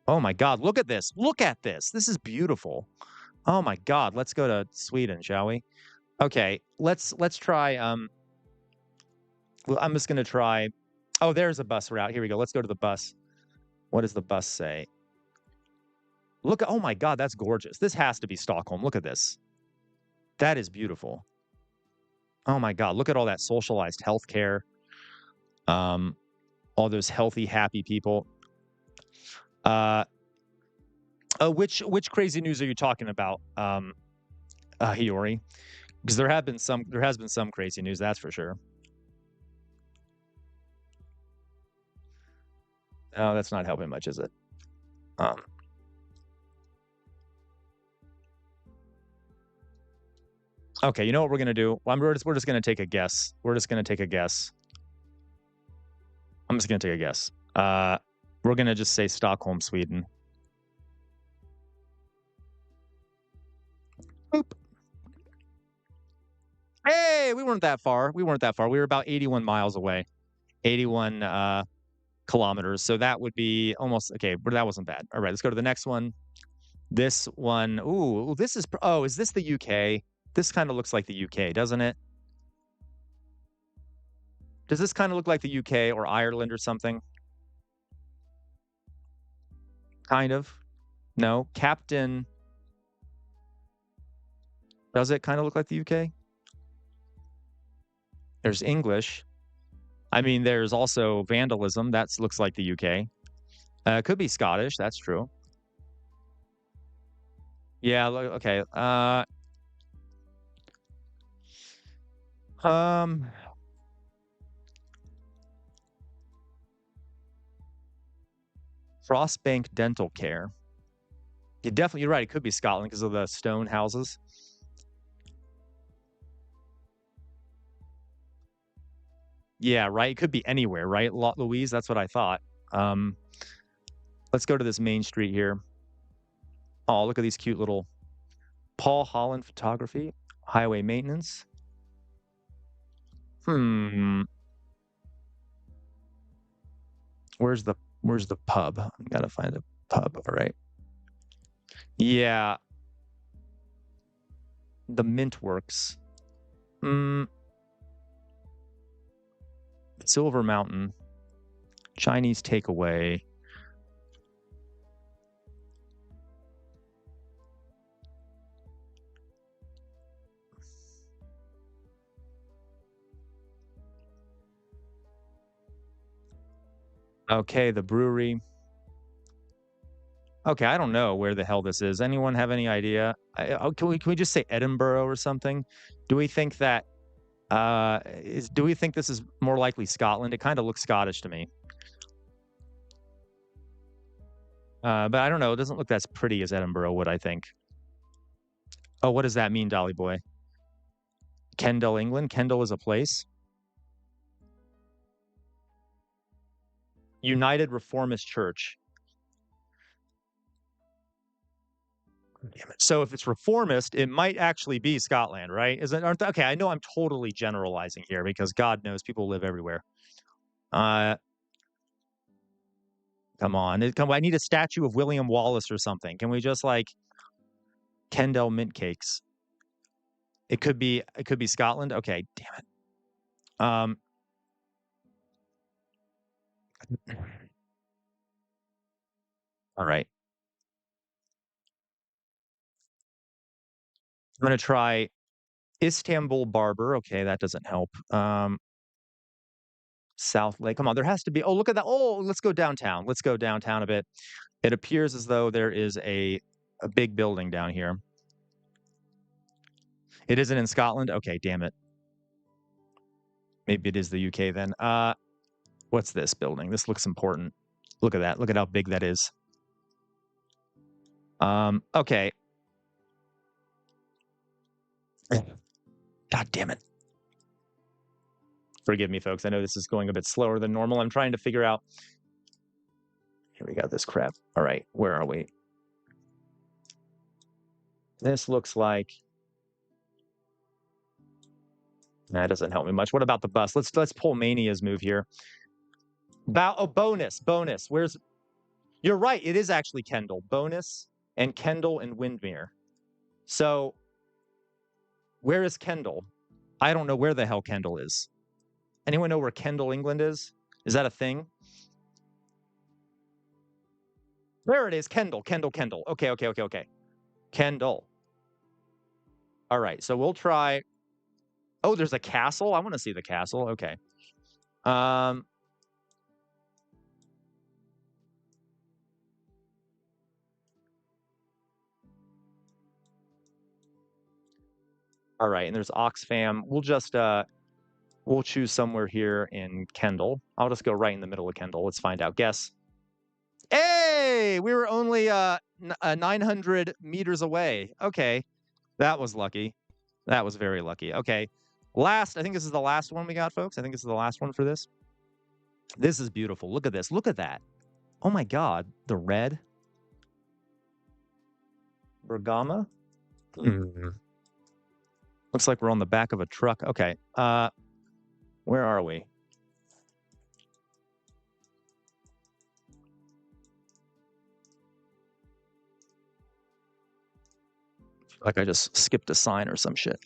Oh my God! Look at this! Look at this! This is beautiful. Oh my God! Let's go to Sweden, shall we? Okay, let's try. Well, I'm just going to try. Oh, there's a bus route. Here we go. Let's go to the bus. What does the bus say? Look, oh my God, that's gorgeous. This has to be Stockholm. Look at this. That is beautiful. Oh my God, look at all that socialized healthcare. All those healthy, happy people. Which crazy news are you talking about, Hiyori? Because there has been some crazy news, that's for sure. Oh, that's not helping much, is it? Okay, you know what we're gonna do? We're just gonna take a guess. We're just gonna take a guess. I'm just gonna take a guess. We're gonna just say Stockholm, Sweden. Boop. Hey, we weren't that far. We weren't that far. We were about 81 miles away. 81 kilometers. So that would be almost okay, but that wasn't bad. All right, let's go to the next one. This one. Ooh, this is is this the UK? This kind of looks like the UK, doesn't it? Does this kind of look like the UK or Ireland or something? Kind of. No. Captain. Does it kind of look like the UK? There's English. I mean, there's also vandalism. That looks like the UK. Could be Scottish. That's true. Yeah. Okay. Frostbank Dental Care. You're right. It could be Scotland because of the stone houses. Yeah, right. It could be anywhere, right? Louise, that's what I thought. Let's go to this main street here. Oh, look at these cute little Paul Holland photography, highway maintenance. Where's the pub? I gotta find a pub. All right. Yeah. The Mint Works. Silver Mountain. Chinese takeaway. Okay, the brewery. Okay, I don't know where the hell this is. Anyone have any idea? Can we just say Edinburgh or something? Do we think that do we think this is more likely Scotland? It kind of looks Scottish to me. But I don't know. It doesn't look as pretty as Edinburgh would, I think. Oh, what does that mean, Dolly Boy? Kendal, England? Kendal is a place? United Reformist Church. Damn it. So if it's reformist, it might actually be Scotland, right? Okay, I know I'm totally generalizing here because God knows people live everywhere. Come on. I need a statue of William Wallace or something. Can we just like Kendal mint cakes? It could be Scotland. Okay, damn it. All right. I'm gonna try Istanbul Barber. Okay, that doesn't help. South Lake. Come on, there has to be. Oh, look at that. Oh, let's go downtown. Let's go downtown a bit. It appears as though there is a big building down here. It isn't in Scotland. Okay, damn it. Maybe it is the UK then. What's this building? This looks important. Look at that. Look at how big that is. Okay. God damn it. Forgive me, folks. I know this is going a bit slower than normal. I'm trying to figure out. Here we got this crap. All right, where are we? This looks like. That doesn't help me much. What about the bus? Let's pull Mania's move here. Bonus. Where's? You're right. It is actually Kendal. Bonus and Kendal and Windmere. So, where is Kendal? I don't know where the hell Kendal is. Anyone know where Kendal, England is? Is that a thing? There it is. Kendal. Okay. Kendal. All right. So we'll try. Oh, there's a castle. I want to see the castle. Okay. All right, and there's Oxfam. We'll just we'll choose somewhere here in Kendal. I'll just go right in the middle of Kendal. Let's find out. Guess. Hey, we were only 900 meters away. Okay, that was lucky. That was very lucky. Okay, last. I think this is the last one we got, folks. I think this is the last one for this. This is beautiful. Look at this. Look at that. Oh my God, the red. Bergama. Looks like we're on the back of a truck. Okay. Where are we? Like I just skipped a sign or some shit.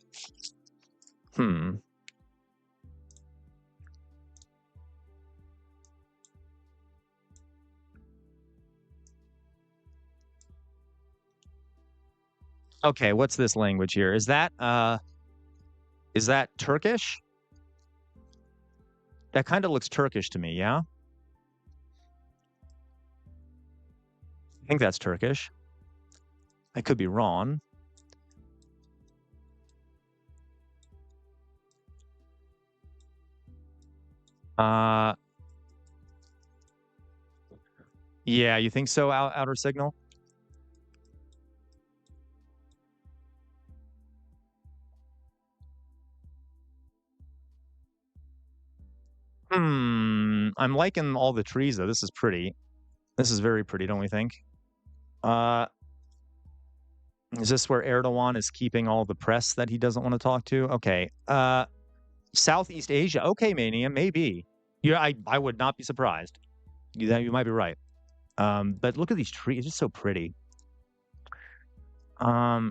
Okay, what's this language here? Is that Turkish? That kind of looks Turkish to me, yeah? I think that's Turkish. I could be wrong. Yeah, you think so, outer signal? I'm liking all the trees, though. This is pretty. This is very pretty, don't we think? Is this where Erdogan is keeping all the press that he doesn't want to talk to? Okay. Southeast Asia. Okay, Mania, maybe. Yeah, I would not be surprised. You might be right. But look at these trees. It's just so pretty. I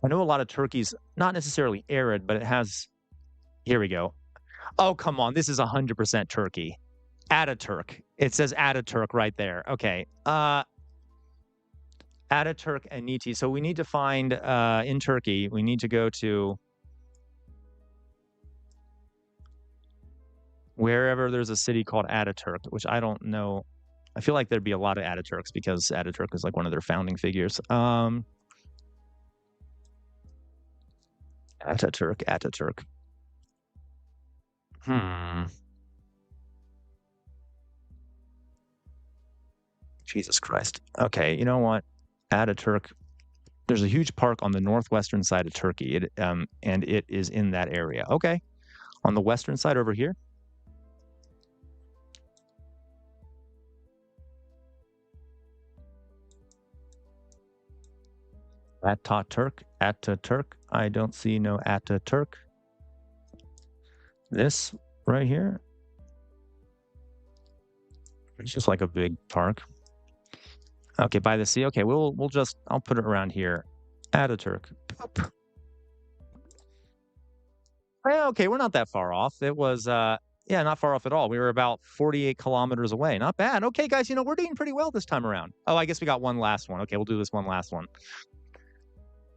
know a lot of Turkey's not necessarily arid, but it has. Here we go. Oh, come on. This is 100% Turkey. Ataturk. It says Ataturk right there. Okay. Ataturk and Niti. So we need to find in Turkey, we need to go to wherever there's a city called Ataturk, which I don't know. I feel like there'd be a lot of Ataturks because Ataturk is like one of their founding figures. Ataturk. Jesus Christ. Okay, you know what? Ataturk. There's a huge park on the northwestern side of Turkey, and it is in that area. Okay. On the western side over here? Ataturk. I don't see no Ataturk. This right here? It's just like a big park. Okay, by the sea. Okay, I'll put it around here. Ataturk. Okay, we're not that far off. It was not far off at all. We were about 48 kilometers away. Not bad. Okay, guys, we're doing pretty well this time around. Oh, I guess we got one last one. Okay, we'll do this one last one.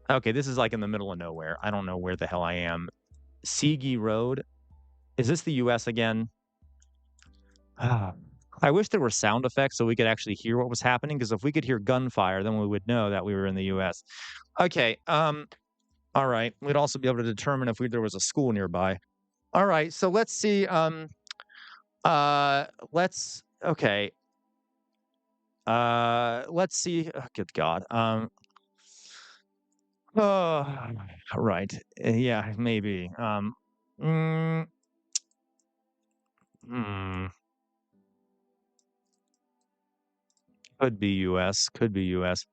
Okay, this is like in the middle of nowhere. I don't know where the hell I am. Sigi Road. Is this the US again? I wish there were sound effects so we could actually hear what was happening, because if we could hear gunfire, then we would know that we were in the US. Okay, all right. We'd also be able to determine if there was a school nearby. All right, so let's see. Let's see. Oh, good God. Right. Yeah, maybe. Mm, hmm. Could be US. Could be US.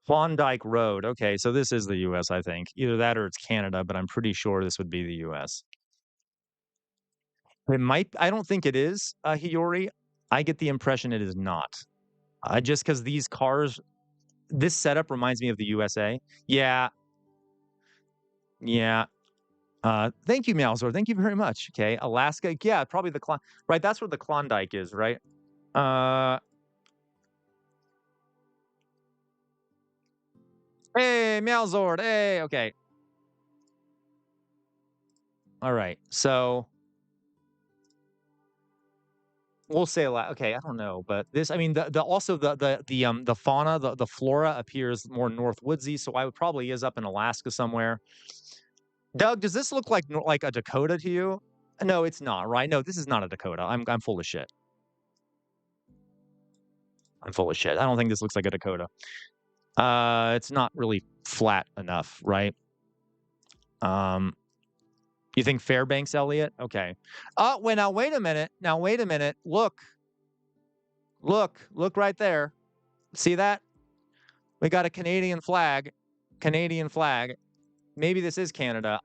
Klondike Road. Okay, so this is the US, I think. Either that or it's Canada, but I'm pretty sure this would be the US. It might. I don't think it is, Hiyori. I get the impression it is not. Just because these cars, this setup reminds me of the USA. Yeah. Yeah. Thank you, Malzor. Thank you very much. Okay, Alaska. Yeah, probably right. That's where the Klondike is, right? Hey, Malzord. Hey, okay. All right. So we'll say okay, I don't know, but this, I mean, the fauna, the flora appears more north woodsy, so I would probably is up in Alaska somewhere. Doug, does this look like a Dakota to you? No, it's not, right? No, this is not a Dakota. I'm full of shit. I'm full of shit. I don't think this looks like a Dakota. It's not really flat enough, right? You think Fairbanks, Elliot? Okay. Wait a minute. Look right there. See that? We got a Canadian flag. Maybe this is Canada.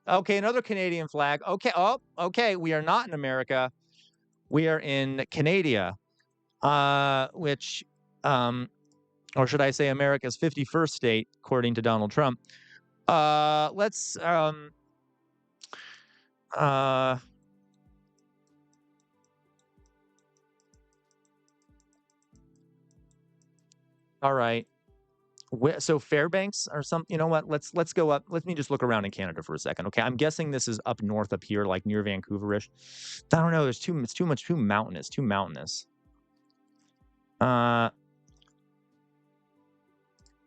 Okay, another Canadian flag. Okay. Oh, okay. We are not in America. We are in Canada, which, or should I say America's 51st state, according to Donald Trump. Let's, all right. So Fairbanks or some, you know what? Let's go up. Let me just look around in Canada for a second. Okay, I'm guessing this is up north up here, like near Vancouverish. I don't know. It's too mountainous.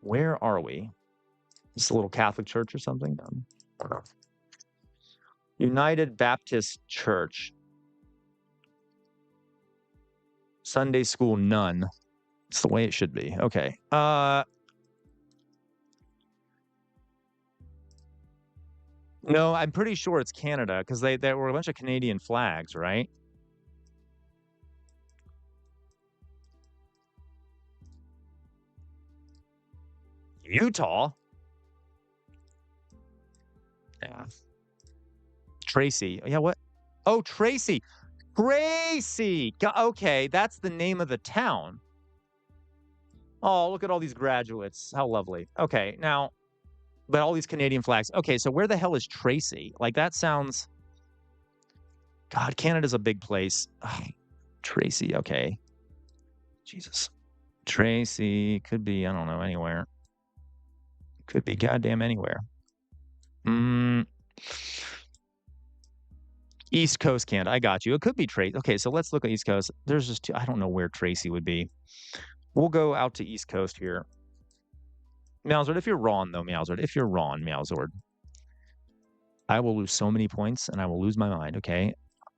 Where are we? Just a little Catholic church or something? United Baptist Church. Sunday school none. It's the way it should be. Okay. No, I'm pretty sure it's Canada because there were a bunch of Canadian flags, right? Utah? Yeah. Tracy. Yeah, what? Oh, Tracy. Okay, that's the name of the town. Oh, look at all these graduates. How lovely. Okay, now, but all these Canadian flags. Okay, so where the hell is Tracy? Like, that sounds... God, Canada's a big place. Ugh, Tracy, okay. Jesus. Tracy could be, I don't know, anywhere. Could be goddamn anywhere. East Coast Canada. I got you. It could be Tracy. Okay, so let's look at East Coast. There's just I don't know where Tracy would be. We'll go out to East Coast here. Meowzord, if you're wrong, though, Meowzord, I will lose so many points and I will lose my mind, okay?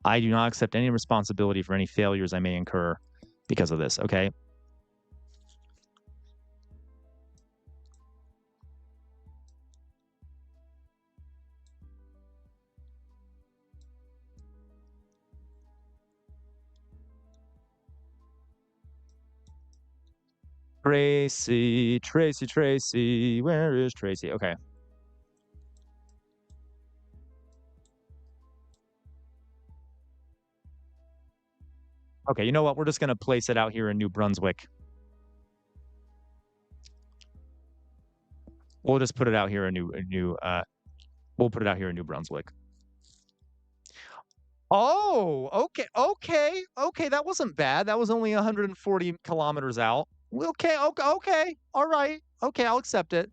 I do not accept any responsibility for any failures I may incur because of this, okay? Tracy, where is Tracy? Okay. Okay, you know what? We're just going to place it out here in New Brunswick. We'll just put it out here in we'll put it out here in New Brunswick. Oh, okay. That wasn't bad. That was only 140 kilometers out. Okay. All right. Okay, I'll accept it.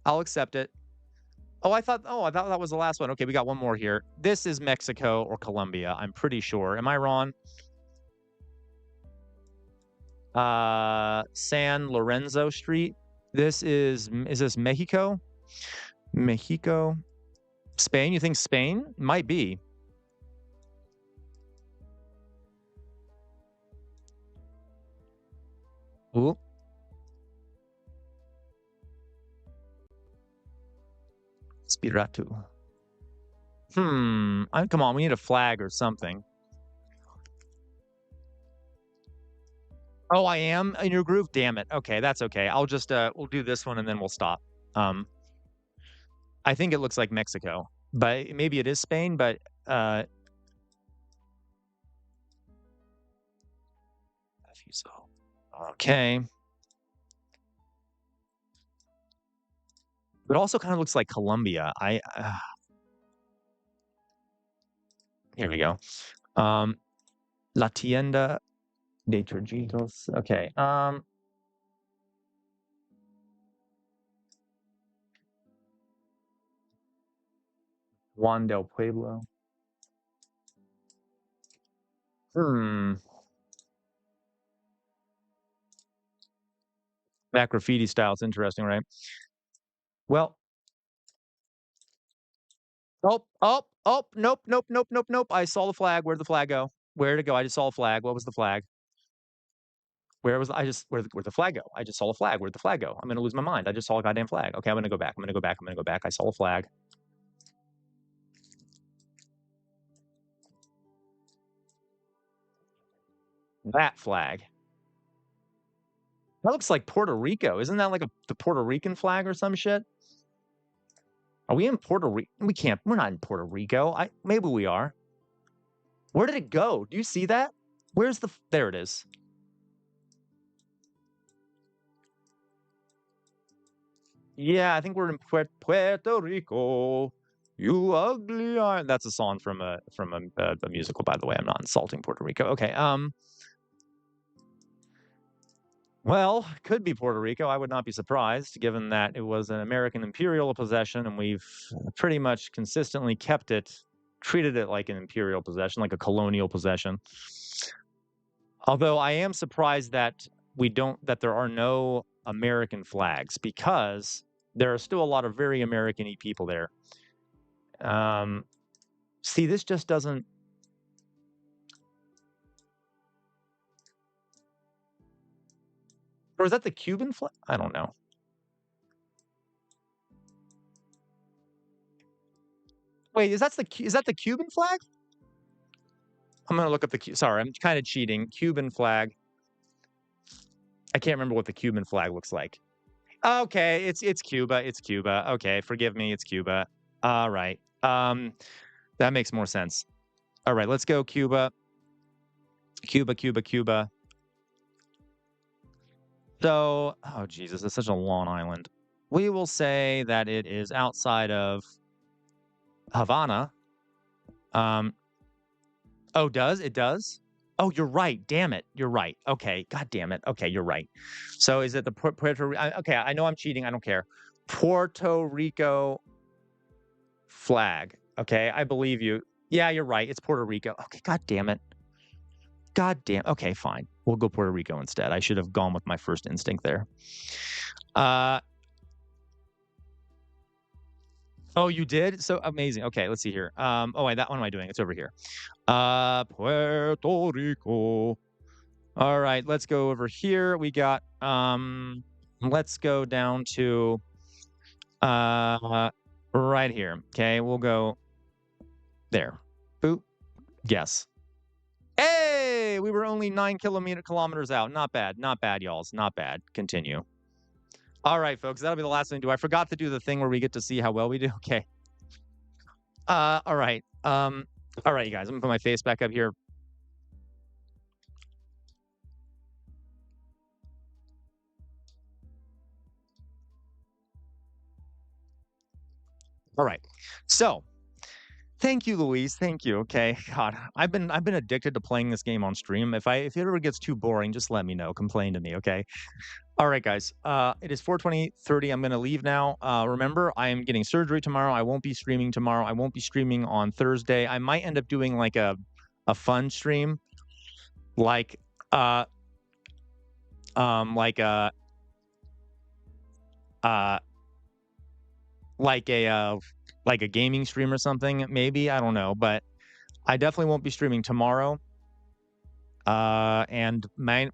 Oh, I thought that was the last one. Okay, we got one more here. This is Mexico or Colombia, I'm pretty sure. Am I wrong? San Lorenzo Street. Is this Mexico? Mexico? Spain? You think Spain? Might be. Ooh. Spiratu. Come on, we need a flag or something. Oh, I am in your groove? Damn it. Okay, that's okay. I'll just we'll do this one and then we'll stop. I think it looks like Mexico, but maybe it is Spain, but okay. It also kind of looks like Colombia. Here we go. La tienda de Turgitos. Okay. Juan del Pueblo. That graffiti style is interesting, right? Well. Nope. I saw the flag. Where'd the flag go? Where'd it go? I just saw a flag. What was the flag? Where'd the flag go? I just saw a flag. Where'd the flag go? I'm gonna lose my mind. I just saw a goddamn flag. Okay, I'm gonna go back. I saw a flag. That flag. That looks like Puerto Rico. Isn't that like the Puerto Rican flag or some shit? Are we in Puerto Rico? We're not in Puerto Rico. Maybe we are. Where did it go? Do you see that? There it is. Yeah, I think we're in Puerto Rico. You ugly eye. That's a song from a musical, by the way. I'm not insulting Puerto Rico. Okay. Well, could be Puerto Rico. I would not be surprised, given that it was an American imperial possession, and we've pretty much consistently treated it like an imperial possession, like a colonial possession. Although I am surprised that there are no American flags, because there are still a lot of very American-y people there. See, this just doesn't. Or is that the Cuban flag? I don't know. Wait, is that the Cuban flag? I'm gonna look up sorry, I'm kind of cheating. Cuban flag. I can't remember what the Cuban flag looks like. Okay, it's Cuba. It's Cuba. Okay, forgive me. It's Cuba. All right. That makes more sense. All right, let's go Cuba. Cuba. So, oh Jesus, it's such a long island. We will say that it is outside of Havana. Oh, it does? Oh, you're right. Damn it. You're right. Okay. God damn it. Okay, you're right. So is it the Puerto okay, I know I'm cheating. I don't care. Puerto Rico flag. Okay, I believe you. Yeah, you're right. It's Puerto Rico. Okay, god damn it. Okay, fine. We'll go Puerto Rico instead. I should have gone with my first instinct there. Oh, you did? So amazing. Okay, let's see here. Oh, wait, that one am I doing? It's over here. Puerto Rico. All right, let's go over here. We got let's go down to right here. Okay, we'll go there. Boop. Yes. Hey, we were only 9 kilometers out. Not bad. Not bad, y'all. Not bad. Continue. All right, folks, that'll be the last thing to do. I forgot to do the thing where we get to see how well we do. Okay. All right. All right, you guys. I'm gonna put my face back up here. All right. So thank you, Louise. Thank you. Okay. God, I've been addicted to playing this game on stream. If it ever gets too boring, just let me know. Complain to me, okay? All right, guys. It is 4:20:30. I'm gonna leave now. Remember, I am getting surgery tomorrow. I won't be streaming tomorrow. I won't be streaming on Thursday. I might end up doing like a fun stream, like like a like a gaming stream or something. Maybe, I don't know, but I definitely won't be streaming tomorrow. And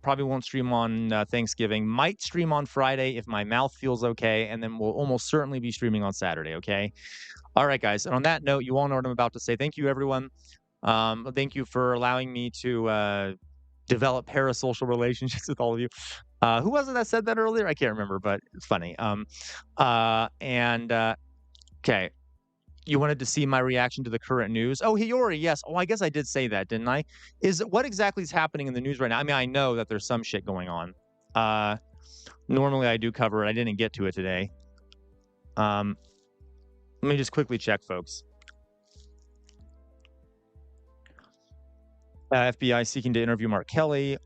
probably won't stream on Thanksgiving. Might stream on Friday if my mouth feels okay, and then we'll almost certainly be streaming on Saturday. Okay. All right, guys. And on that note, you all know what I'm about to say. Thank you, everyone. Thank you for allowing me to develop parasocial relationships with all of you. Who was it that said that earlier? I can't remember, but it's funny. Okay. You wanted to see my reaction to the current news. Oh, Hiyori, yes. Oh, I guess I did say that, didn't I? What exactly is happening in the news right now? I mean, I know that there's some shit going on. Normally I do cover it. I didn't get to it today. Let me just quickly check, folks. FBI seeking to interview Mark Kelly.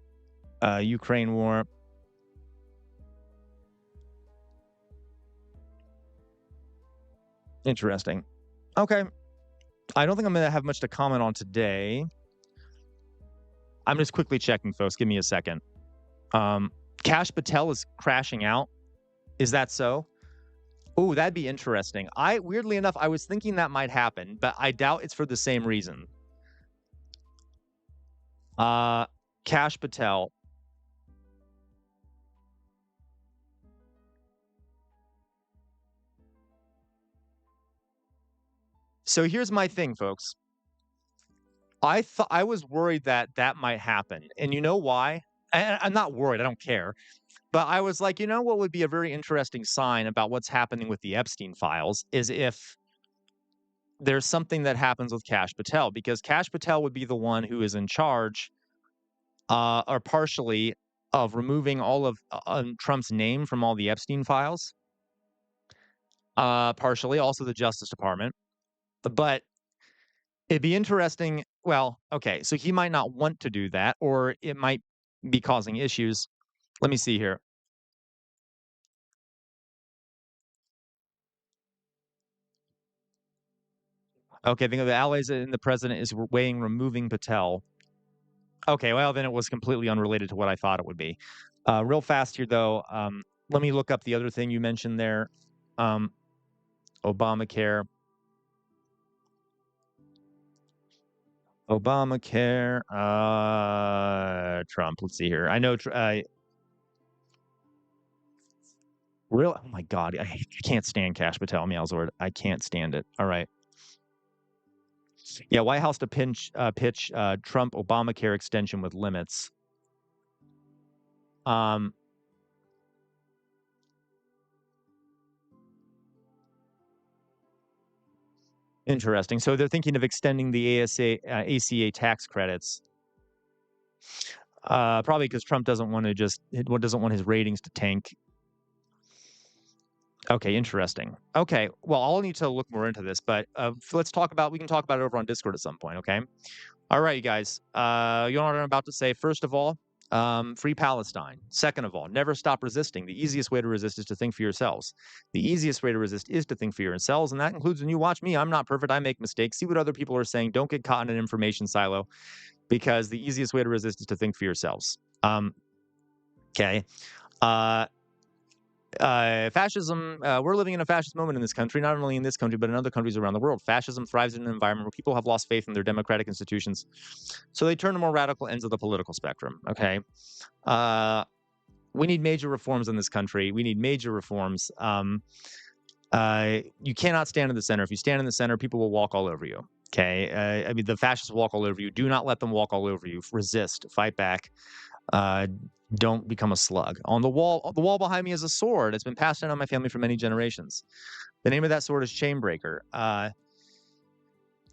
Ukraine war. Interesting. Okay. I don't think I'm going to have much to comment on today. I'm just quickly checking, folks. Give me a second. Kash Patel is crashing out. Is that so? Oh, that'd be interesting. Weirdly enough, I was thinking that might happen, but I doubt it's for the same reason. Kash Patel. So here's my thing, folks. I was worried that might happen. And you know why? I'm not worried. I don't care. But I was like, you know what would be a very interesting sign about what's happening with the Epstein files is if there's something that happens with Kash Patel, because Kash Patel would be the one who is in charge, or partially, of removing all of Trump's name from all the Epstein files. Partially, also the Justice Department. But it'd be interesting. Well, okay, so he might not want to do that, or it might be causing issues. Let me see here. Okay, I think the allies and the president is weighing removing Patel. Okay, well, then it was completely unrelated to what I thought it would be. Real fast here, though, let me look up the other thing you mentioned there. Obamacare. Trump. Let's see here. I know. Oh my God, I can't stand Kash Patel, Meowsword. I can't stand it. All right. Yeah, White House to pitch Trump Obamacare extension with limits. Interesting. So they're thinking of extending the ACA tax credits. Probably because Trump doesn't want his ratings to tank. Okay, interesting. Okay, well, I'll need to look more into this, but we can talk about it over on Discord at some point, okay? All right, you guys. You know what I'm about to say? First of all, free Palestine. Second of all, never stop resisting. The easiest way to resist is to think for yourselves. The easiest way to resist is to think for yourselves, and that includes when you watch me. I'm not perfect. I make mistakes. See what other people are saying. Don't get caught in an information silo, because the easiest way to resist is to think for yourselves. Okay. Fascism, we're living in a fascist moment in this country, not only in this country, but in other countries around the world. Fascism thrives in an environment where people have lost faith in their democratic institutions. So they turn to more radical ends of the political spectrum. Okay. We need major reforms in this country. We need major reforms. You cannot stand in the center. If you stand in the center, people will walk all over you. Okay. I mean, the fascists walk all over you. Do not let them walk all over you. Resist, fight back. Don't become a slug. On the wall behind me is a sword. It's been passed down on my family for many generations. The name of that sword is Chainbreaker.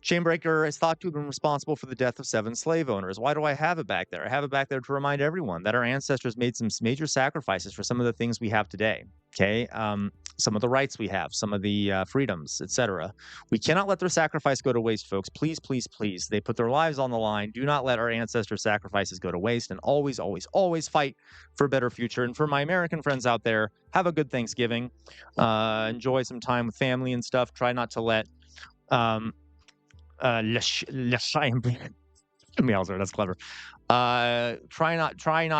Chainbreaker is thought to have been responsible for the death of 7 slave owners. Why do I have it back there? I have it back there to remind everyone that our ancestors made some major sacrifices for some of the things we have today. Okay, some of the rights we have, some of the freedoms, etc. We cannot let their sacrifice go to waste, folks. Please, please, please. They put their lives on the line. Do not let our ancestors' sacrifices go to waste, and always, always, always fight for a better future. And for my American friends out there, have a good Thanksgiving. Enjoy some time with family and stuff. Try not to let that's clever. Try not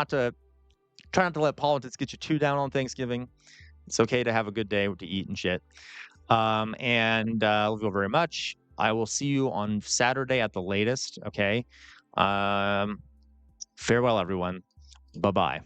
to let politics get you too down on Thanksgiving. It's okay to have a good day to eat and shit. And love you very much. I will see you on Saturday at the latest. Okay. Farewell, everyone. Bye-bye.